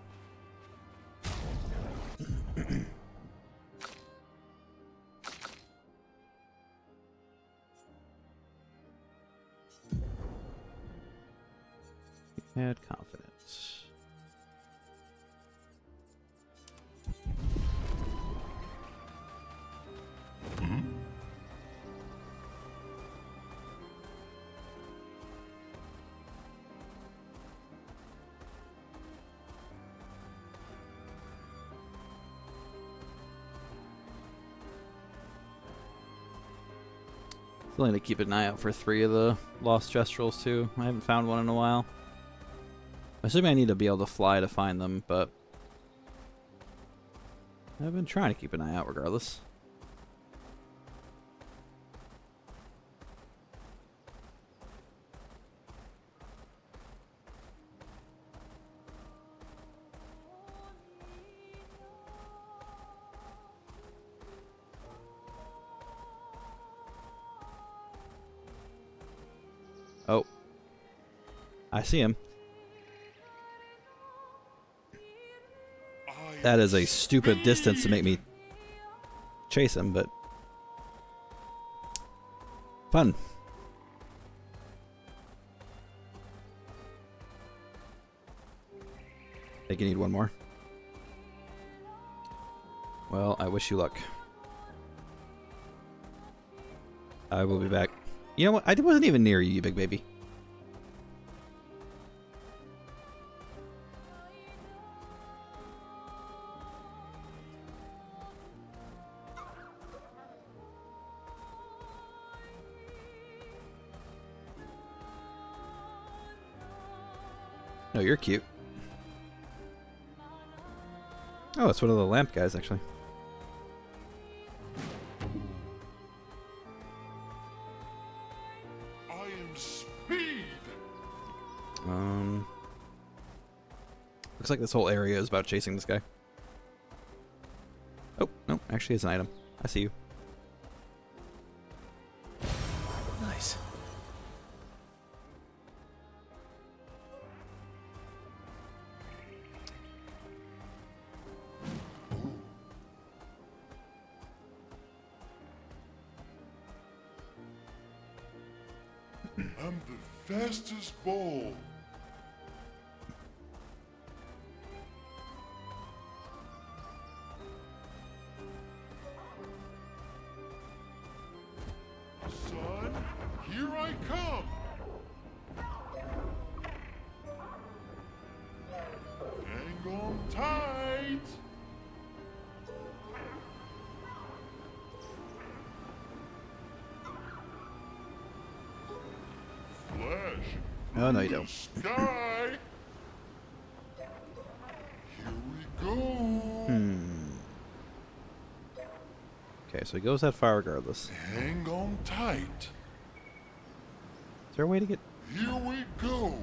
A: Had confidence. Still need to keep an eye out for 3 of the lost gestrels too. I haven't found one in a while. Assuming I need to be able to fly to find them, but I've been trying to keep an eye out regardless. Oh. I see him. That is a stupid distance to make me chase him, but fun. I think you need one more. Well, I wish you luck. I will be back. You know what? I wasn't even near you, you big baby. No, you're cute. Oh, it's one of the lamp guys, actually.
H: I am speed.
A: Looks like this whole area is about chasing this guy. Oh, no, actually it's an item. I see you.
E: Nice.
H: I'm the fastest ball. Son, here I come. Hang on tight. Flash.
A: Oh, no, you don't.
H: Sky. Here we go.
A: Okay, so he goes that far regardless.
H: Hang on tight.
A: Is there a way to get...
H: Here we go.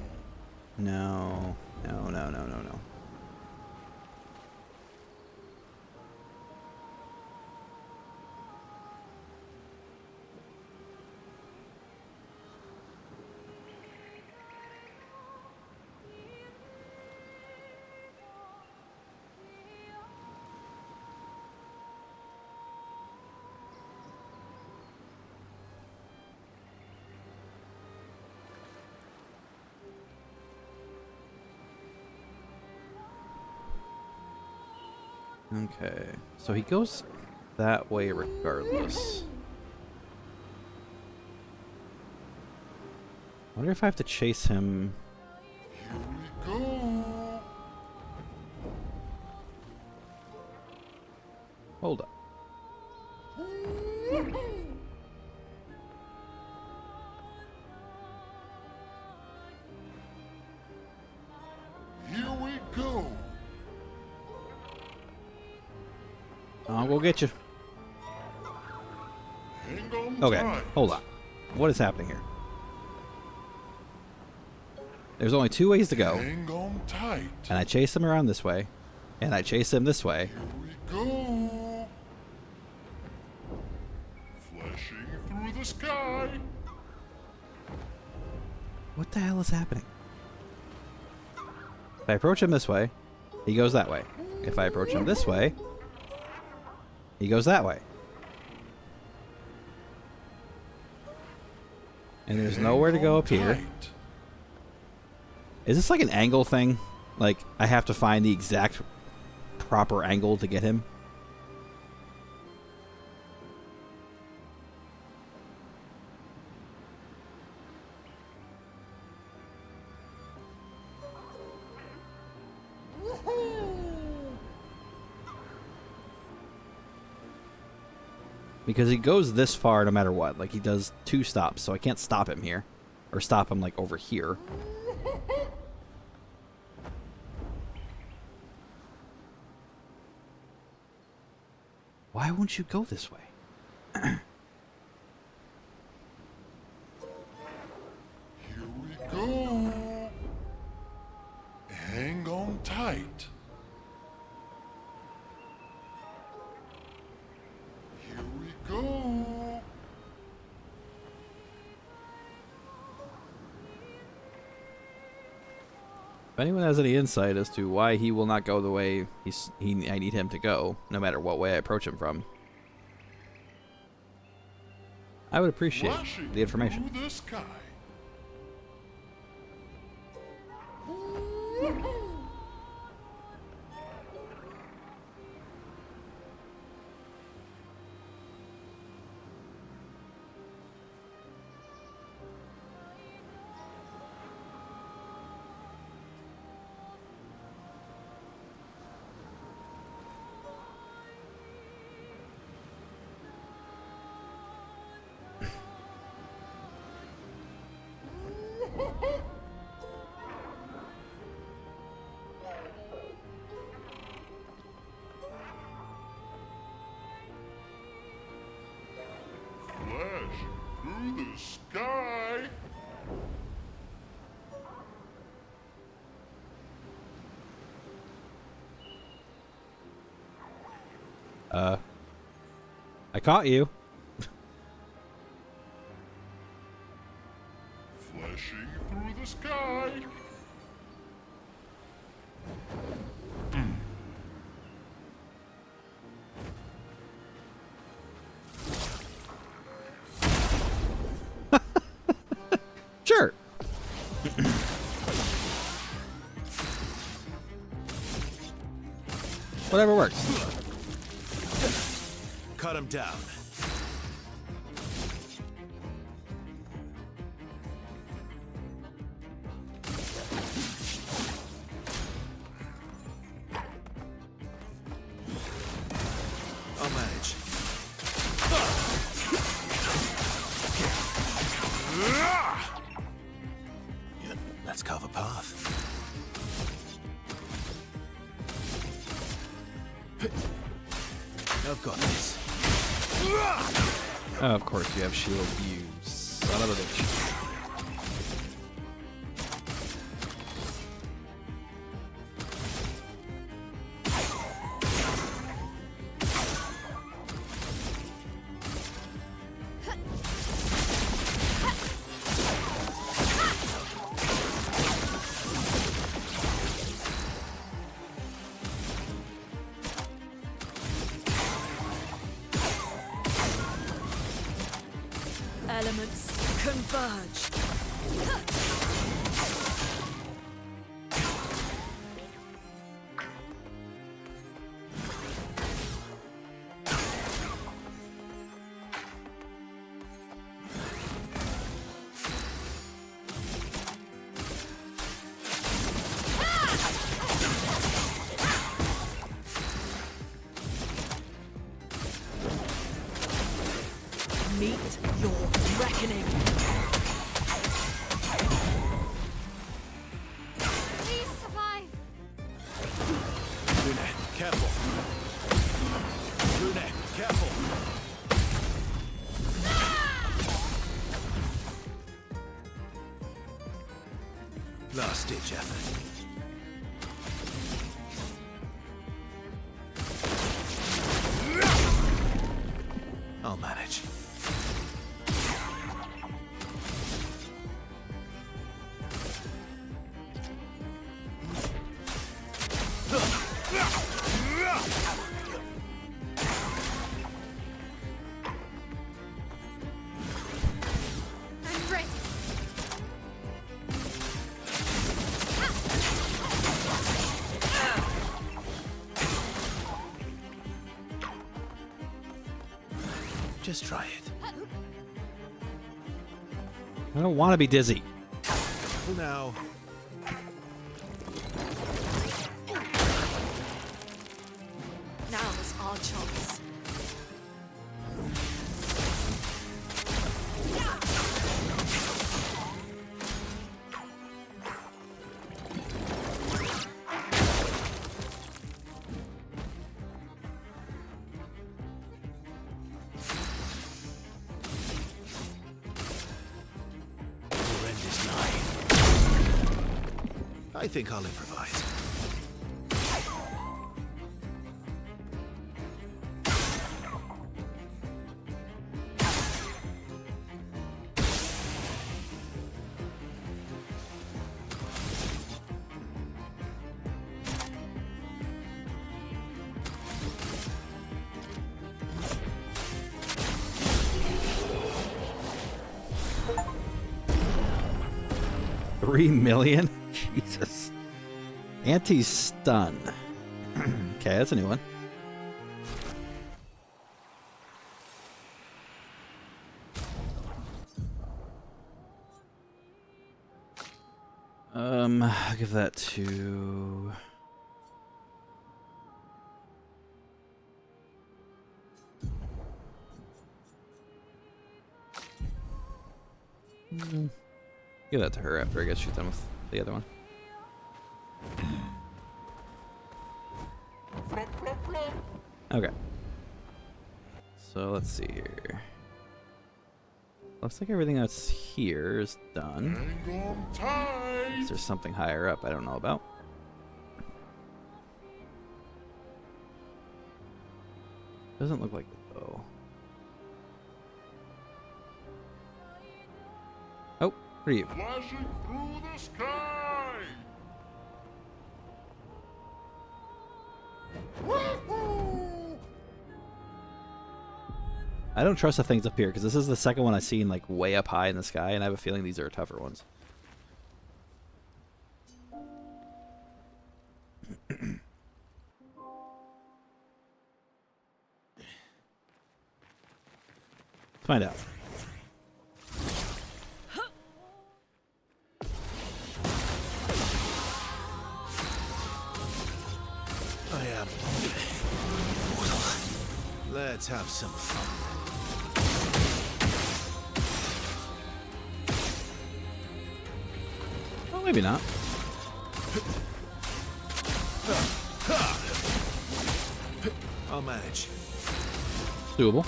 A: No. No, no, no, no, no. Okay, so he goes that way regardless. I wonder if I have to chase him.
H: Here we go.
A: Hold up.
H: Here we go.
A: I'll go get you.
H: Hang on
A: Okay,
H: tight.
A: hold on. What is happening here? There's only two ways to go,
H: Hang on tight.
A: and I chase him around this way, and I chase him this way.
H: Here we go. Flashing through the sky.
A: What the hell is happening? If I approach him this way, he goes that way. If I approach him this way, he goes that way. And there's nowhere to go up here.
H: Tight.
A: Is this like an angle thing? Like, I have to find the exact proper angle to get him? Because he goes this far no matter what. Like, he does 2 stops, so I can't stop him here. Or stop him, like, over here. Why won't you go this way?
H: Here we go. Hang on tight. Here we go.
A: If anyone has any insight as to why he will not go the way I need him to go, no matter what way I approach him from, I would appreciate
H: Flashing
A: the information.
H: through the sky. Flash through the sky.
A: I caught you.
H: Flashing through the sky.
A: Sure. Whatever works.
E: Cut him down. I'll manage. Yep, let's carve a path. I've got this.
A: Oh, of course you have shield, you son of a bitch.
D: Elements converge. Meet your reckoning.
C: Please survive.
E: Lune, careful. Lune, careful. Last ditch effort. I'll manage.
C: I'm ready.
E: Just try it.
A: I don't want to be dizzy.
E: For now.
D: Now's our chance.
E: Your end is nigh. I think I'll improvise.
A: $3 million? Jesus. Anti-stun. Okay, that's a new one. I'll give that to... Give that to her after I get she's done with the other one. Okay. So let's see here. Looks like everything that's here is done.
H: Hang on tight.
A: Is there something higher up I don't know about? Doesn't look like it though. Oh, what are you?
H: Flashing through the sky! Woohoo!
A: I don't trust the things up here because this is the second one I've seen like way up high in the sky, and I have a feeling these are tougher ones. Let's find out.
E: I am. Let's have some fun.
A: Well, maybe not.
E: I'll manage.
A: Doable.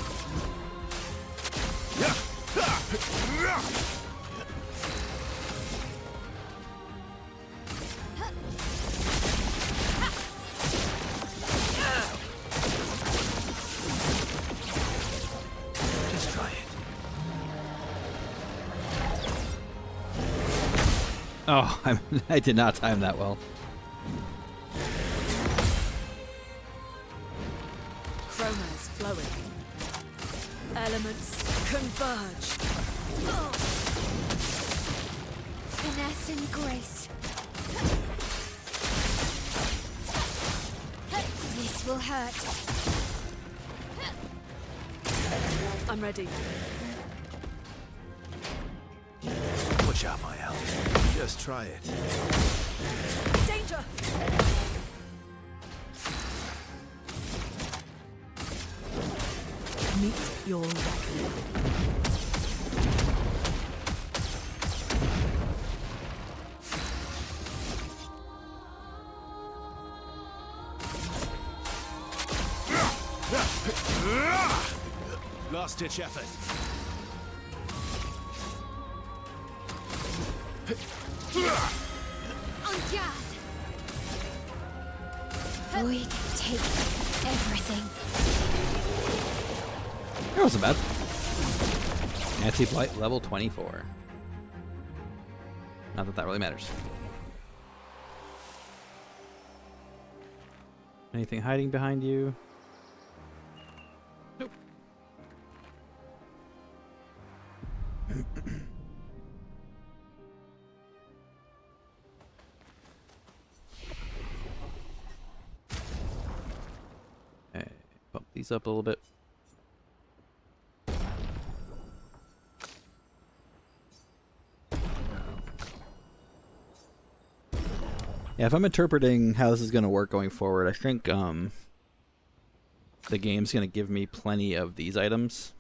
E: Just try it.
A: Oh, I did not time that well.
D: Chroma is flowing. Elements converge.
C: Finesse and grace. This will hurt.
D: I'm ready.
E: Watch out, my elf. Just try it.
D: Danger! Meet your reckoning.
E: Last-ditch effort.
C: On guard. We can take everything.
A: That wasn't bad. Anti-blight level 24. Not that that really matters. Anything hiding behind you? Nope. Okay, bump these up a little bit. Yeah, if I'm interpreting how this is going to work going forward, I think the game's going to give me plenty of these items.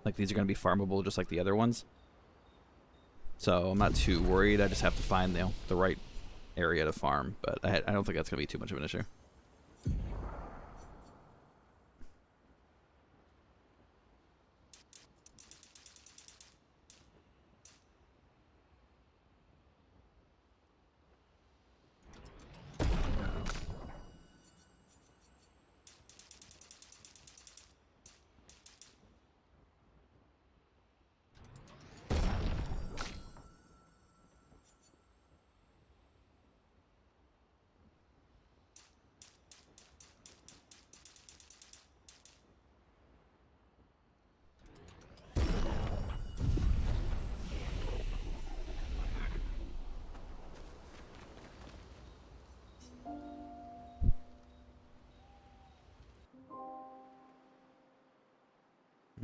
A: Like, these are going to be farmable just like the other ones. So I'm not too worried. I just have to find the right area to farm. But I don't think that's going to be too much of an issue.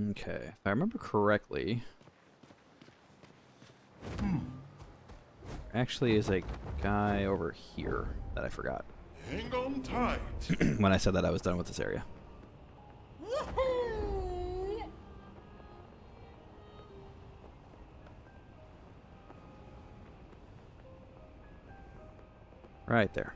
A: Okay, if I remember correctly, actually is a guy over here that I forgot.
H: Hang on tight.
A: When I said that I was done with this area.
H: Woohoo!
A: Right there.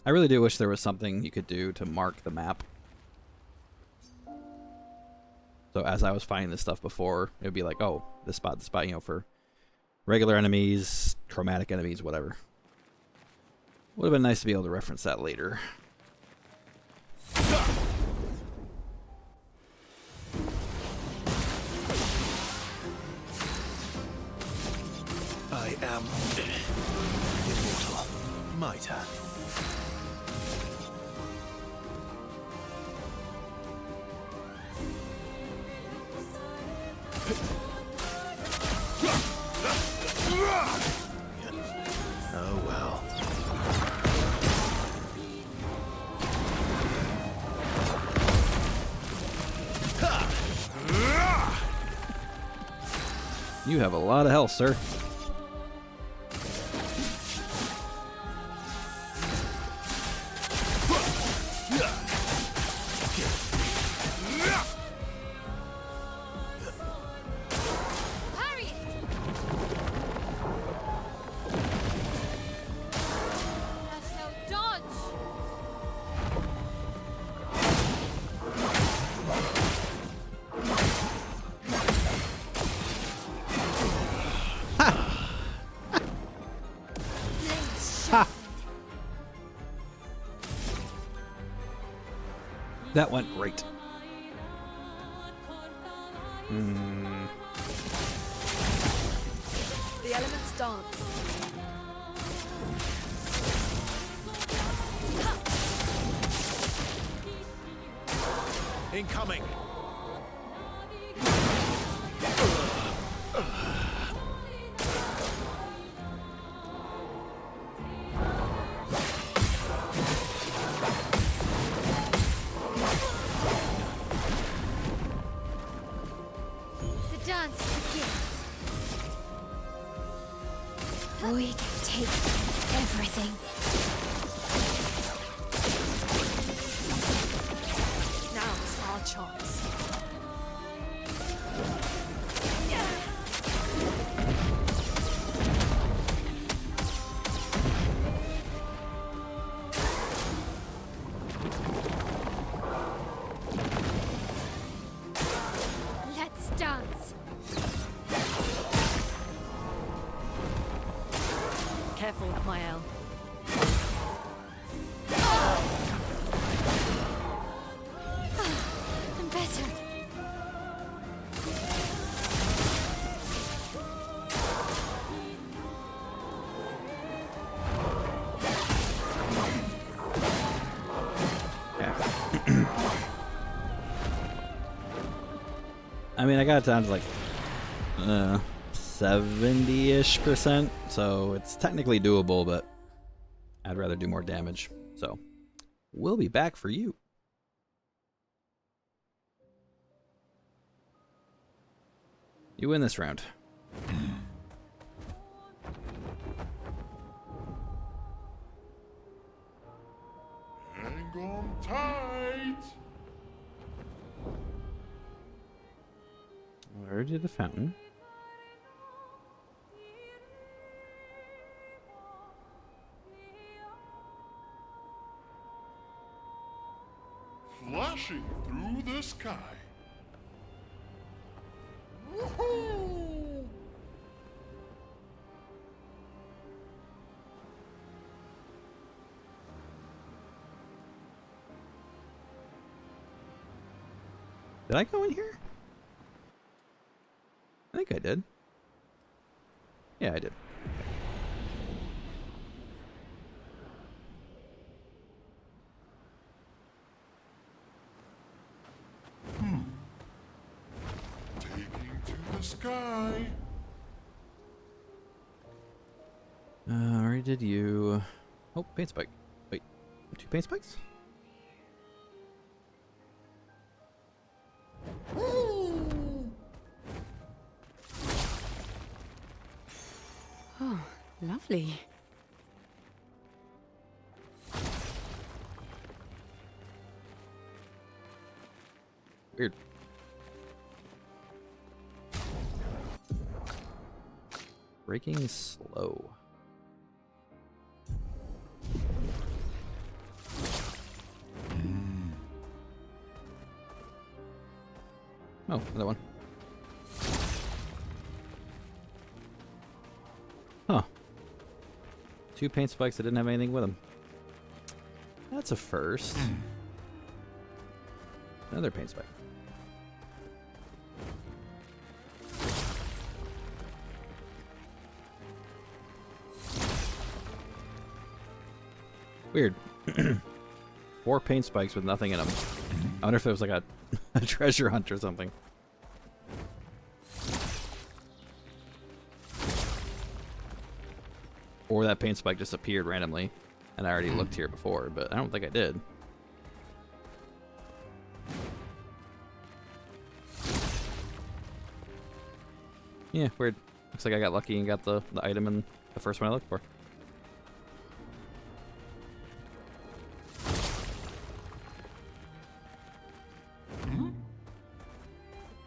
A: I really do wish there was something you could do to mark the map. So as I was finding this stuff before, it would be like, oh, this spot, you know, for regular enemies, chromatic enemies, whatever. Would have been nice to be able to reference that later.
E: I am immortal. My turn. Oh well.
A: You have a lot of health, sir. That went great.
D: The elements dance.
E: Incoming.
C: The dance begins. Void take everything.
D: Now's our chance.
C: Let's dance.
D: Careful, Mael.
C: I'm better.
A: I mean, I got it down to like 70-ish%, so it's technically doable, but I'd rather do more damage. So we'll be back for you. You win this round.
H: Hang on tight.
A: I already did the fountain.
H: Flashing through the sky. Woohoo!
A: Did I go in here? I think I did. Yeah, I did.
H: Taking to the sky.
A: I already did you. Oh, paint spike. Wait, 2 paint spikes?
I: Oh, lovely.
A: Weird. Breaking slow. Oh, another one. Huh. 2 paint spikes that didn't have anything with them. That's a first. Another paint spike. Weird. 4 paint spikes with nothing in them. I wonder if there was like a treasure hunt or something. Or that paint spike just appeared randomly, and I already looked here before, but I don't think I did. Yeah, weird. Looks like I got lucky and got the item in the first one I looked for.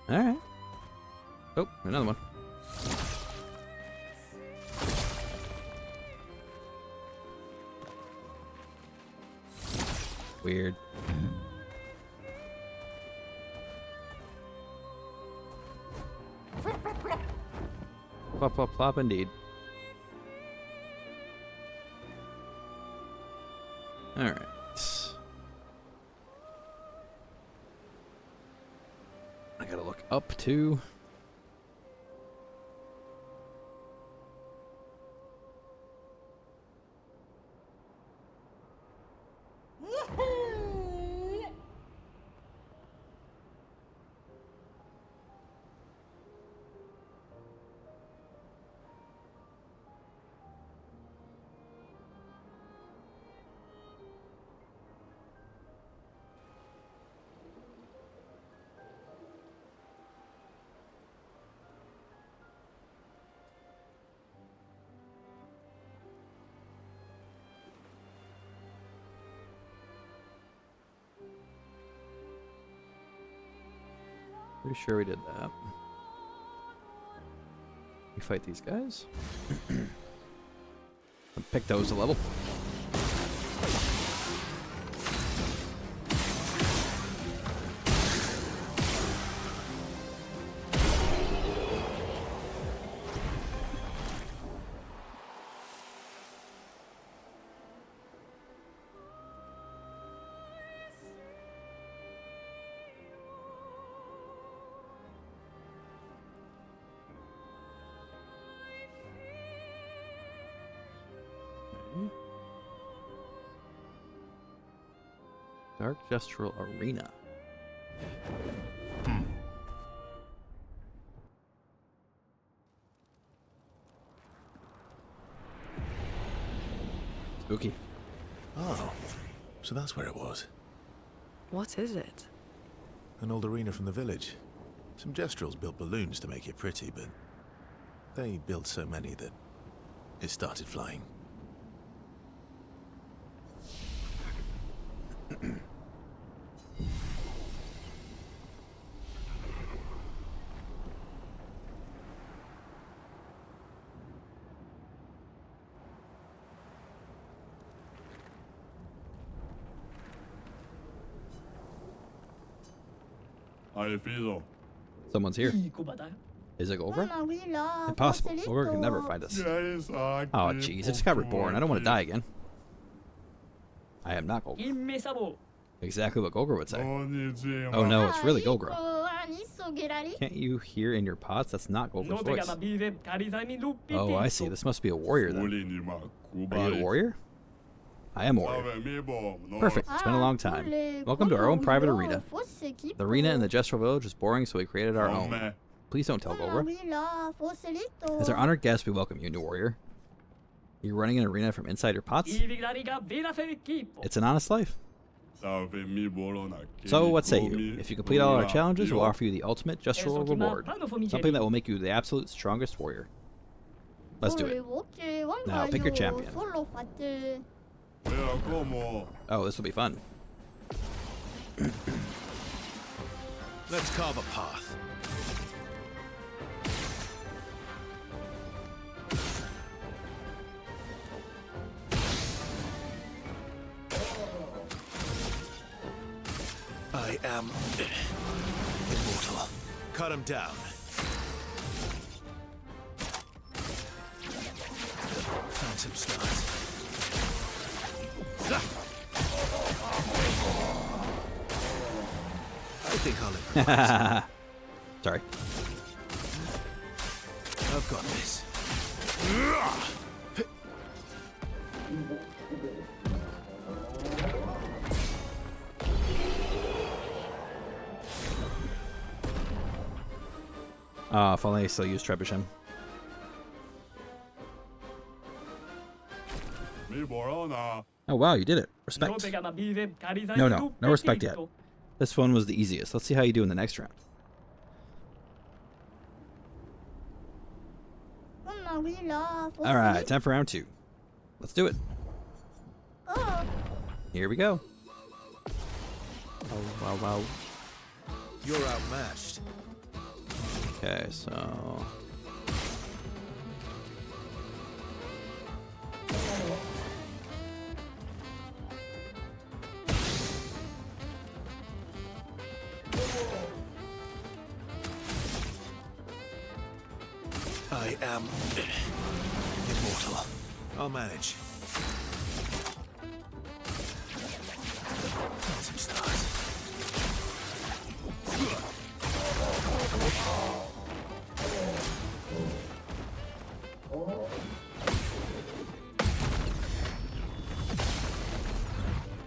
A: Alright. Oh, another one. Weird. Plop, plop, plop, indeed. Alright. I gotta look up too. Pretty sure we did that. We fight these guys. Pick those a level. Dark Gestural Arena. Spooky.
E: Oh, so that's where it was.
D: What is it?
E: An old arena from the village. Some Gestrals built balloons to make it pretty, but they built so many that it started flying.
A: Someone's here. Is it Golgra? Impossible. Golgra can never find us. Oh, jeez. I just got reborn. I don't want to die again. I am not Golgra. Exactly what Golgra would say. Oh no, it's really Golgra. Can't you hear in your pots? That's not Golgra's voice. Oh, I see. This must be a warrior then. Are you a warrior? I am a warrior. Perfect. It's been a long time. Welcome to our own private arena. The arena in the Gestral village was boring, so we created our own. Please don't tell Golgra. As our honored guest, we welcome you, new warrior. You're running an arena from inside your pots? It's an honest life. So, what say you? If you complete all our challenges, we'll offer you the ultimate Gestral reward. Something that will make you the absolute strongest warrior. Let's do it. Now, pick your champion. Oh, this will be fun.
E: Let's carve a path. I am immortal. cut him down. Phantom start. I think I'll improvise.
A: Sorry.
E: I've got this.
A: If only I still use Trebuchet. Oh wow, you did it. Respect. No respect yet. This one was the easiest. Let's see how you do in the next round. Alright, time for round 2. Let's do it. Here we go. Oh, wow, wow.
E: You're outmatched.
A: Okay, so...
E: I am immortal. I'll manage. Phantom stars.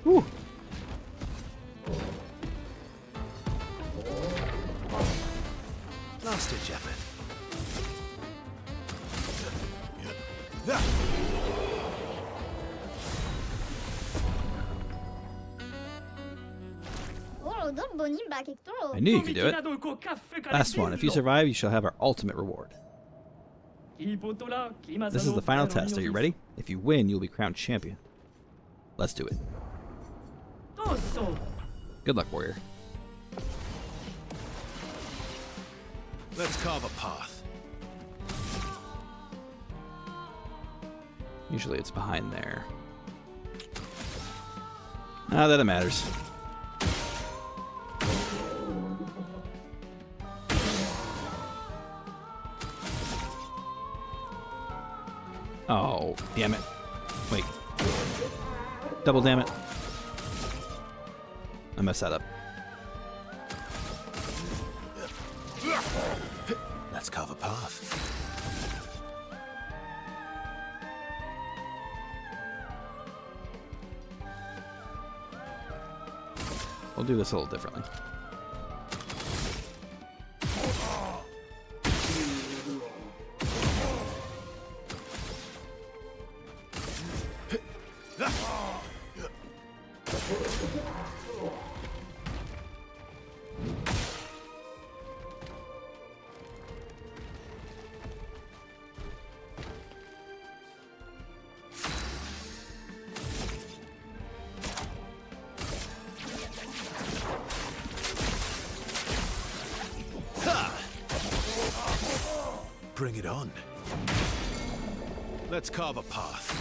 A: Whew.
E: Last ditch effort.
A: I knew you could do it. Last one. If you survive, you shall have our ultimate reward. This is the final test. Are you ready? If you win, you'll be crowned champion. Let's do it. Good luck, warrior.
E: Let's carve a path.
A: Usually it's behind there. Not that it matters. Oh, damn it. Wait. Double damn it. I messed that up.
E: Let's carve a path.
A: We'll do this a little differently.
E: Bring it on. Let's carve a path.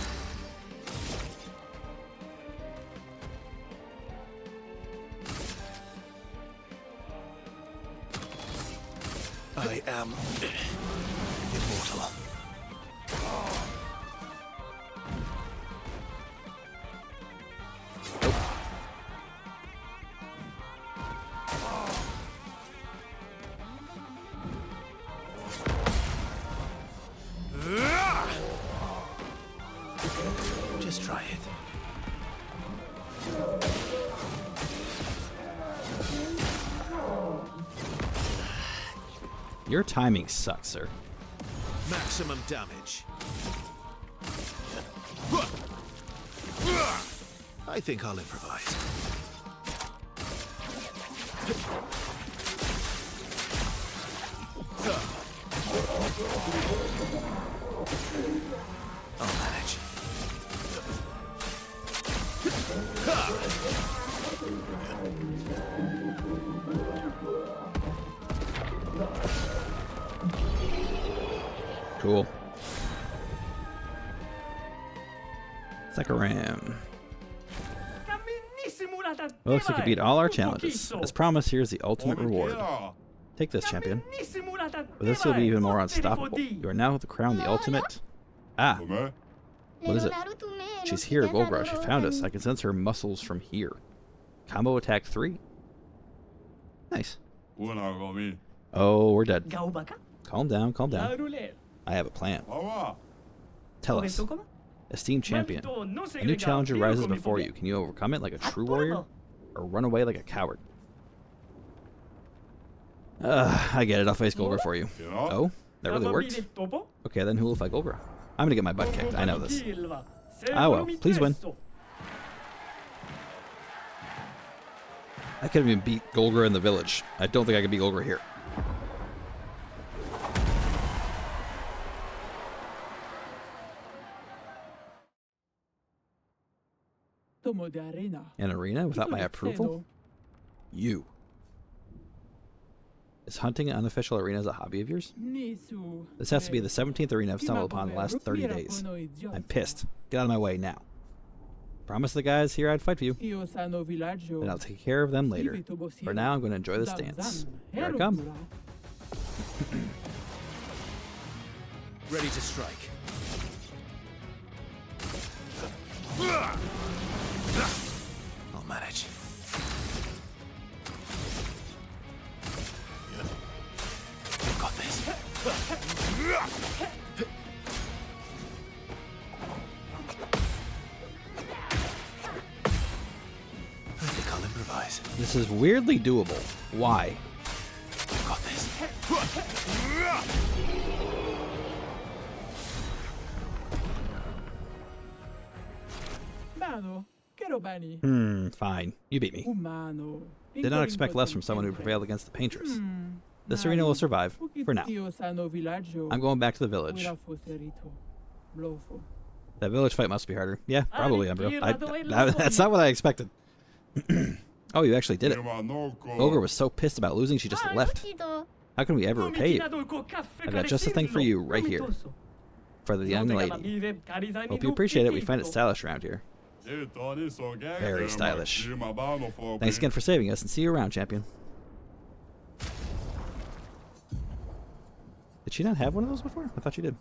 E: I am immortal. Just try it.
A: Your timing sucks, sir.
E: Maximum damage. I think I'll improvise. I'll manage.
A: Cool. Sakaram. Well, looks like you beat all our challenges. As promised, here's the ultimate reward. Take this, champion. With this, you'll be even more unstoppable. You are now the crown, the ultimate. Ah, what is it? She's here, Golgra. She found us. I can sense her muscles from here. Combo attack 3. Nice. Oh, we're dead. Calm down, calm down. I have a plan. Tell us. Esteemed champion, a new challenger rises before you. Can you overcome it like a true warrior? Or run away like a coward? I get it. I'll face Golgra for you. Oh? That really worked? Okay, then who will fight Golgra? I'm gonna get my butt kicked. I know this. Ah well, please win. I couldn't even beat Golgra in the village. I don't think I can beat Golgra here. An arena without my approval? You. Is hunting unofficial arenas a hobby of yours? This has to be the 17th arena I've stumbled upon in the last 30 days. I'm pissed. Get out of my way now. Promise the guys here I'd fight for you. Then I'll take care of them later. For now, I'm going to enjoy this dance. Here I come.
J: Ready to strike.
E: I'll manage. You've got this. I think I'll improvise.
A: This is weirdly doable. Why?
E: You've got this.
A: Fine. You beat me. Did not expect less from someone who prevailed against the painters. This arena will survive, for now. I'm going back to the village. That village fight must be harder. Yeah, probably, Umbro. That's not what I expected. Oh, you actually did it. Golgra was so pissed about losing, she just left. How can we ever repay you? I've got just the thing for you right here. For the young lady. Hope you appreciate it. We find it stylish around here. Very stylish. Thanks again for saving us, and see you around, champion. Did she not have one of those before? I thought she did.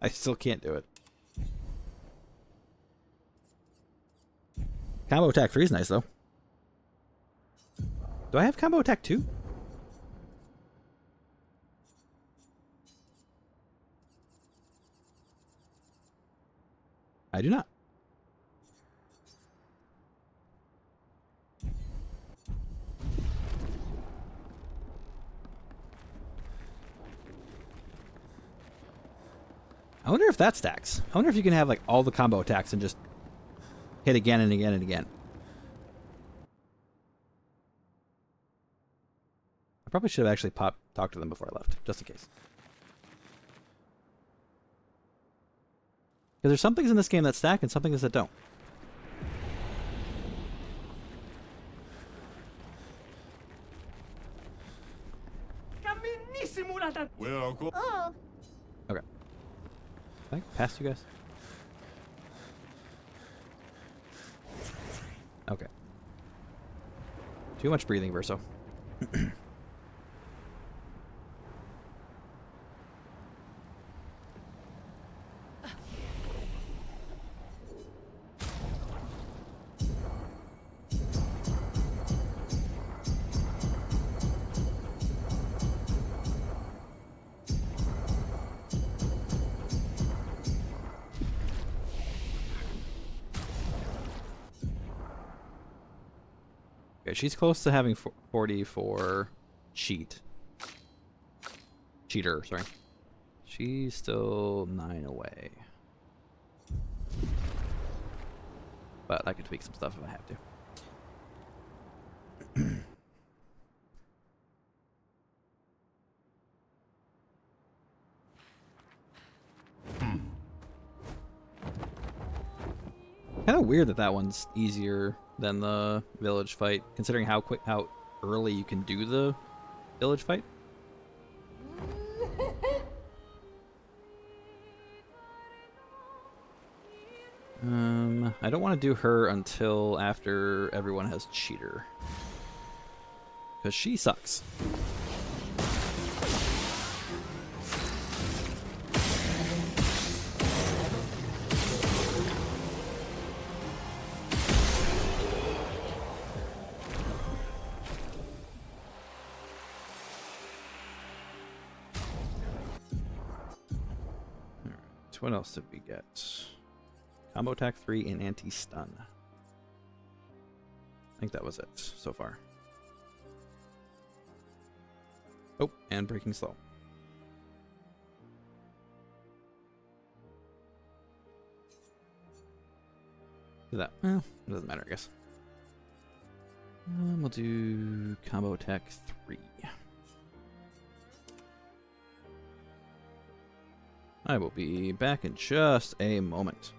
A: I still can't do it. Combo attack 3 is nice, though. Do I have combo attack 2? I do not. I wonder if that stacks. I wonder if you can have like all the combo attacks and just hit again and again and again. I probably should have actually talked to them before I left, just in case. Because there's some things in this game that stack and some things that don't.
C: Oh.
A: Okay. Can I pass you guys? Okay. Too much breathing, Verso. Okay, she's close to having 40 for cheater, sorry. She's still 9 away. But I could tweak some stuff if I have to. Kind of weird that that one's easier than the village fight, considering how early you can do the village fight. I don't want to do her until after everyone has cheater. because she sucks. Alright, what else did we get? Combo attack 3 and anti-stun. I think that was it so far. Oh, and breaking slow. That, well, it doesn't matter, I guess. We'll do combo attack 3. I will be back in just a moment.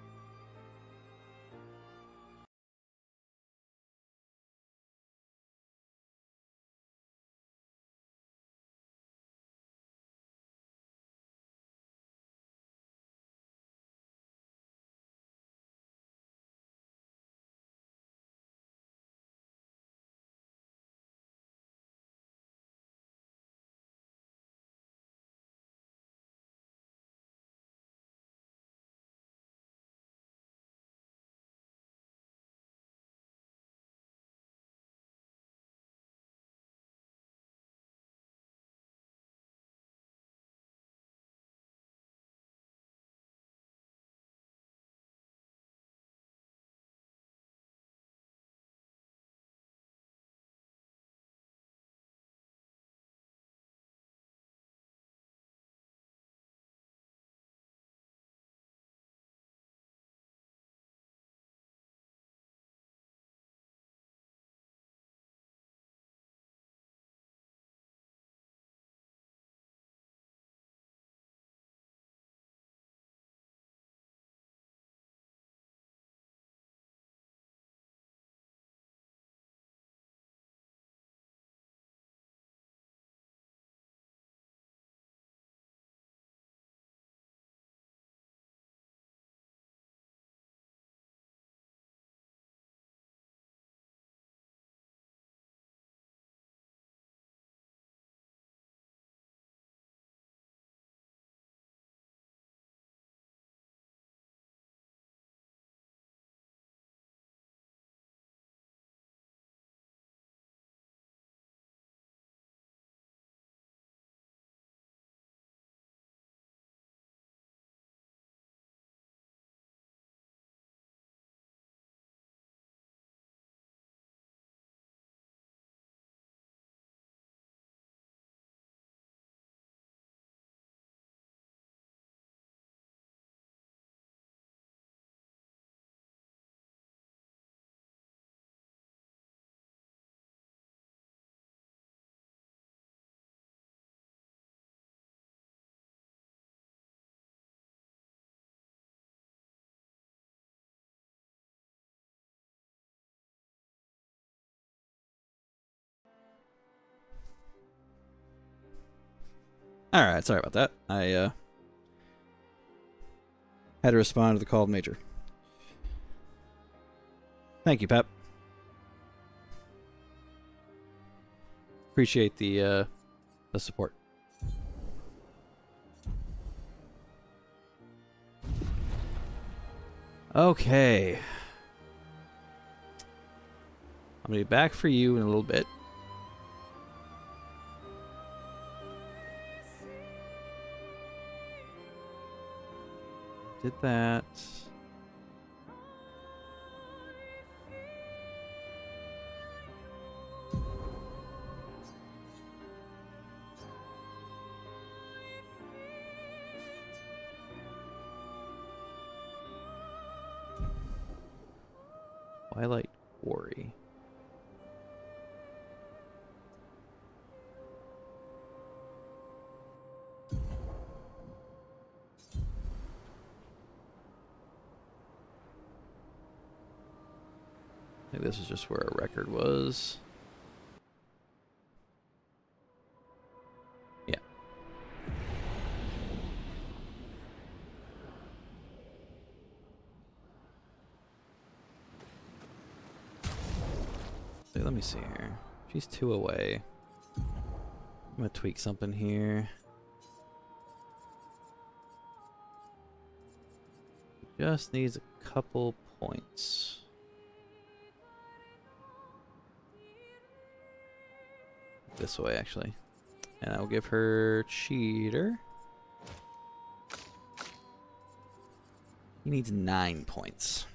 A: Alright, sorry about that. I had to respond to the called major. Thank you, Pep. Appreciate the support. Okay. I'm gonna be back for you in a little bit. Did that. Twilight Quarry. I think this is just where a record was. Yeah. Wait, let me see here. She's 2 away. gonna tweak something here. Just needs a couple points. This way, actually. And I'll give her cheater. He needs 9 points.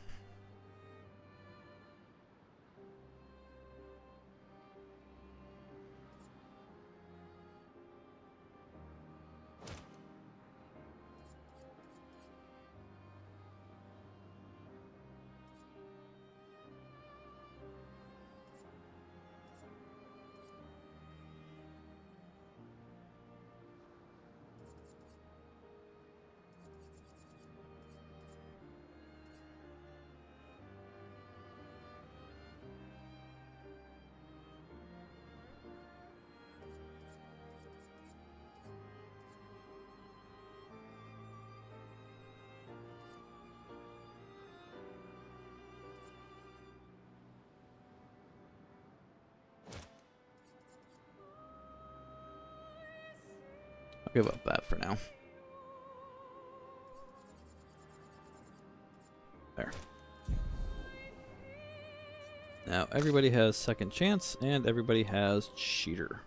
A: I'll give up that for now. There. Now everybody has second chance and everybody has cheater.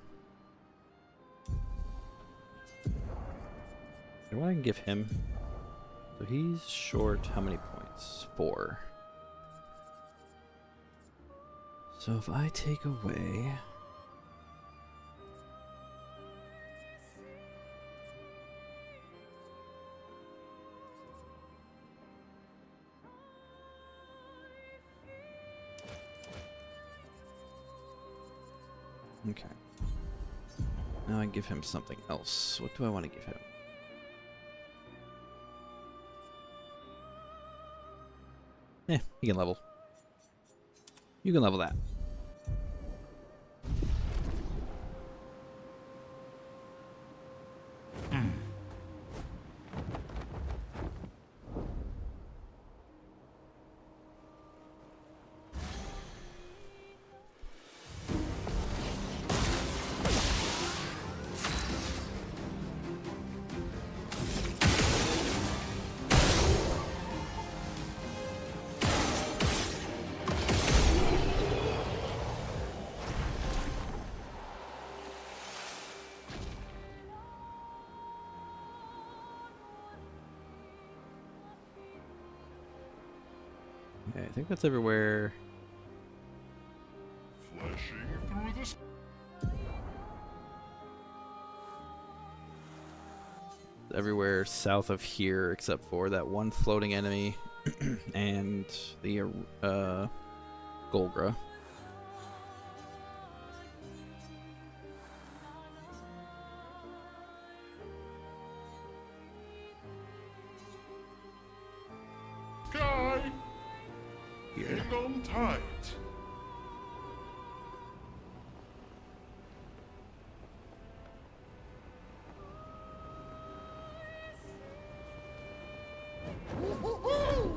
A: And what I can give him? So he's short how many points? 4. So if I take away okay. Now I give him something else. What do I want to give him? He can level. You can level that. Okay, I think that's everywhere.
H: Flashing through the sky.
A: Everywhere south of here except for that one floating enemy and the Golgra.
H: Sky. Hang on tight. Woo-hoo-hoo!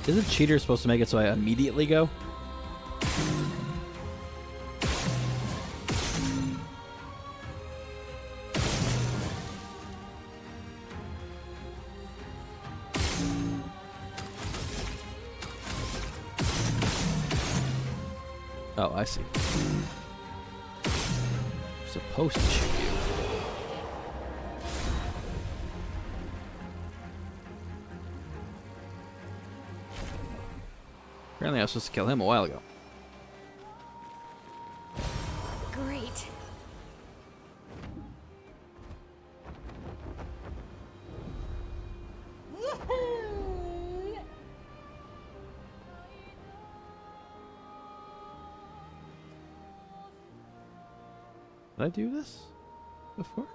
A: Isn't cheater supposed to make it so I immediately go? Oh, I see. Supposed to shoot you. Apparently I was supposed to kill him a while ago.
C: Great.
A: Did I do this before?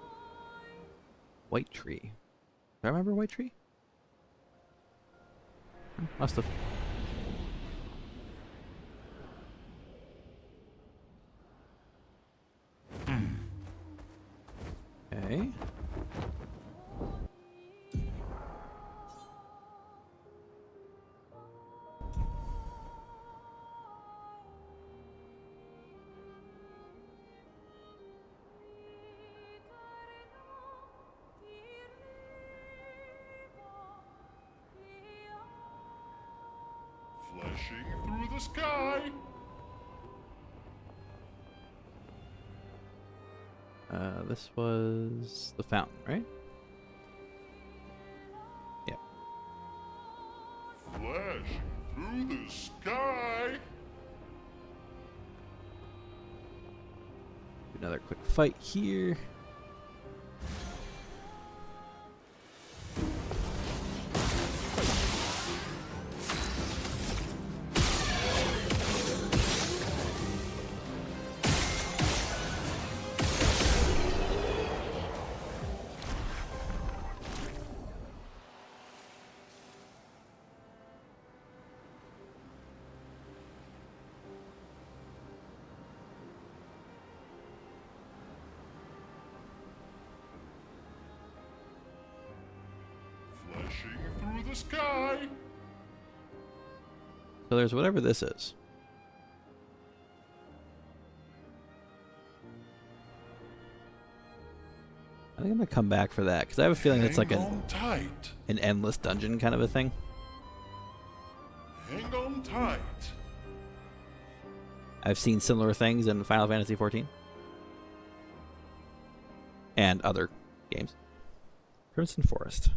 A: White tree. Do I remember white tree? Must have. Okay.
H: Flashing through the sky.
A: This was the fountain, right? Yeah.
H: Flashing through the sky.
A: Another quick fight here.
H: Flashing through the sky.
A: So there's whatever this is. I think I'm gonna come back for that because I have a feeling it's like
H: Hang on tight.
A: an endless dungeon kind of a thing.
H: Hang on tight.
A: I've seen similar things in Final Fantasy XIV and other games. Crimson Forest.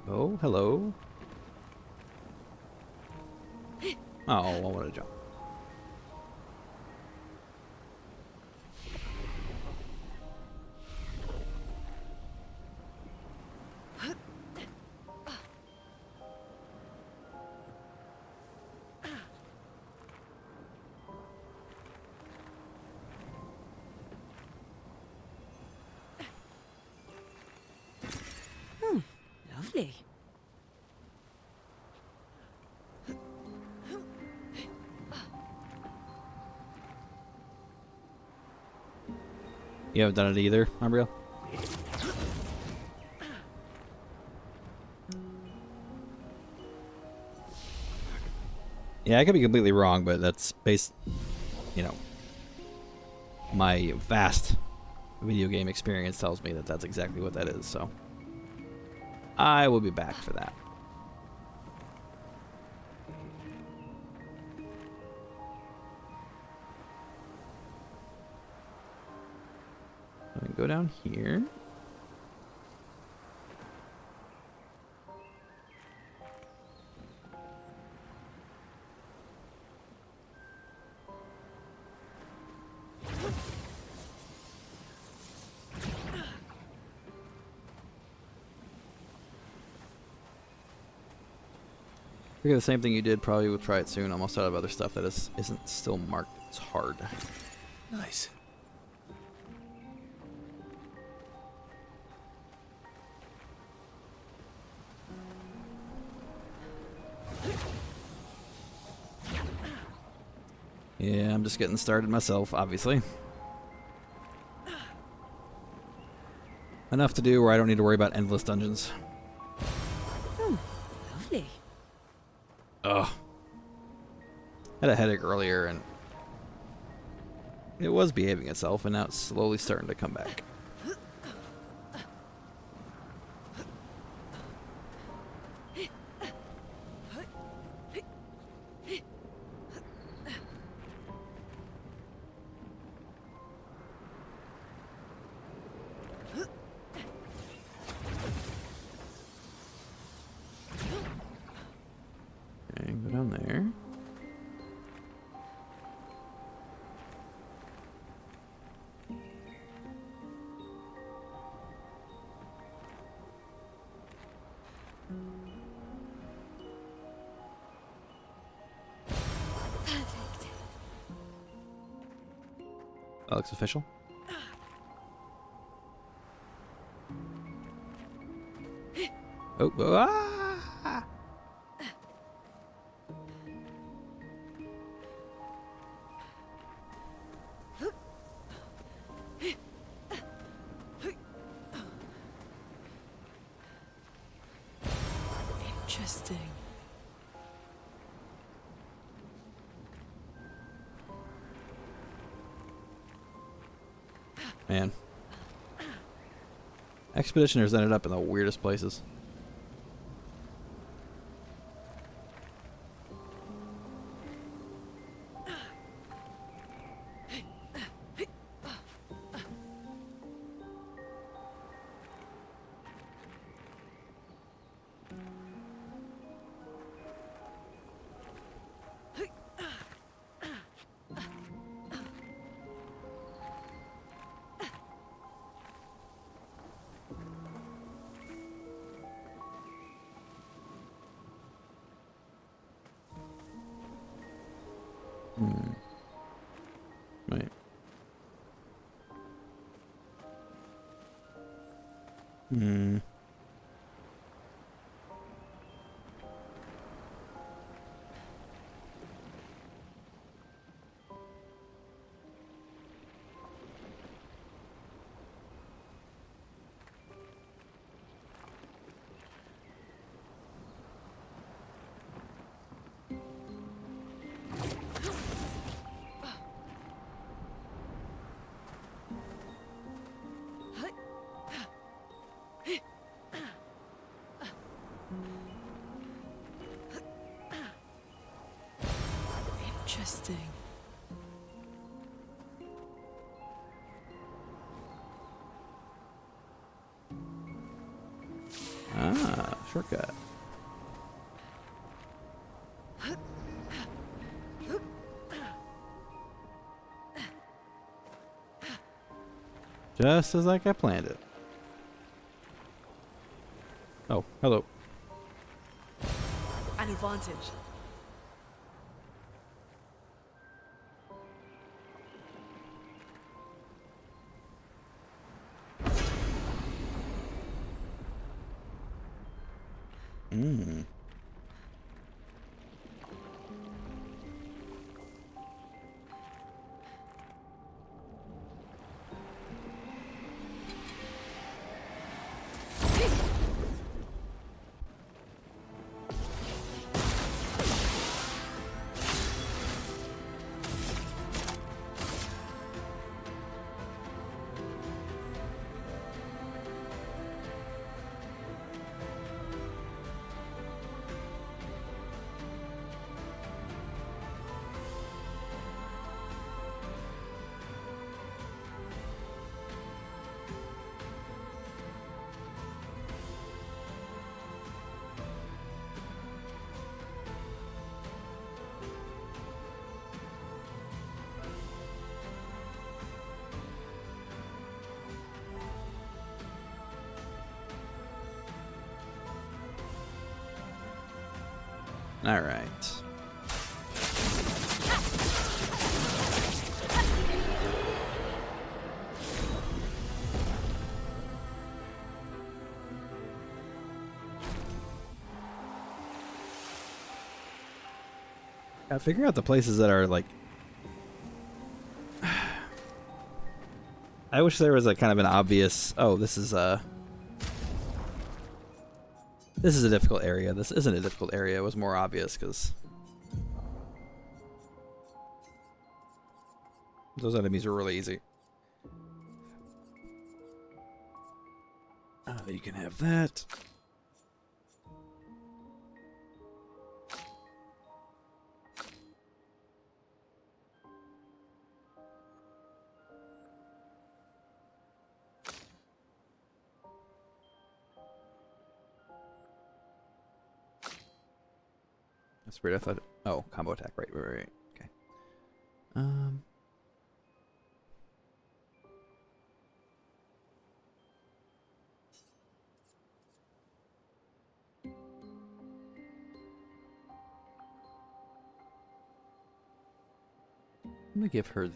A: Oh, hello. Oh, I want to jump.
I: Lovely.
A: You haven't done it either, Umbriel? Yeah, I could be completely wrong, but that's based, my vast video game experience tells me that that's exactly what that is, so I will be back for that. So we can go down here. Figure the same thing you did, probably will try it soon. Almost out of other stuff that isn't still marked. It's hard.
E: Nice.
A: Yeah, I'm just getting started myself, obviously. Enough to do where I don't need to worry about endless dungeons.
I: Oh, lovely.
A: Ugh. Had a headache earlier and it was behaving itself, and now it's slowly starting to come back. Okay, go down there.
C: Perfect.
A: That looks official. Oh, ah!
D: Interesting.
A: Man. Expeditioners ended up in the weirdest places. Right. Hmm.
D: Interesting.
A: Ah, shortcut. Just as like I planned it. Oh, hello.
D: An advantage.
A: Mm. All right. Figuring out the places that are like. I wish there was a kind of an obvious. Oh, this is a. This is a difficult area. This isn't a difficult area. It was more obvious because those enemies are really easy. You can have that. That's weird. I thought. Oh, combo attack. Right. Okay. I'm gonna give her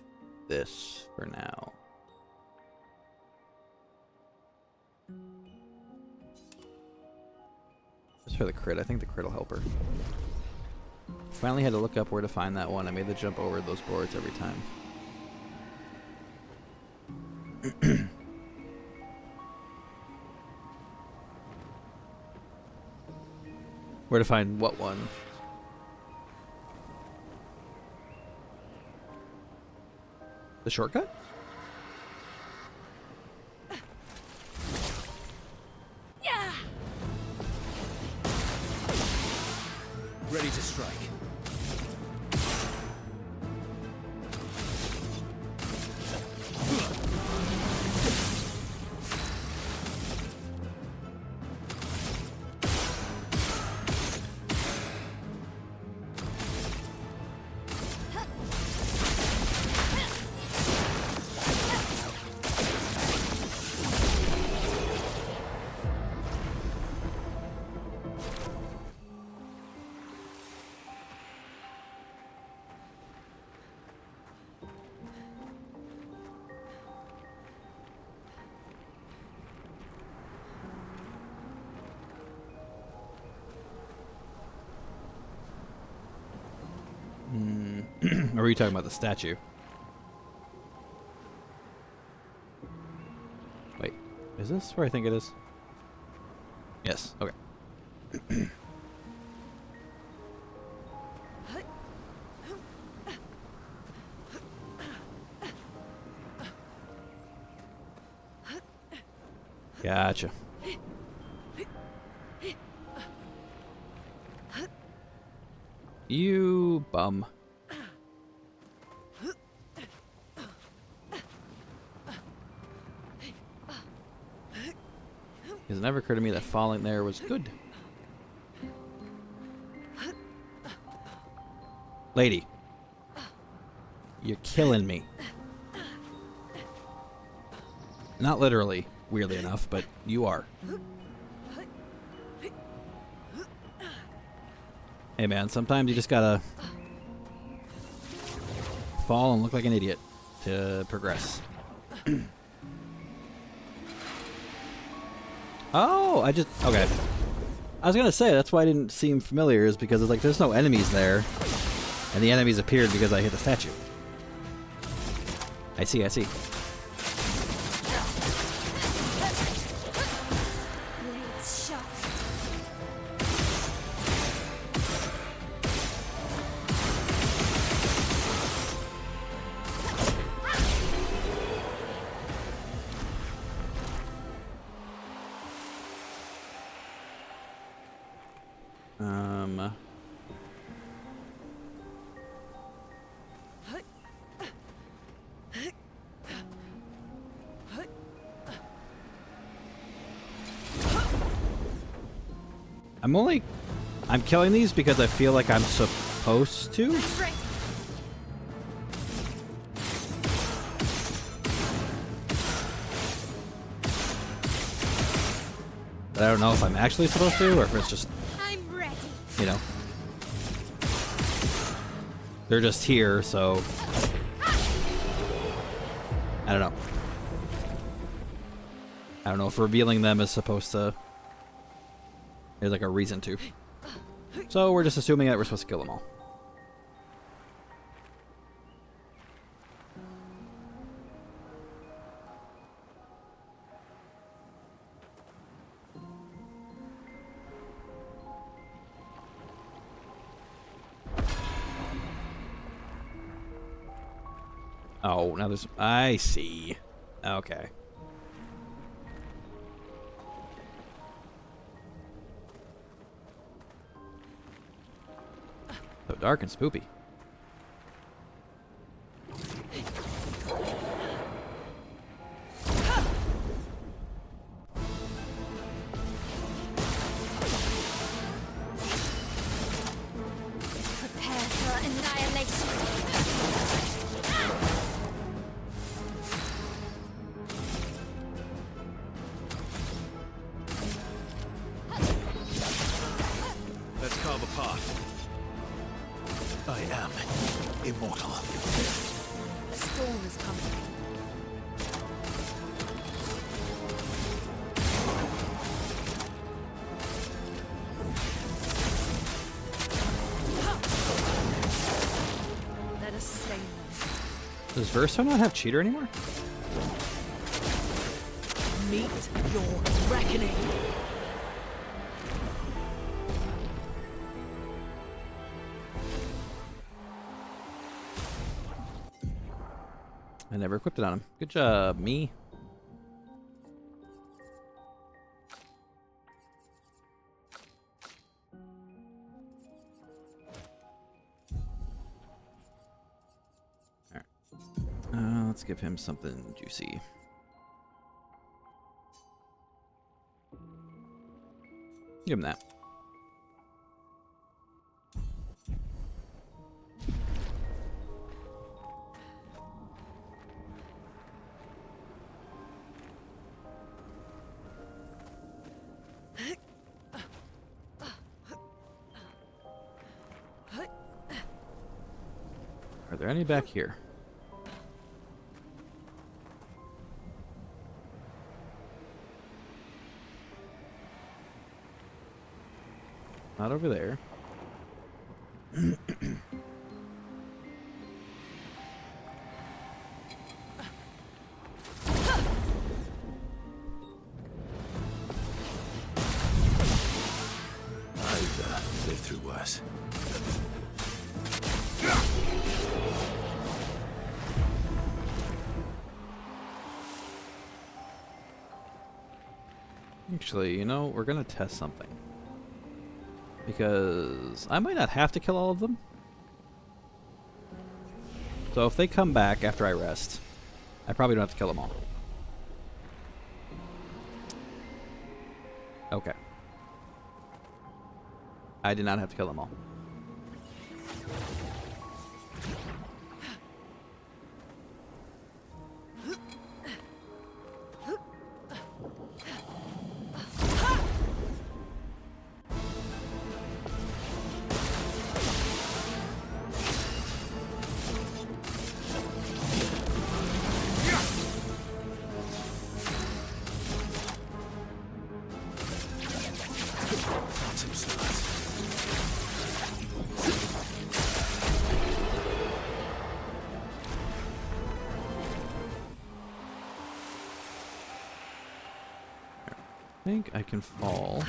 A: this for now. Just for the crit. I think the crit will help her. Finally had to look up where to find that one. I made the jump over those boards every time. Where to find what one? The shortcut?
C: Yeah.
J: Ready to strike.
A: Or were you talking about the statue? Wait, is this where I think it is? Yes, okay. Gotcha. You bum. Because it never occurred to me that falling there was good. Lady. You're killing me. Not literally, weirdly enough, but you are. Hey man, sometimes you just gotta fall and look like an idiot to progress. Oh, okay. I was gonna say, that's why I didn't seem familiar, is because it's like there's no enemies there, and the enemies appeared because I hit the statue. I see.
C: Blades sharp.
A: I'm killing these because I feel like I'm supposed to.
C: That's right.
A: But I don't know if I'm actually supposed to, or if it's just,
C: I'm ready.
A: you know. They're just here, so I don't know. I don't know if revealing them is supposed to, there's like a reason to. So we're just assuming that we're supposed to kill them all. Oh, now there's... I see. Okay. So dark and spoopy.
E: become immortal.
D: A storm is coming. Let us slay them.
A: Does Verso not have cheater anymore?
D: Meet your reckoning.
A: I never equipped it on him. Good job, me. Alright. Let's give him something juicy. Give him that. Are there any back here? Not over there.
E: I've lived through worse.
A: Actually, you know, we're gonna test something. Because I might not have to kill all of them. So if they come back after I rest, I probably don't have to kill them all. Okay. I did not have to kill them all. I think I can fall.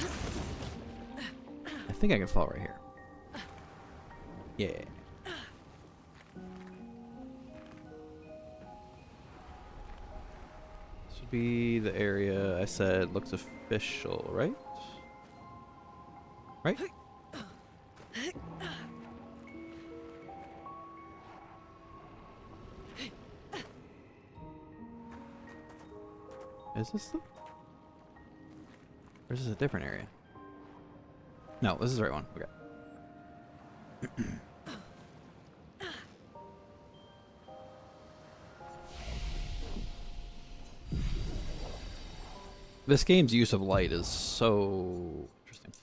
A: I think I can fall right here. Yeah. This would be the area I said looks official, right? Right? Is this the... Or is this a different area? No, this is the right one. Okay. This game's use of light is so interesting.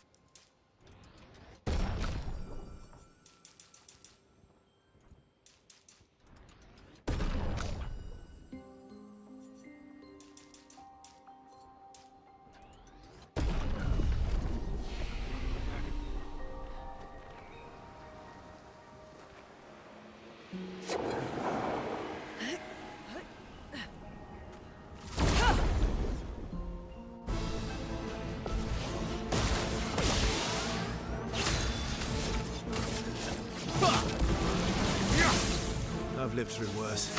E: I've lived through worse.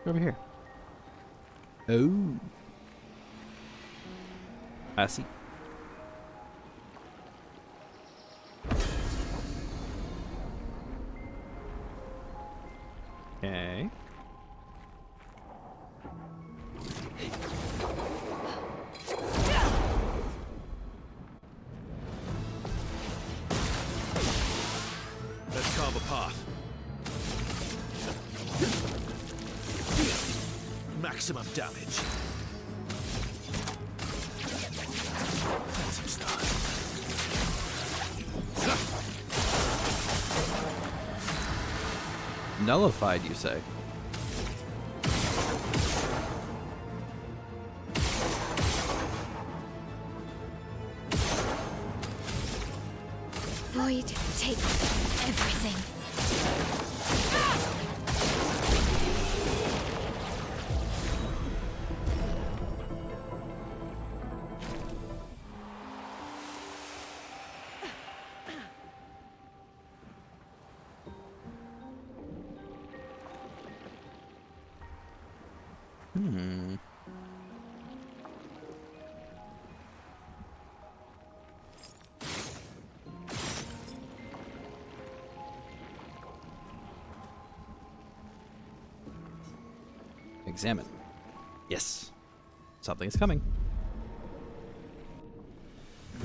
A: Over here. Oh. I see. Okay.
E: maximum damage. Phantom stars.
A: Nullified, you say?
C: Void, take everything.
A: Hmm. Examine. Yes. Something is coming.
E: I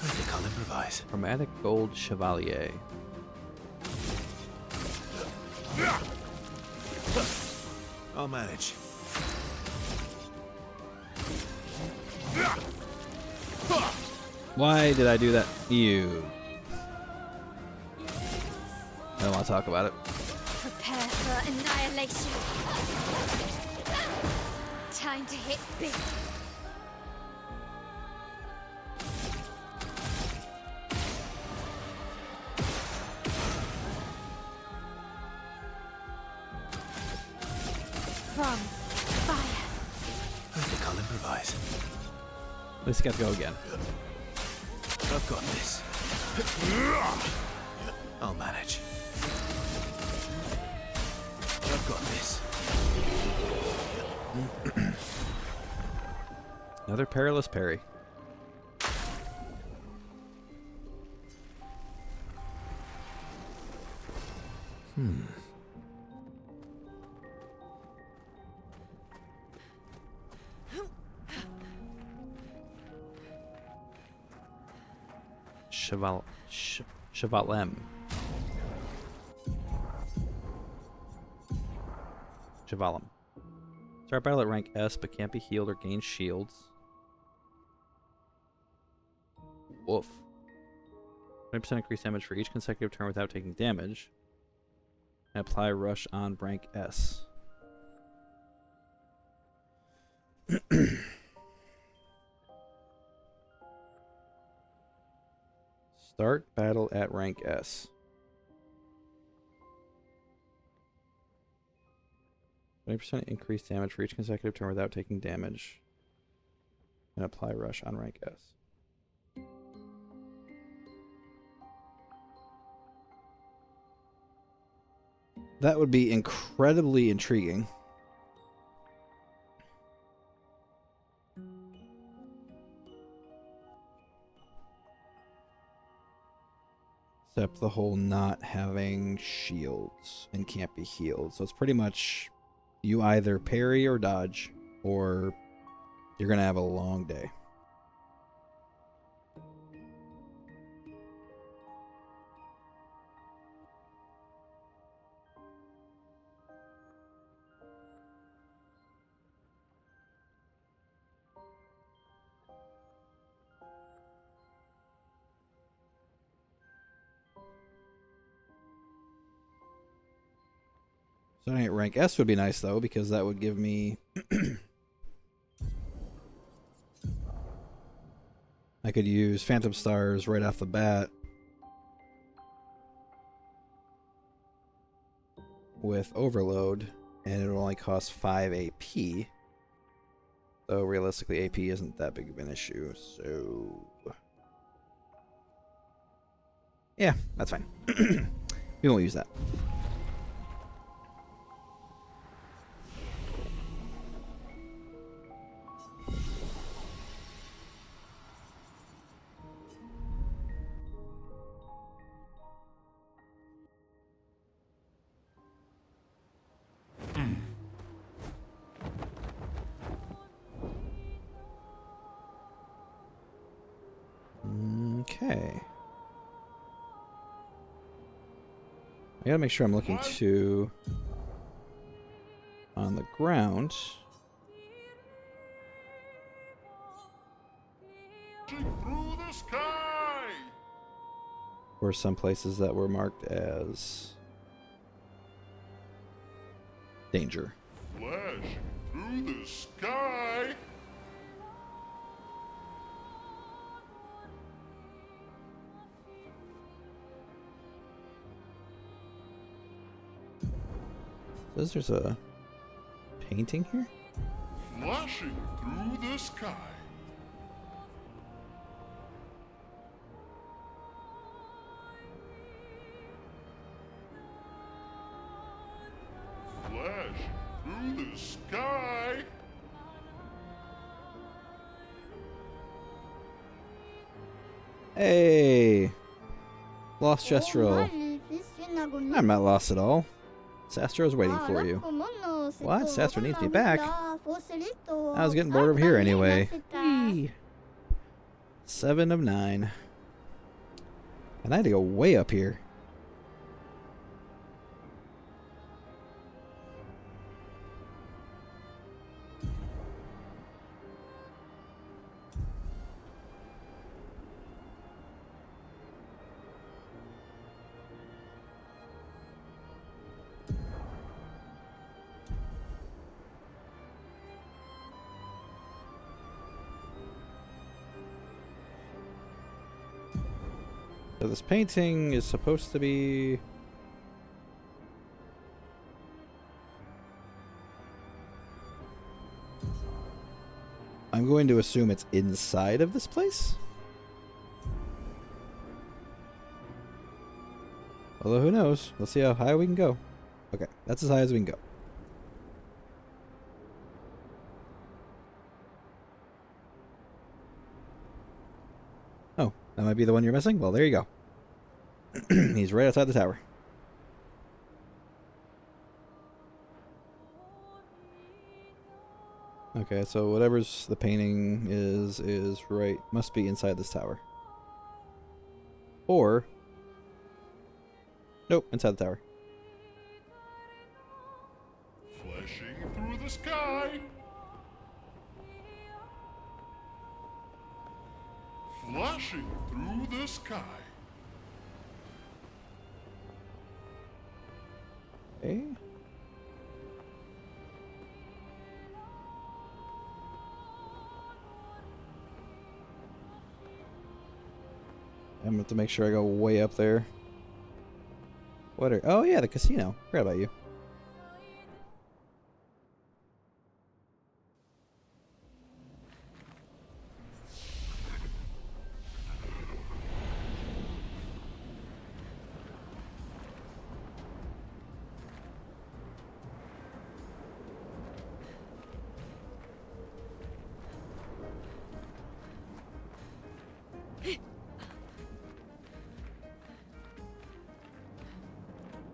E: think I'll improvise.
A: Chromatic Gold Chevalier.
E: I'll manage.
A: Why did I do that? You. I don't want to talk about it.
C: Prepare for annihilation. Time to hit big. From fire.
E: I think I'll improvise.
A: Let's get to go again.
E: I've got this. I'll manage. I've got this.
A: Another perilous parry. Chevalem. Chevalem. Start battle at rank S, but can't be healed or gain shields. Woof. 20% increased damage for each consecutive turn without taking damage. And apply rush on rank S. Start battle at rank S. 20% increased damage for each consecutive turn without taking damage. And apply rush on rank S. That would be incredibly intriguing. Except the whole not having shields and can't be healed. So it's pretty much you either parry or dodge, or you're going to have a long day. Starting at rank S would be nice, though, because that would give me... I could use Phantom Stars right off the bat with Overload, and it would only cost 5 AP. Though, realistically, AP isn't that big of an issue, so... Yeah, that's fine. We won't use that. Okay. I gotta make sure I'm looking to on the ground.
H: Through the sky!
A: Or some places that were marked as danger.
H: Flashing through the sky!
A: Says there's a painting here?
H: Flashing through the sky! Flashing through the sky!
A: Hey! Lost Jestro. I'm not lost at all. Sastro's waiting for you. What? Sastro needs me back? I was getting bored over here anyway. Whee. 7 of 9. And I had to go way up here. So this painting is supposed to be... I'm going to assume it's inside of this place? Although who knows? Let's see how high we can go. Okay, that's as high as we can go. Oh, that might be the one you're missing? Well, there you go. He's right outside the tower. Okay, so whatever's the painting is right, must be inside this tower. Or, nope, inside the tower.
H: Flashing through the sky! Flashing through the sky!
A: Okay. I'm gonna have to make sure I go way up there. What are... Oh yeah, the casino. Forgot about you.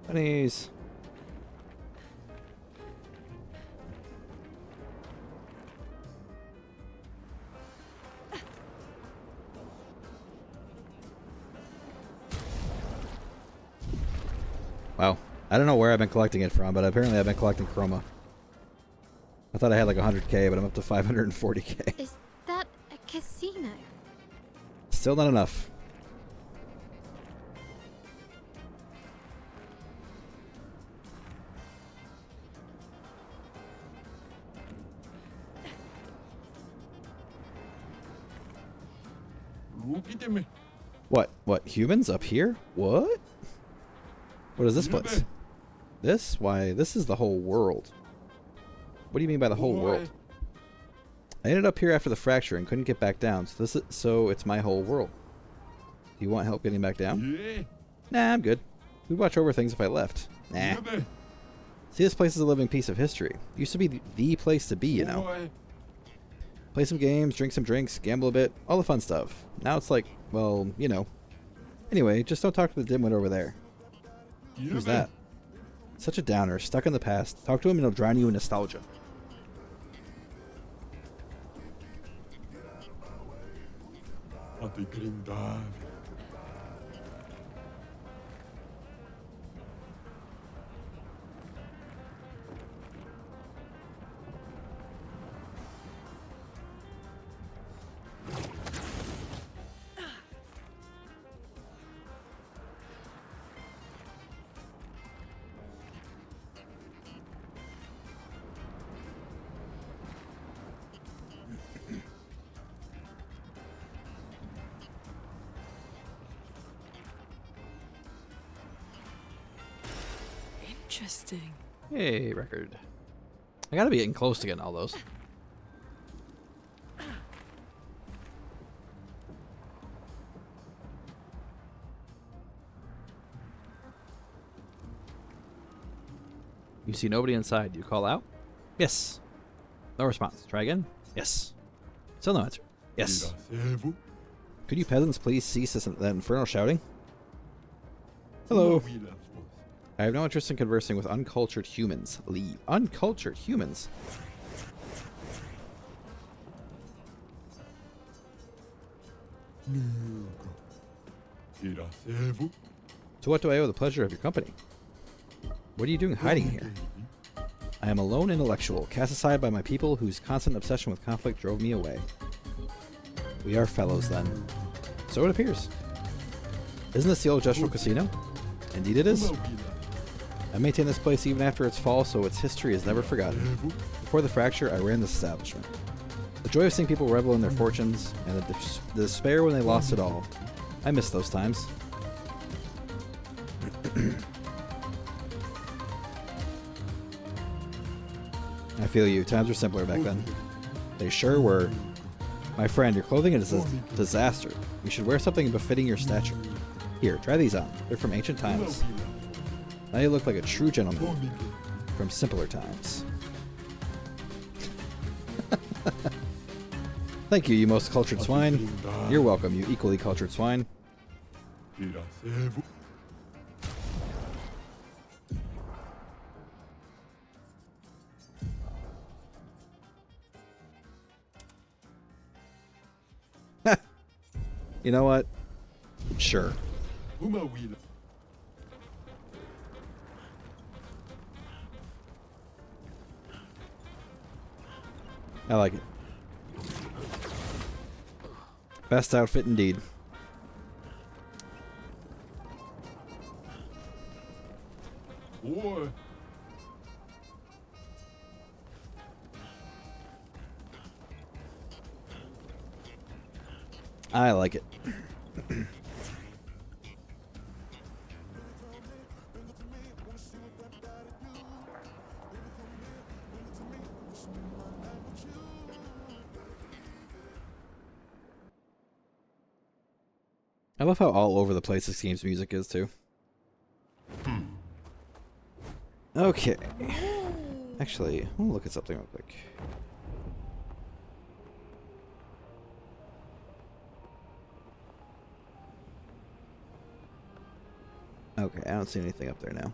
A: Bunnies. Wow. I don't know where I've been collecting it from, but apparently I've been collecting chroma. I thought I had like 100k, but I'm up to 540k.
C: Is that a casino?
A: Still not enough. What? What? Humans up here? What? What is this place? This? Why, this is the whole world. What do you mean by the whole world? I ended up here after the fracture and couldn't get back down, so it's my whole world. Do you want help getting back down? Nah, I'm good. We'd watch over things if I left. Nah. See, this place is a living piece of history. Used to be the place to be, you know. Play some games, drink some drinks, gamble a bit, all the fun stuff. Now it's like, well, you know. Anyway, just don't talk to the dimwit over there. Who's that? Such a downer, stuck in the past. Talk to him and he'll drown you in nostalgia.
D: Interesting.
A: Hey, record. I gotta be getting close to getting all those. You see nobody inside. You call out? Yes. No response. Try again? Yes. Still no answer. Yes. Could you peasants please cease that infernal shouting? Hello. I have no interest in conversing with uncultured humans. Leave. Uncultured humans? To what do I owe the pleasure of your company? What are you doing hiding here? I am a lone intellectual, cast aside by my people whose constant obsession with conflict drove me away. We are fellows, then. So it appears. Isn't this the old Gestural Casino? Indeed it is. I maintain this place even after its fall, so its history is never forgotten. Before the fracture, I ran this establishment. The joy of seeing people revel in their fortunes, and the despair when they lost it all. I miss those times. I feel you. Times were simpler back then. They sure were. My friend, your clothing is a disaster. You should wear something befitting your stature. Here, try these on. They're from ancient times. Now you look like a true gentleman from simpler times. Thank you, you most cultured swine. You're welcome, you equally cultured swine. You know what? Sure. I like it. Best outfit indeed.
H: Boy.
A: I like it. I love how all over the place this game's music is too. Okay. Actually, I'm gonna look at something real quick. Okay, I don't see anything up there now.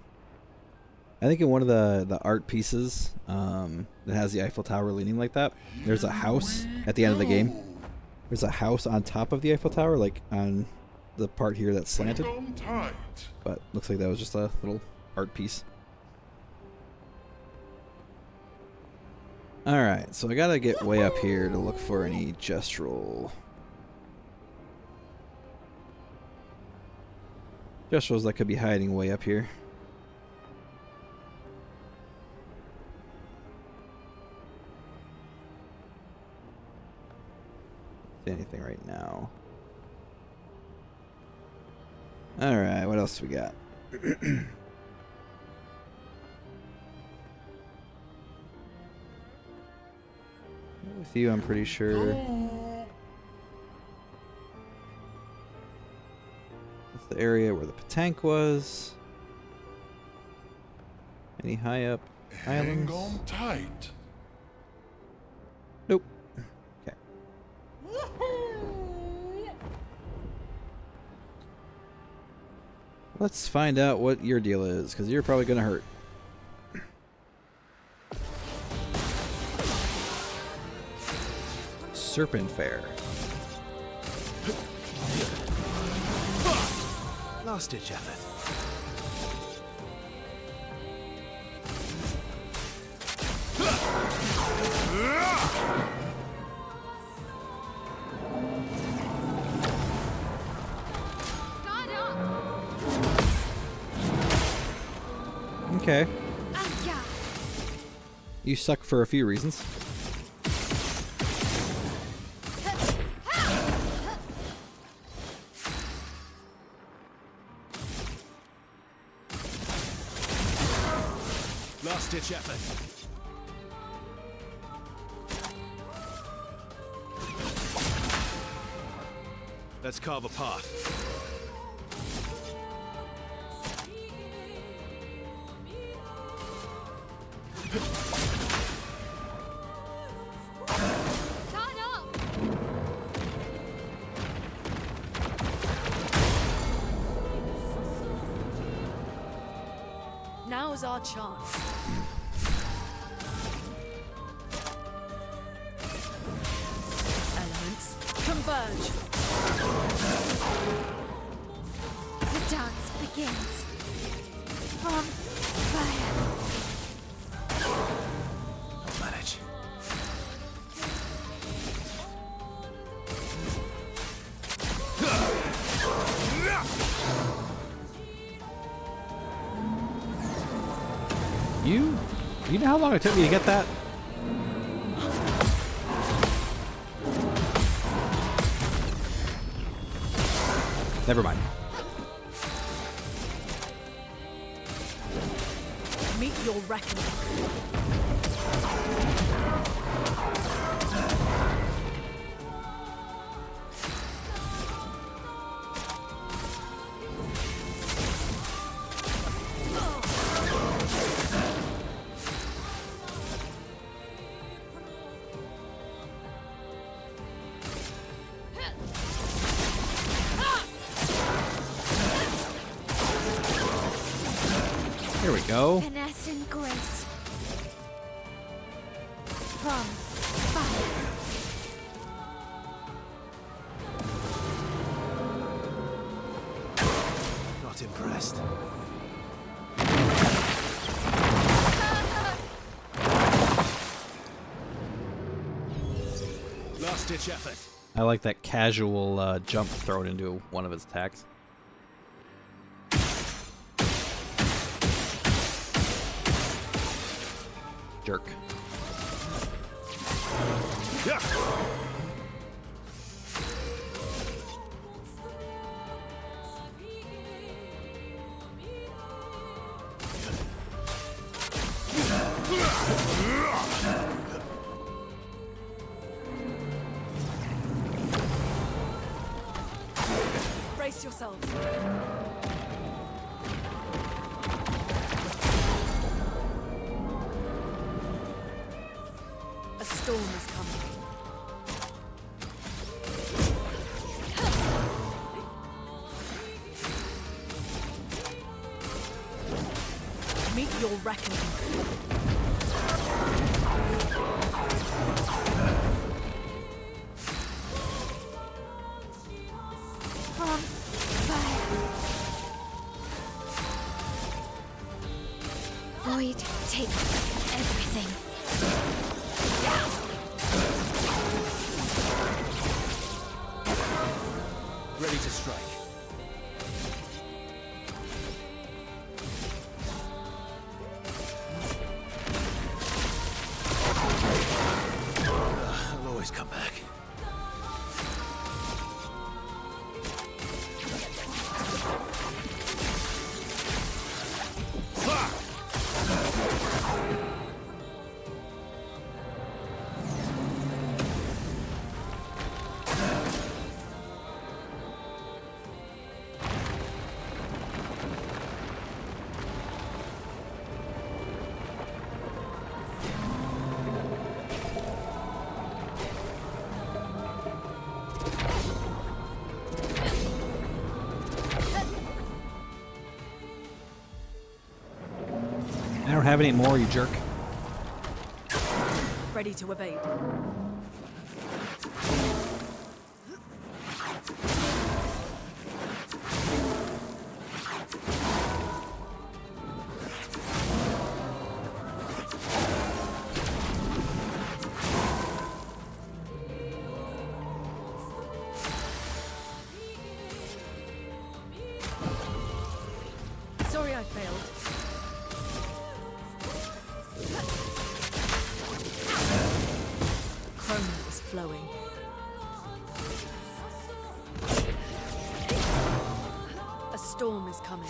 A: I think in one of the art pieces that has the Eiffel Tower leaning like that, there's a house at the end of the game. There's a house on top of the Eiffel Tower, like on the part here that's slanted. But looks like that was just a little art piece. Alright, so I gotta get way up here to look for any gestural. Gesturals that could be hiding way up here. See anything right now? Alright, what else we got? With you, I'm pretty sure. That's the area where the tank was. Any high up islands?
H: Hang on tight.
A: Nope. Okay. Let's find out what your deal is, because you're probably gonna hurt. Serpent Fair.
E: Last ditch effort.
A: Okay. You suck for a few reasons.
J: Last-ditch effort. Let's carve a path.
C: Shut up!
D: Now's our chance. Elements converge.
C: The dance begins. From fire.
E: I'll manage.
A: You know how long it took me to get that? Never mind.
D: Meet your reckoning.
A: Here we go.
C: Finesse and grace. From fire.
E: Not impressed.
J: Last-ditch effort.
A: I like that casual jump thrown into one of his attacks. Jerk.
J: Yeah.
D: Brace yourselves. A storm is coming. Meet your reckoning.
C: From fire. Void, take everything.
J: Ready to strike.
E: I'll always come back.
A: I don't have any more, you jerk.
D: Ready to evade. Sorry I failed. Chroma is flowing. A storm is coming.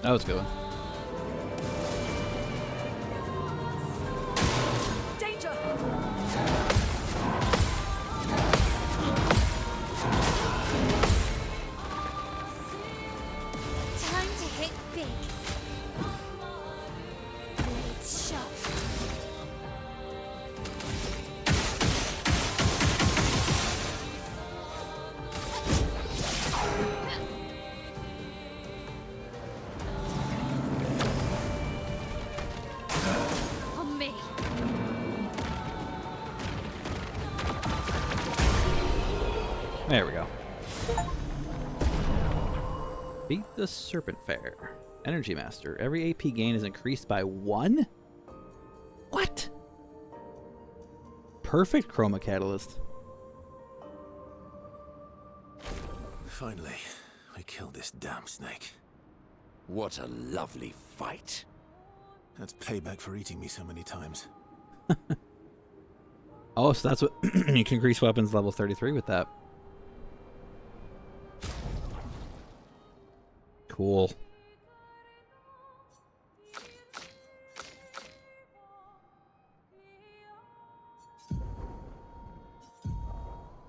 A: That was a good one.
I: Danger!
C: Time to hit big. Blades sharp. On me.
A: There we go. Beat the Serpent Fair. Energy Master. Every AP gain is increased by 1? What? Perfect Chroma Catalyst.
E: Finally, we killed this damn snake.
B: What a lovely fight.
E: That's payback for eating me so many times.
A: Oh, so that's what... you can increase weapons level 33 with that. Cool.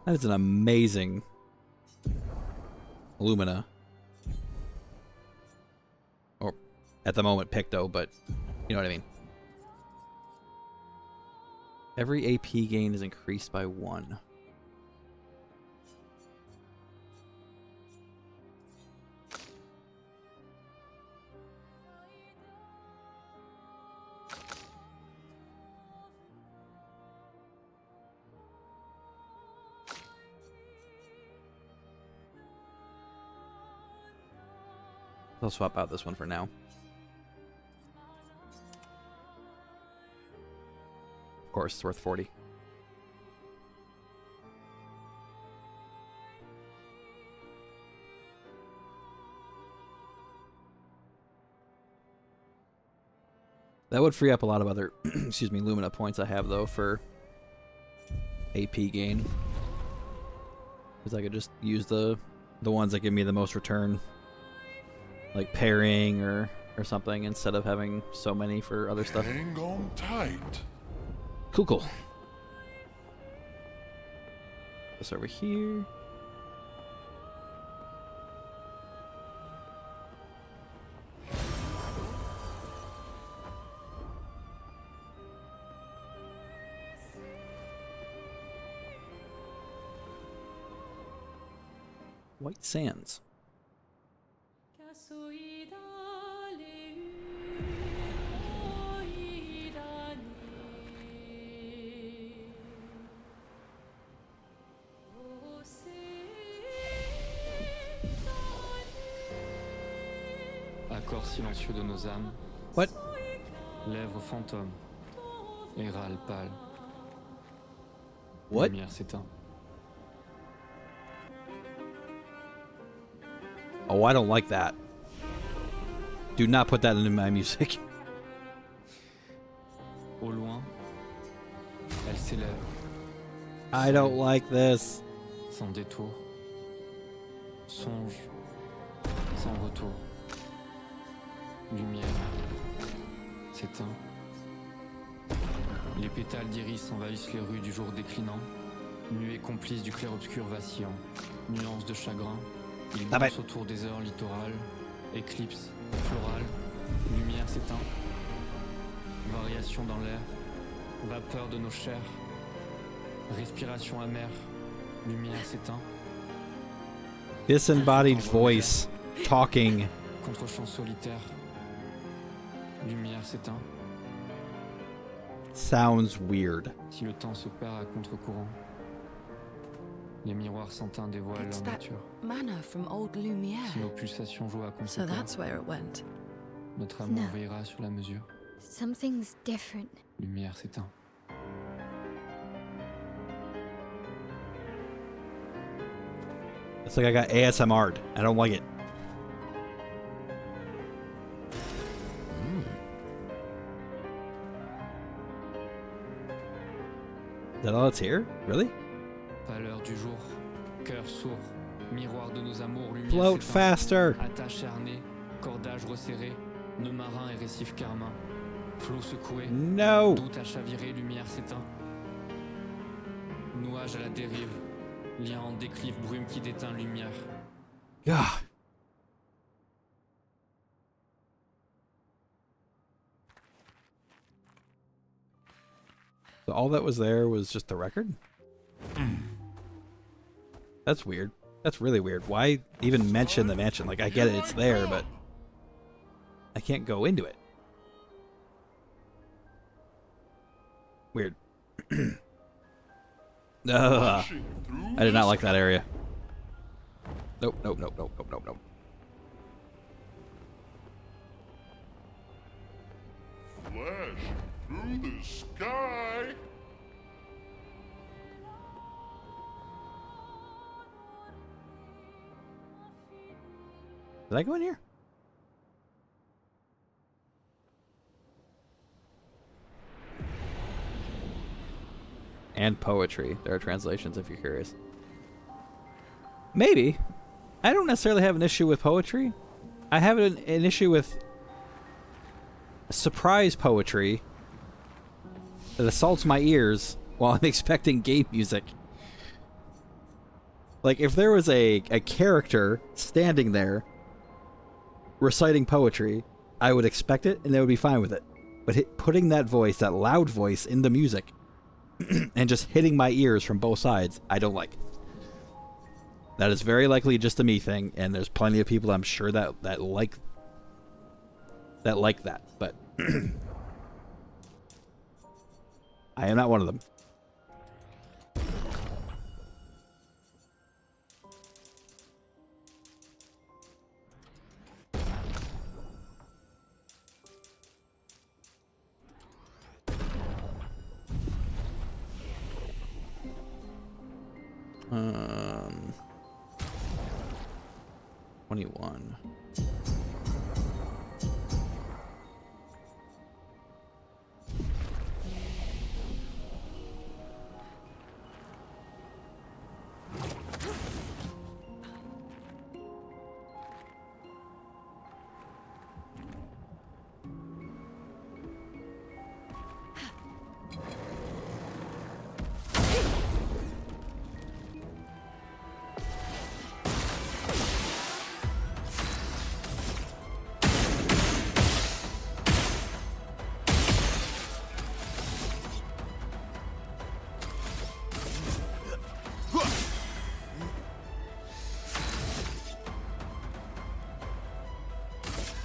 A: That is an amazing Lumina. Or, at the moment, Picto, but you know what I mean. Every AP gain is increased by 1. I'll swap out this one for now. Of course, it's worth 40. That would free up a lot of other, excuse me, Lumina points I have, though, for AP gain. Because I could just use the ones that give me the most return. Like pairing or something, instead of having so many for other stuff.
H: Hang on tight.
A: Cool, cool. This over here. White Sands.
K: Accord silencieux de nos âmes.
A: What?
K: Lèvres fantômes. Et râle pâle.
A: What?
K: Lumière s'éteint.
A: Oh, I don't like that. Do not put that into my music.
K: Au loin, elle s'élève.
A: I don't like this.
K: Sans détour. Songe. Sans retour. Lumière. S'éteint. Les pétales d'iris envahissent les rues du jour déclinant. Nuée complice du clair-obscur vacillant. Nuances de chagrin. Il danse autour des heures littorales. Éclipse. Florale. Lumière s'éteint. Variation dans l'air. Vapeur de nos chairs. Respiration amère. Lumière s'éteint.
A: Disembodied voice. Talking.
K: Contre-champ solitaire. Lumière s'éteint.
A: Sounds weird.
K: Si le temps se perd à contre-courant, les miroirs sans teint dévoilent
D: It's
K: leur
D: that
K: nature.
D: mana from old Lumiere.
K: Si nos pulsations jouent à
D: So
K: contre-courant,
D: that's where it went.
K: notre amour
C: No.
K: veillera sur la mesure.
C: Something's different.
K: Lumière s'éteint.
A: It's like I got ASMR'd. I don't like it. Is that all that's here? Really?
K: Pâleur du jour, cœur sourd, miroir de nos amours, lumière
A: Float
K: s'éteint.
A: faster.
K: Attache charnée, Cordage resserré, nœud marin et récif carmin. Flot secoué,
A: No!
K: doute à chavirer, lumière s'éteint. Nuage à la dérive, lien en déclive, brume qui déteint lumière.
A: God. So all that was there was just the record? That's weird. That's really weird. Why even mention the mansion? Like, I get it, it's there, but I can't go into it. Weird. Ugh. I did not like that area. Nope, nope, nope, nope, nope, nope, nope.
H: Flash through the sky.
A: Did I go in here? And poetry. There are translations if you're curious. Maybe. I don't necessarily have an issue with poetry. I have an issue with surprise poetry that assaults my ears while I'm expecting game music. Like, if there was a character standing there reciting poetry, I would expect it and they would be fine with it. But putting that voice, that loud voice, in the music and just hitting my ears from both sides, I don't like. That is very likely just a me thing, and there's plenty of people I'm sure that like that, but I am not one of them. Um, 21.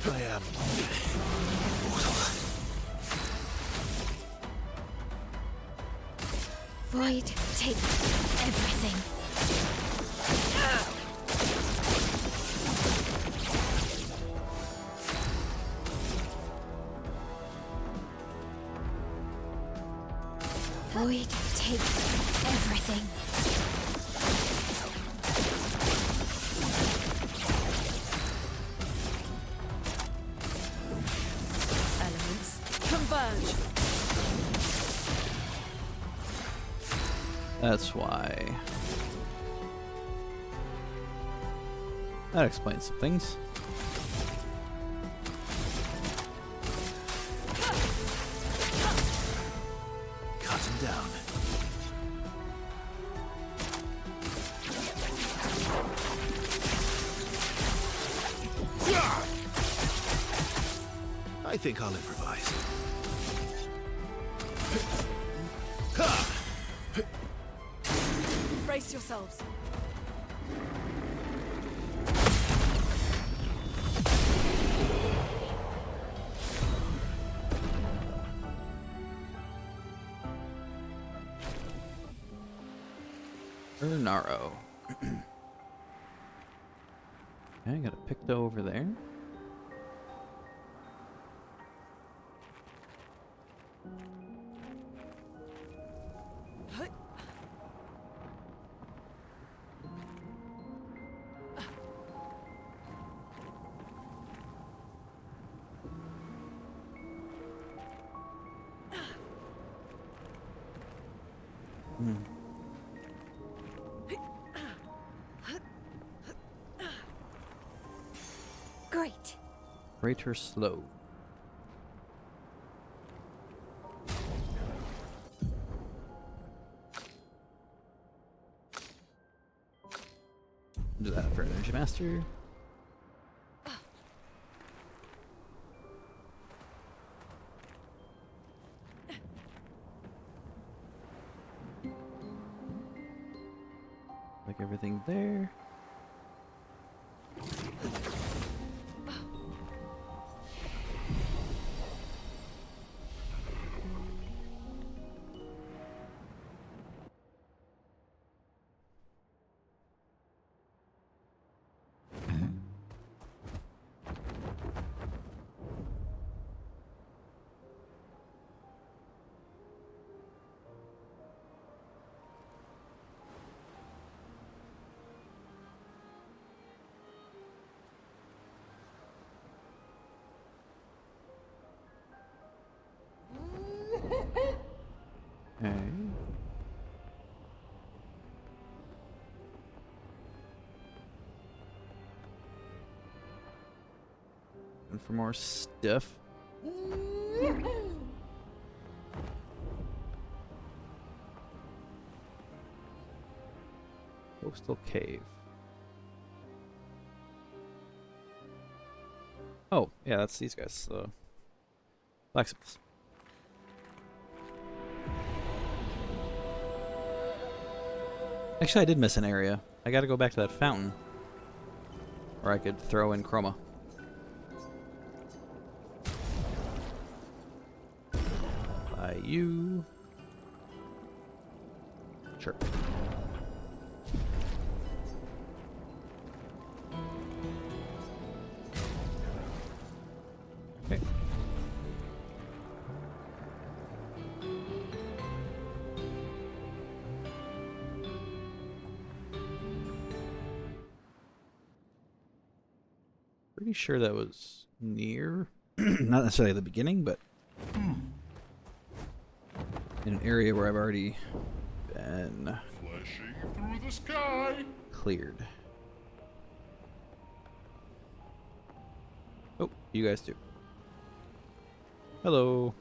E: I am
C: Void, take everything. Void, take everything.
D: Elements converge.
A: That's why. That explains some things.
E: cut him down. I think I'll improvise.
D: Brace yourselves.
A: Ernaro. Okay, I got a Picto over there.
C: Great.
A: Crater slow. Do that for Energy Master. Like everything there. Okay. And for more stuff. Coastal Cave. Oh, yeah, that's these guys. Blacksmiths. Actually, I did miss an area. I gotta go back to that fountain. Or I could throw in Chroma. By you. Sure. Okay. Pretty sure that was near, not necessarily at the beginning, but in an area where I've already been
H: Flashing through the sky.
A: cleared. Oh, you guys too. Hello.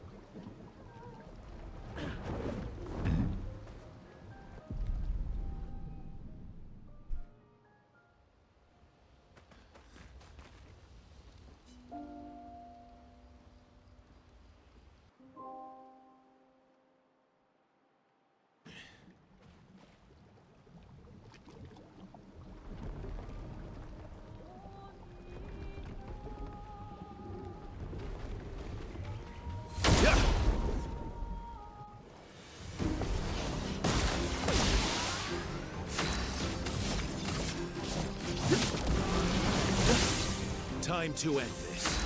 J: Time to end this.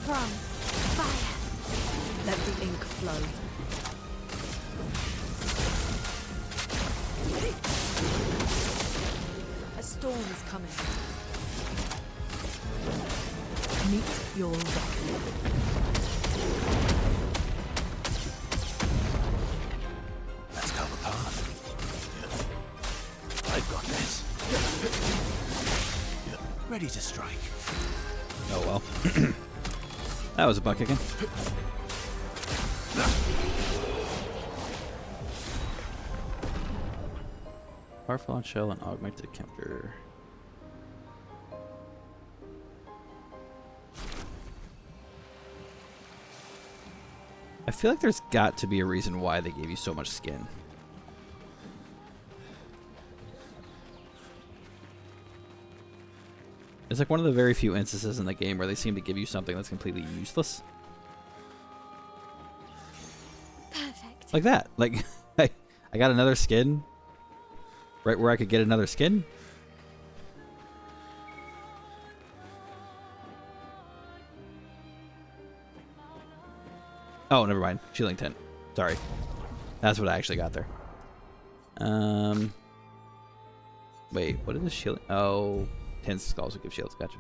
C: From fire.
D: Let the ink flow. A storm is coming. Meet your reckoning.
E: Let's cover path. I've got this. Ready to strike.
A: Oh well. That was a buck again. Powerful on shell and augmented counter. I feel like there's got to be a reason why they gave you so much skin. It's like one of the very few instances in the game where they seem to give you something that's completely useless.
C: Perfect.
A: Like that. Like, I got another skin. Right where I could get another skin. Oh, never mind. Shielding tint. Sorry. That's what I actually got there. Wait, what is this shield? Oh, tints also give shields. Gotcha.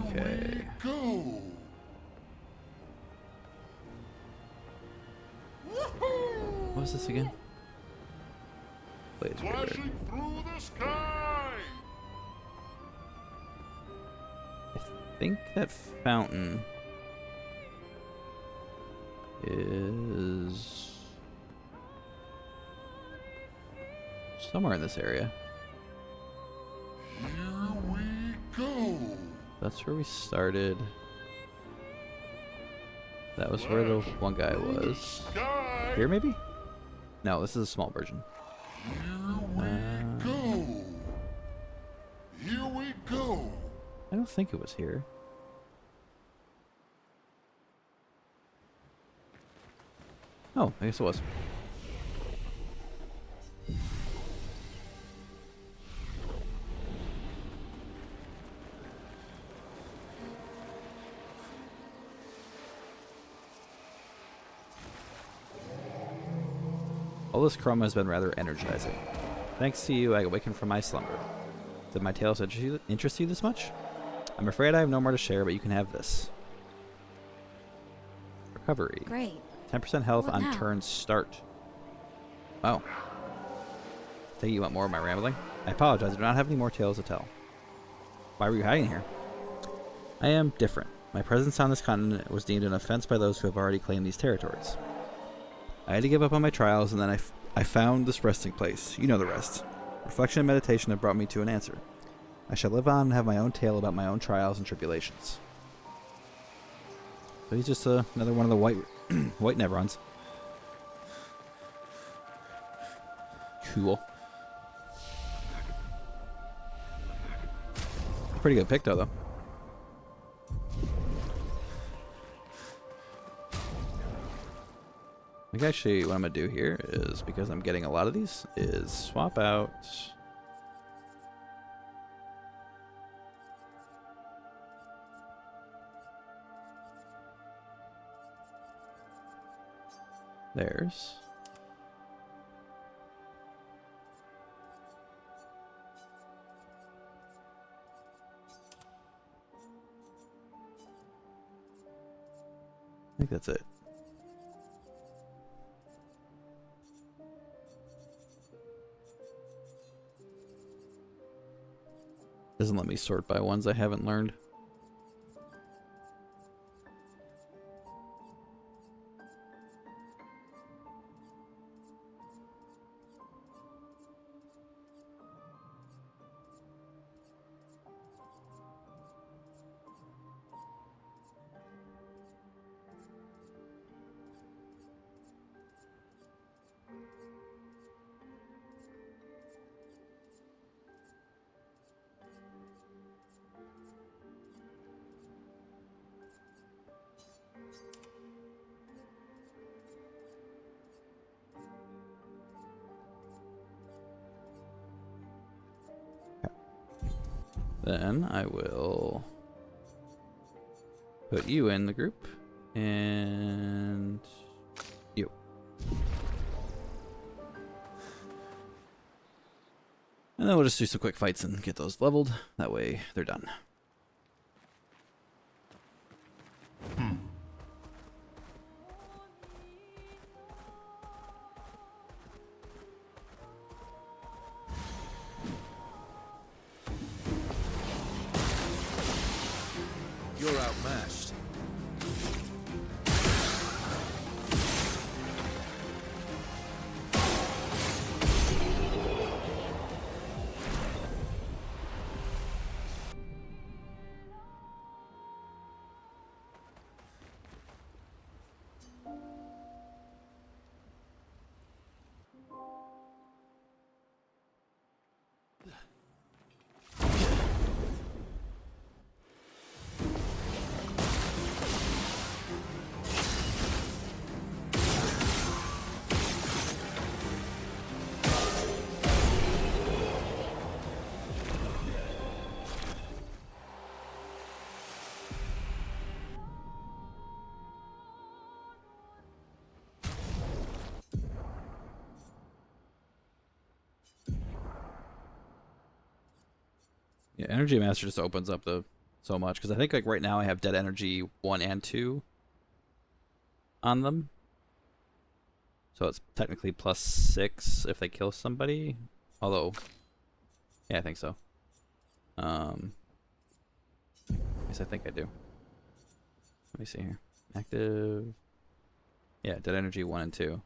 A: Okay.
H: Go!
A: What was this again? Blaze River.
H: Flashing through the sky!
A: I think that fountain is somewhere in this area.
H: Here we go!
A: That's where we started. That was where the one guy was.
H: Sky!
A: Here, maybe? No, this is a small version.
H: Here we go! Here we go!
A: I don't think it was here. Oh, I guess it was. All this chroma has been rather energizing. Thanks to you, I awakened from my slumber. Did my tales interest you this much? I'm afraid I have no more to share, but you can have this. Recovery.
C: Great.
A: 10% health
C: What
A: on
C: now?
A: turn start. Wow. Think you want more of my rambling? I apologize, I do not have any more tales to tell. Why were you hiding here? I am different. My presence on this continent was deemed an offense by those who have already claimed these territories. I had to give up on my trials, and then I found this resting place. You know the rest. Reflection and meditation have brought me to an answer. I shall live on and have my own tale about my own trials and tribulations. So he's just another one of the white Nevrons. Cool. Pretty good pick, though. I think actually what I'm going to do here is, because I'm getting a lot of these, is swap out... There's... I think that's it. Doesn't let me sort by ones I haven't learned. Then I will put you in the group and you. And then we'll just do some quick fights and get those leveled. That way they're done.
J: You're outmatched.
A: Energy Master just opens up so much, because I think like right now I have Dead Energy 1 and 2 on them. So it's technically +6 if they kill somebody. Although, yeah, I think so. Yes, I think I do. Let me see here. Active. Yeah, Dead Energy 1 and 2.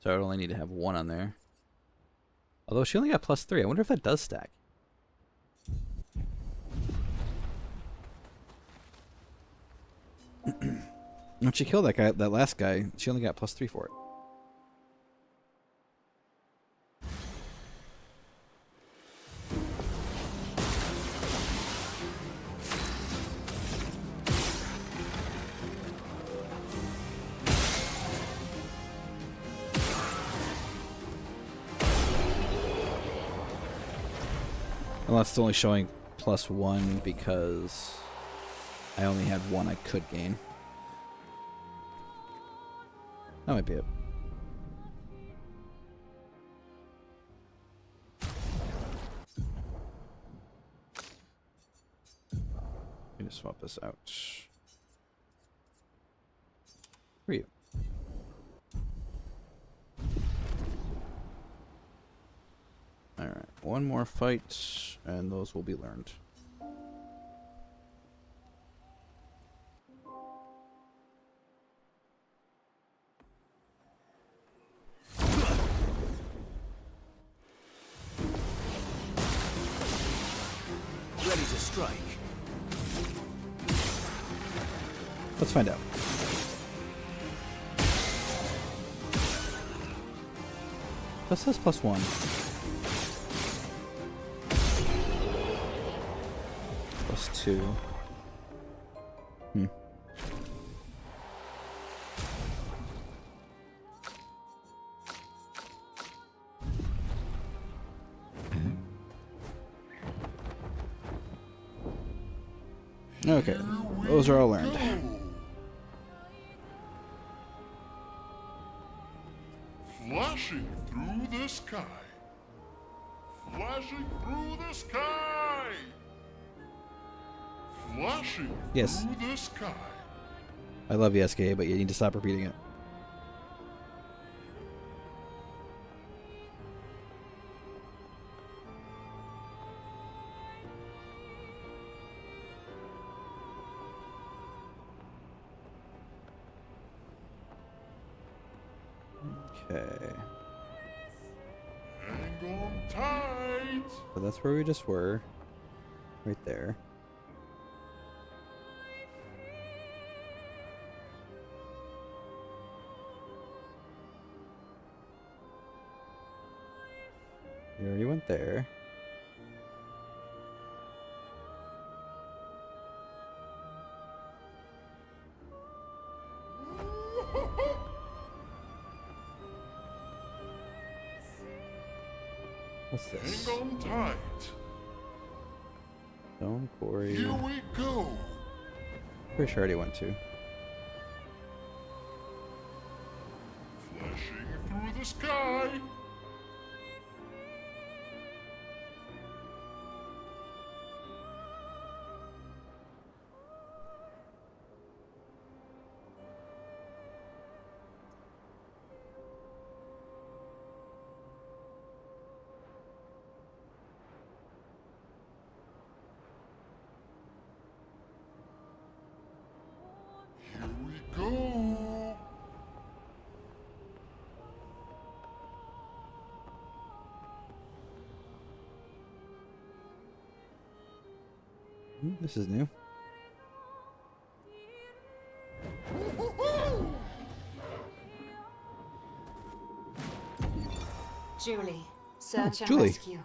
A: So I would only need to have 1 on there. Although she only got +3. I wonder if that does stack. When she killed that last guy, she only got +3 for it. Well, that's only showing +1 because I only had 1 I could gain. That might be it. Let me just swap this out. For you. Alright, one more fight, and those will be learned.
J: Ready to strike.
A: Let's find out. That says +1. +2. Okay, those are all learned.
H: Flashing through the sky. Flashing through the sky. Flashing
A: Yes.
H: through the sky.
A: I love you, SK, but you need to stop repeating it. Okay.
H: Hang on tight.
A: So that's where we just were. Right there. We already went there. What's this?
H: Hang on tight.
A: Stone quarry.
H: Here we go.
A: Pretty sure I already went to.
H: Flashing through the sky. Here we go.
A: This is new.
C: Julie, search and
A: Julie.
C: rescue.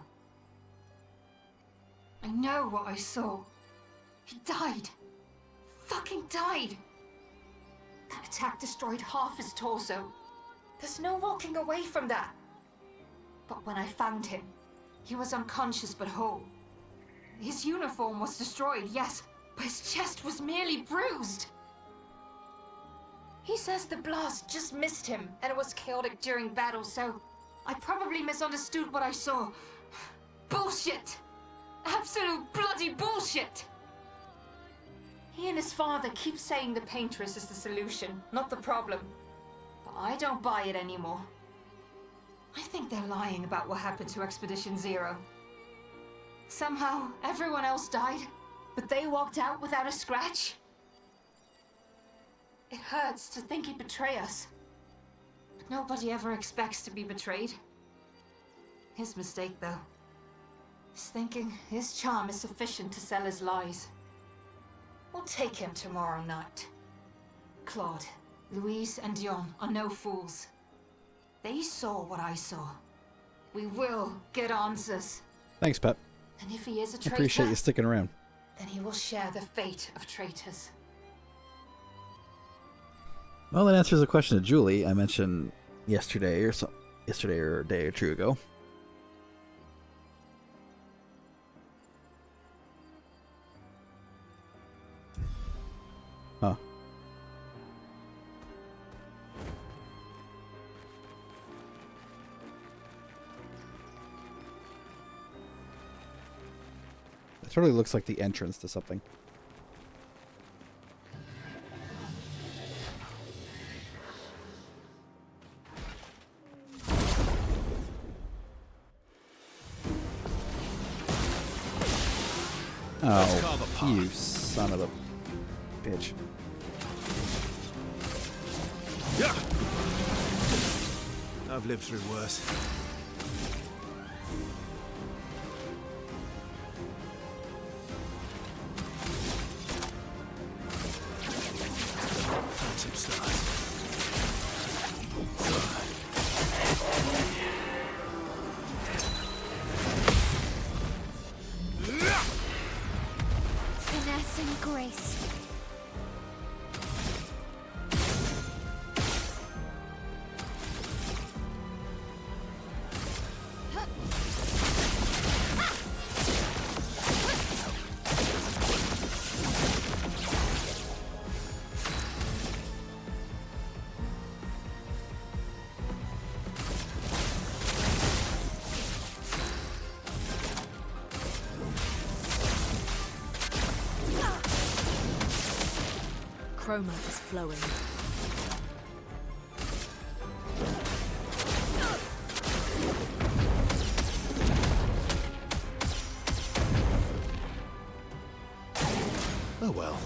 C: I know what I saw. He died. Fucking died. That attack destroyed half his torso. There's no walking away from that. But when I found him, he was unconscious but whole. His uniform was destroyed, yes, but his chest was merely bruised. He says the blast just missed him, and it was chaotic during battle, so I probably misunderstood what I saw.
L: Bullshit! Absolute bloody bullshit! He and his father keep saying the paintress is the solution, not the problem. But I don't buy it anymore. I think they're lying about what happened to Expedition Zero. Somehow, everyone else died, but they walked out without a scratch. It hurts to think he'd betray us. But nobody ever expects to be betrayed. His mistake, though. He's thinking his charm is sufficient to sell his lies. We'll take him tomorrow night. Claude, Louise, and Dion are no fools. They saw what I saw. We will get answers.
A: Thanks, Pep.
L: And if he is a
A: I
L: traitor,
A: appreciate you sticking around.
L: then he will share the fate of traitors.
A: Well, that answers a question to Julie I mentioned yesterday or a day or two ago. Huh. It totally looks like the entrance to something. Oh, you son of a bitch.
E: Yeah. I've lived through worse. Some stars.
C: Finesse and grace.
D: Chroma is flowing.
E: Oh well.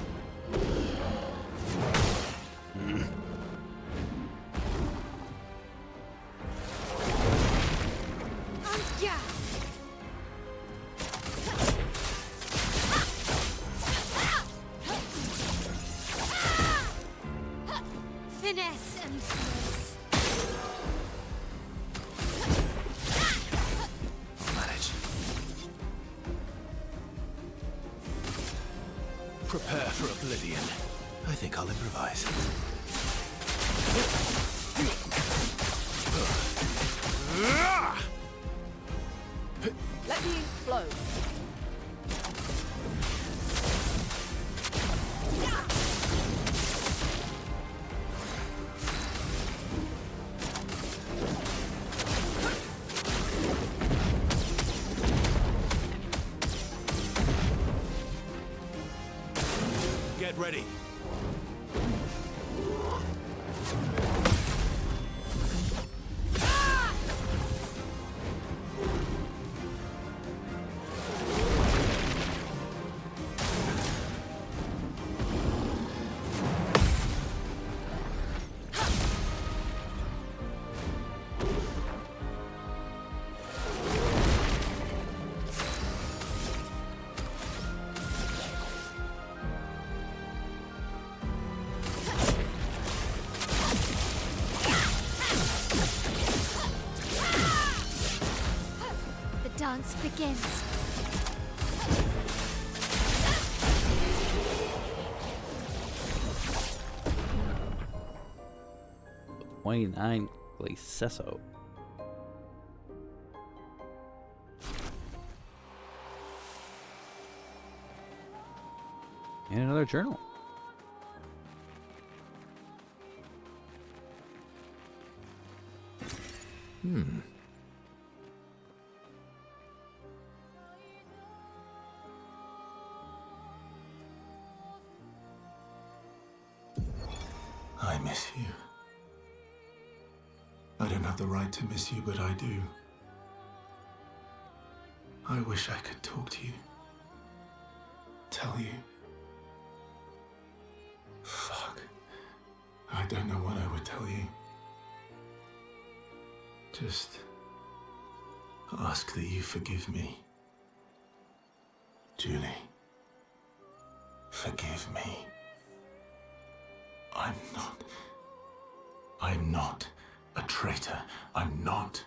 C: Yeah. Finesse and grace.
E: I'll manage. Prepare for oblivion. I think I'll improvise.
D: Let the ink flow.
E: Get ready.
C: The dance begins.
A: 29 Glacesso. And another journal.
E: miss you. I don't have the right to miss you, but I do. I wish I could talk to you. Tell you. Fuck. I don't know what I would tell you. Just ask that you forgive me. Julie. Forgive me. I'm not a traitor. I'm not.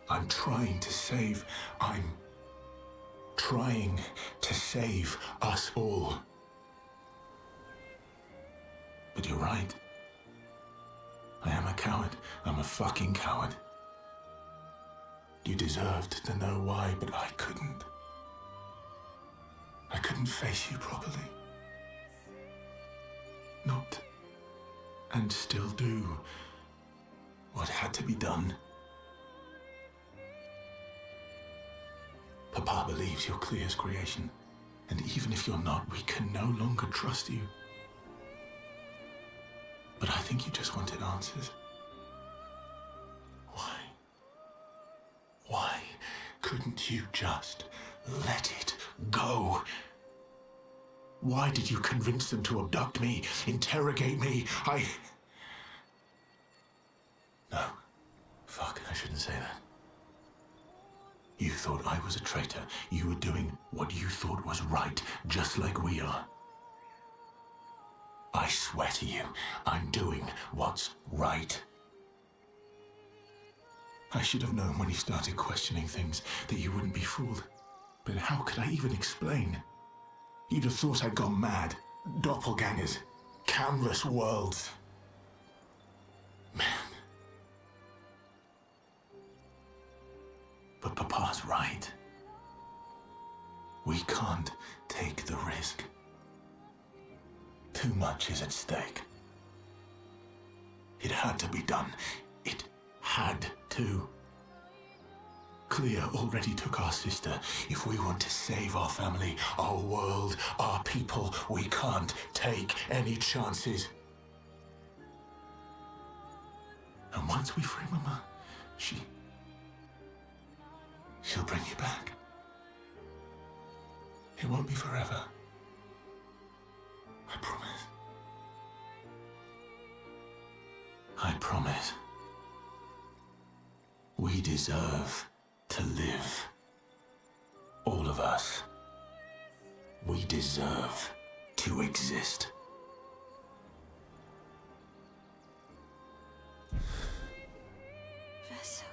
E: I'm trying to save us all. But you're right. I am a coward. I'm a fucking coward. You deserved to know why, but I couldn't. I couldn't face you properly. Not, and still do, what had to be done. Papa believes you're Clair's creation, and even if you're not, we can no longer trust you. But I think you just wanted answers. Why? Why couldn't you just let it go? Why did you convince them to abduct me, interrogate me? No. Fuck, I shouldn't say that. You thought I was a traitor. You were doing what you thought was right, just like we are. I swear to you, I'm doing what's right. I should have known when you started questioning things that you wouldn't be fooled. But how could I even explain? You'd have thought I'd gone mad. Doppelgangers. Canvas worlds. Man. But Papa's right. We can't take the risk. Too much is at stake. It had to be done. It had to. Clair already took our sister. If we want to save our family, our world, our people, we can't take any chances. And once we free Mama, she'll bring you back. It won't be forever. I promise. I promise. We deserve to live. All of us. We deserve to exist.
C: Verso.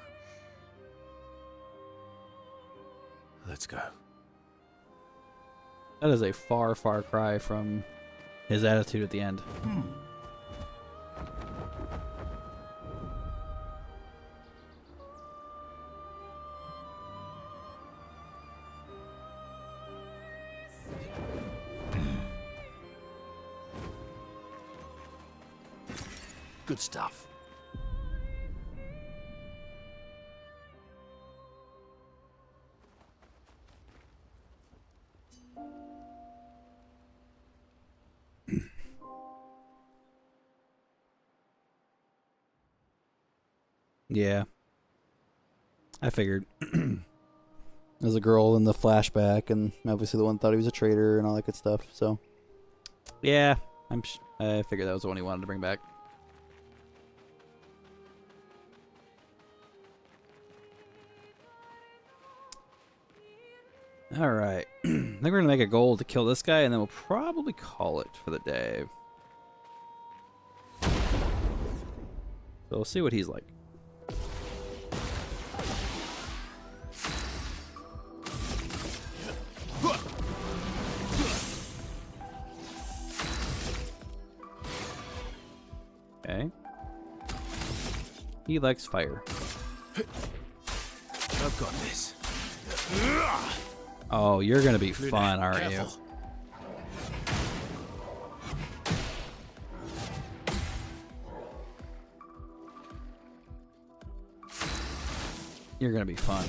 E: Let's go.
A: That is a far, far cry from his attitude at the end.
J: Good stuff.
A: Yeah. I figured. There's a girl in the flashback, and obviously the one thought he was a traitor and all that good stuff, so. Yeah, I figured that was the one he wanted to bring back. Alright. I think we're going to make a goal to kill this guy, and then we'll probably call it for the day. So we'll see what he's like. Okay. He likes fire.
J: I've got this.
A: Oh, you're gonna be fun, aren't you? You're gonna be fun.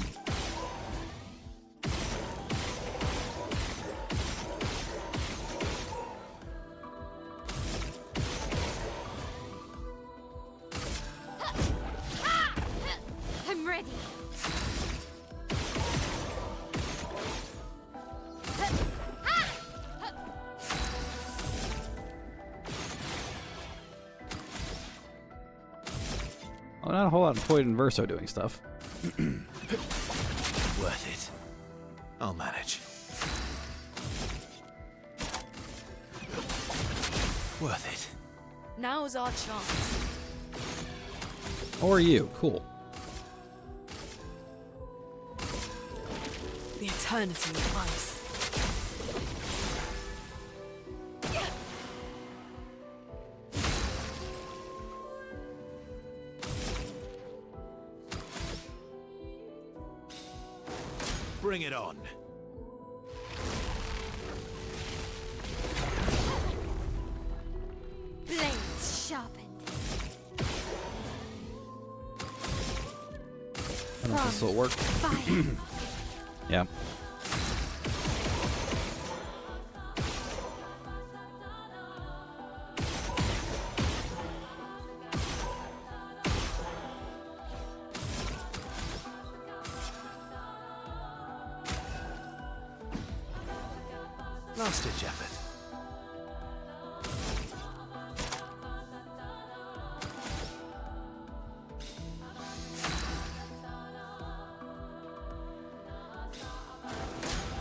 A: not a whole lot of point in Verso doing stuff.
J: Worth it. I'll manage. Worth it.
D: Now's our chance.
A: Or you. Cool.
D: The eternity of ice.
J: Bring it on.
C: Blades sharpened.
A: I don't know if this will work.
C: Fire.
A: Yeah.
J: Last ditch effort.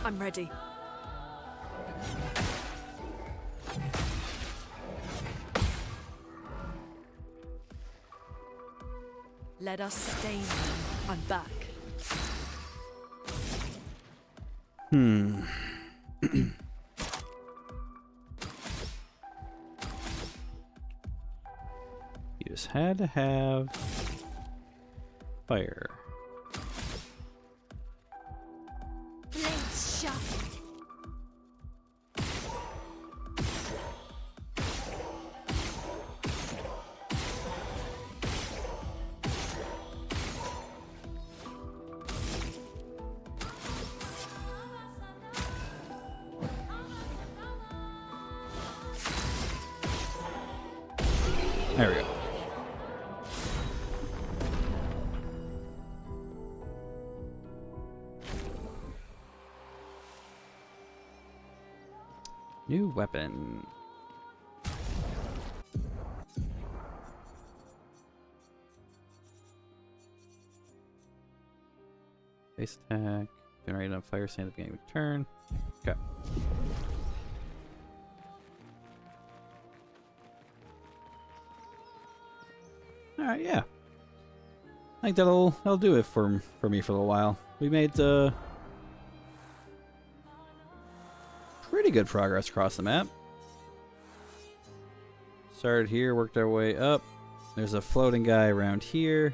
D: I'm ready. Let us stain them. I'm back.
A: You just had to have fire.
C: Blades sharpened.
A: There we go. New weapon. Base attack. Generate enough fire sand at the beginning of the turn. Okay. Alright, yeah. I think that'll do it for me for a little while. We made pretty good progress across the map. Started here, worked our way up. There's a floating guy around here.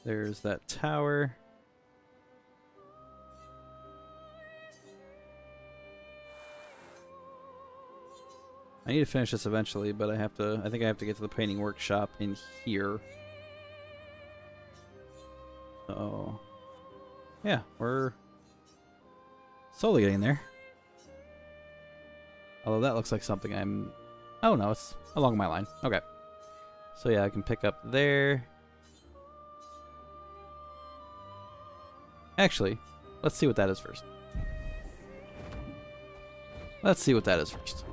A: There's that tower. I need to finish this eventually, but I think I have to get to the painting workshop in here. So yeah, we're slowly getting there. Although that looks like something I'm... Oh no, it's along my line. Okay. So yeah, I can pick up there. Actually, let's see what that is first. Let's see what that is first.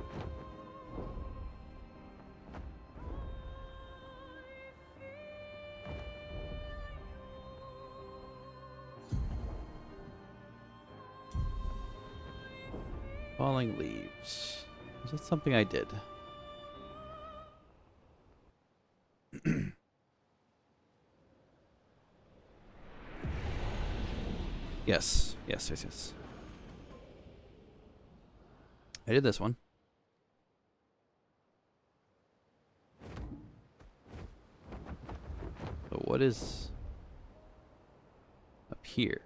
A: Falling leaves. Is that something I did? Yes. Yes. I did this one. So what is up here?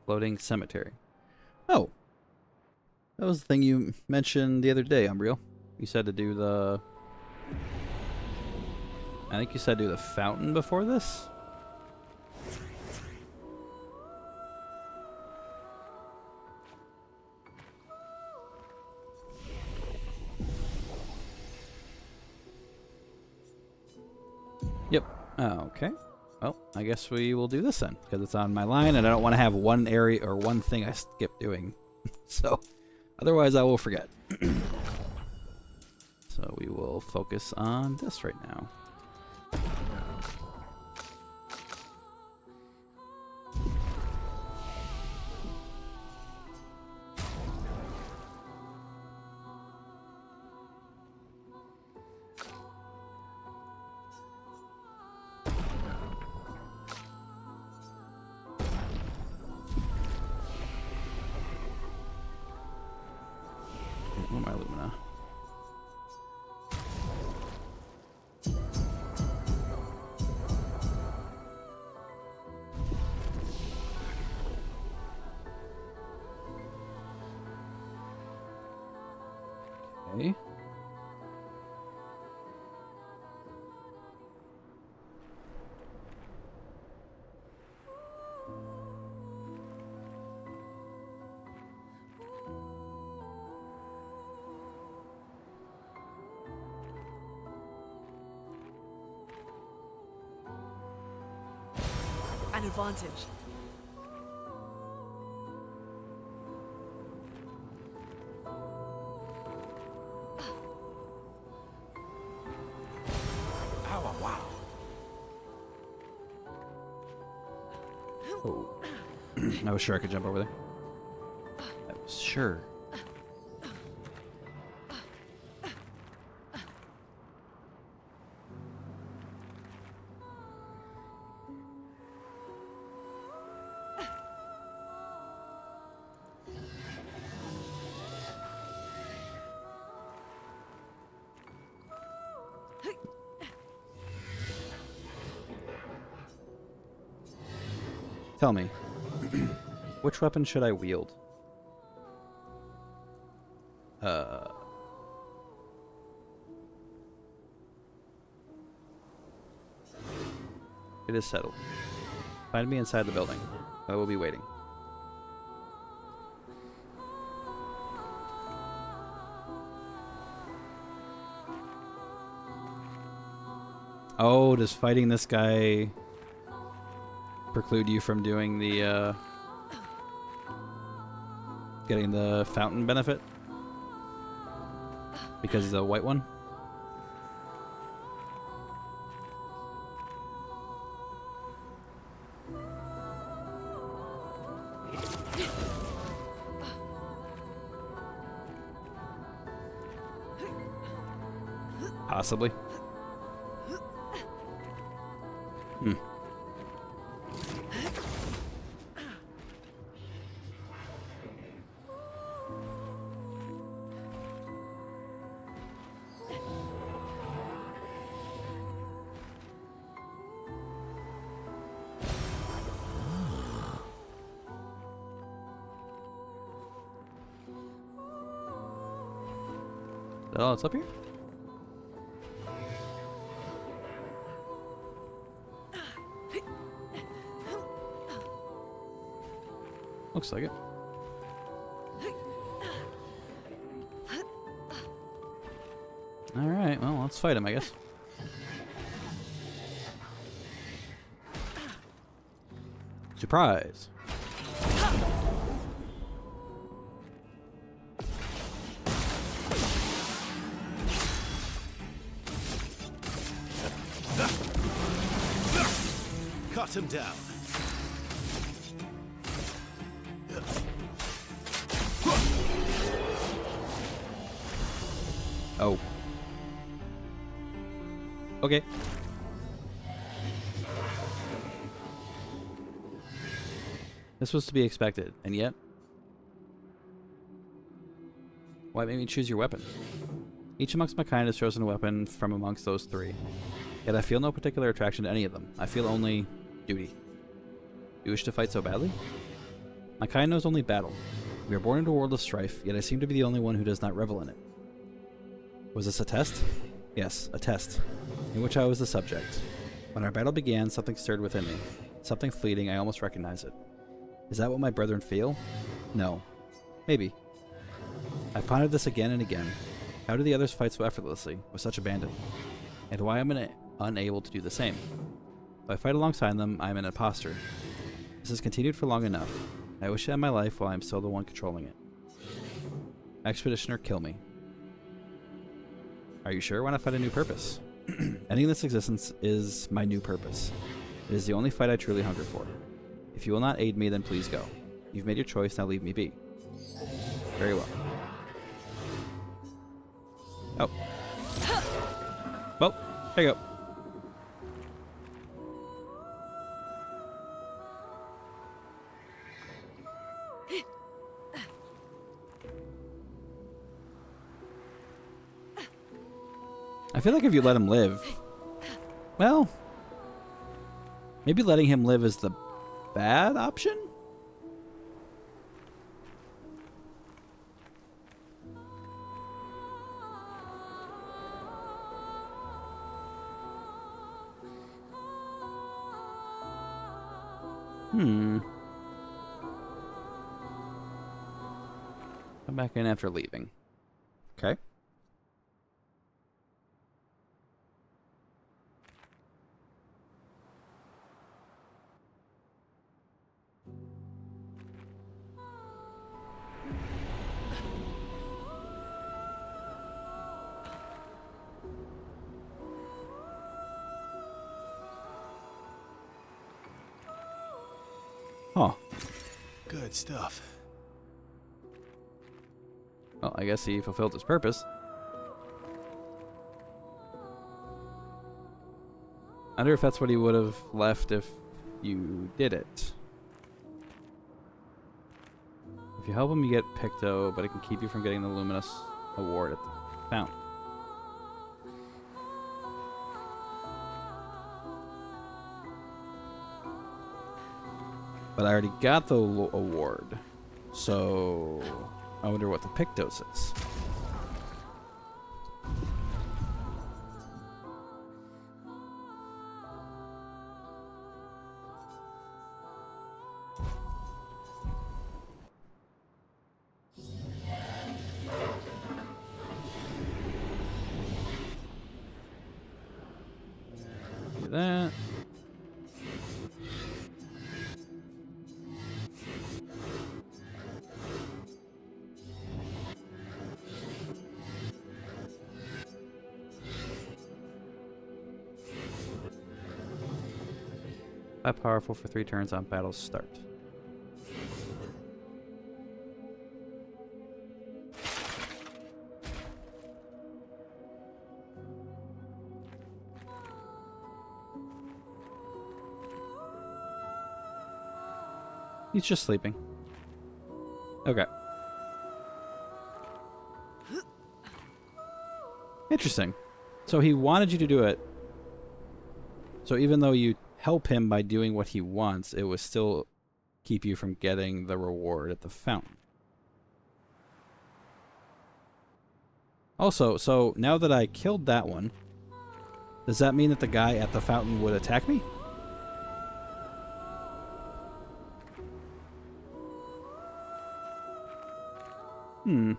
A: Floating cemetery. Oh. That was the thing you mentioned the other day, Umbriel. You said to do the... I think you said do the fountain before this? Yep. Okay. Well, I guess we will do this then, because it's on my line, and I don't want to have one area or one thing I skip doing. So, otherwise I will forget. So we will focus on this right now. Where are my Lumina? Okay.
D: An advantage.
J: Oh, wow.
A: Oh. I was sure I could jump over there. I was sure. Tell me, which weapon should I wield? It is settled. Find me inside the building. I will be waiting. Oh, does fighting this guy preclude you from doing the, getting the fountain benefit? Because he's a white one? Possibly. Hmm. Is that all that's up here? Looks like it. Alright, well, let's fight him, I guess. Surprise!
J: Cut him down.
A: Oh. Okay. This was to be expected, and yet... Why make me choose your weapon? Each amongst my kind has chosen a weapon from amongst those three. Yet I feel no particular attraction to any of them. I feel only... duty. You wish to fight so badly? My kind knows only battle. We are born into a world of strife, yet I seem to be the only one who does not revel in it. Was this a test? Yes, a test, in which I was the subject. When our battle began, something stirred within me. Something fleeting, I almost recognize it. Is that what my brethren feel? No. Maybe. I've pondered this again and again. How do the others fight so effortlessly, with such abandon? And why am I unable to do the same? If I fight alongside them, I am an imposter. This has continued for long enough. I wish to end my life while I'm still the one controlling it. Expeditioner, kill me. Are you sure? Why not find a new purpose? Ending this existence is my new purpose. It is the only fight I truly hunger for. If you will not aid me, then please go. You've made your choice, now leave me be. Very well. Oh. Well, there you go. I feel like if you let him live, well, maybe letting him live is the bad option? Come back in after leaving. Okay. Huh.
J: Good stuff.
A: Well, I guess he fulfilled his purpose. I wonder if that's what he would have left if you did it. If you help him, you get Picto, but it can keep you from getting the Luminous Award at the fountain. But I already got the award, so I wonder what the Picto says. Do that. That powerful for 3 turns on battle's start. He's just sleeping. Okay. Interesting. So he wanted you to do it. So even though you help him by doing what he wants, it will still keep you from getting the reward at the fountain. Also, so now that I killed that one, does that mean that the guy at the fountain would attack me? Maybe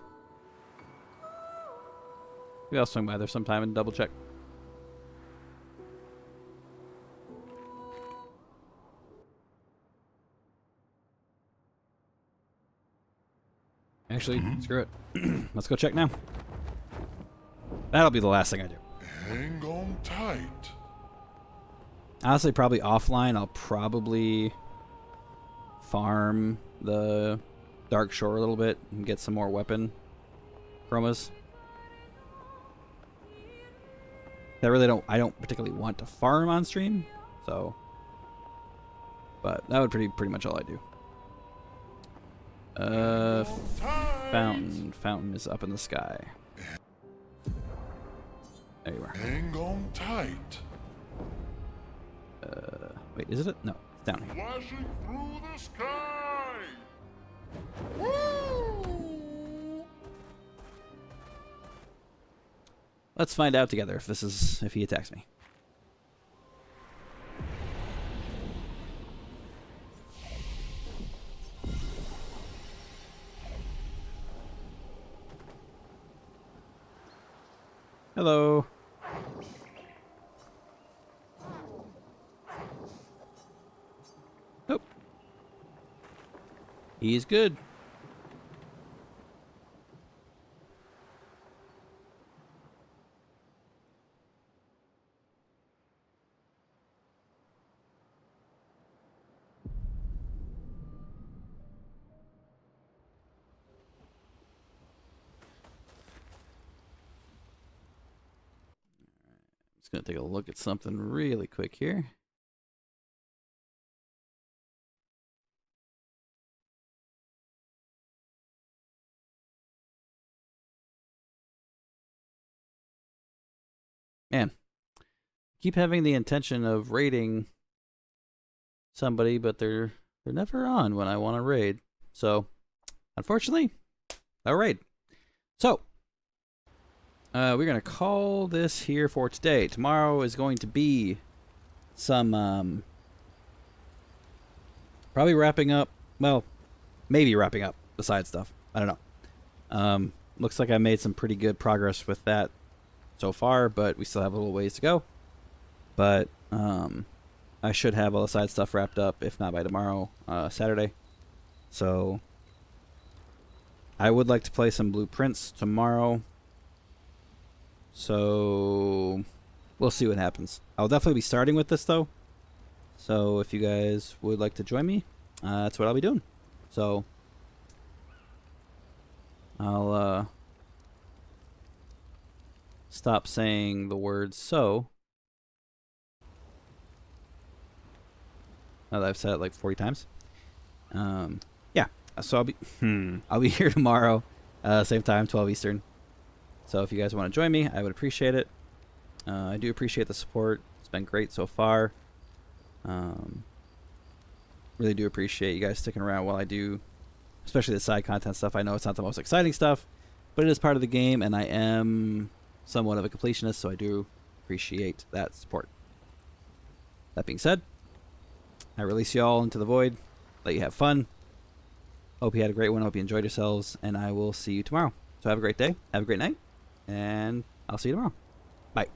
A: I'll swing by there sometime and double check. Actually, screw it. Let's go check now. That'll be the last thing I do.
H: Hang on tight.
A: Honestly, probably offline, I'll probably farm the Dark Shore a little bit and get some more weapon chromas. I don't particularly want to farm on stream, so, but that would pretty much all I do. Fountain is up in the sky. There you are.
H: Hang on tight.
A: Wait, is it? No, it's down here.
H: Flashing through the sky. Woo!
A: Let's find out together if he attacks me. Hello. He's good. Just gonna take a look at something really quick here. Man, keep having the intention of raiding somebody, but they're never on when I want to raid. So, unfortunately, no raid. So, we're gonna call this here for today. Tomorrow is going to be some probably wrapping up. Well, maybe wrapping up the side stuff. I don't know. Looks like I made some pretty good progress with that so far, but we still have a little ways to go. But I should have all the side stuff wrapped up, if not by tomorrow, Saturday. So I would like to play some blueprints tomorrow. So we'll see what happens. I'll definitely be starting with this though. So if you guys would like to join me, that's what I'll be doing. So I'll stop saying the word so. Now that I've said it like 40 times. Yeah. So I'll be here tomorrow, same time, 12 Eastern. So if you guys want to join me, I would appreciate it. I do appreciate the support. It's been great so far. Really do appreciate you guys sticking around while I do, especially the side content stuff. I know it's not the most exciting stuff, but it is part of the game, and I am somewhat of a completionist, so I do appreciate that support. That being said, I release you all into the void, let you have fun. Hope you had a great one. Hope you enjoyed yourselves, and I will see you tomorrow. So have a great day, have a great night, and I'll see you tomorrow. Bye.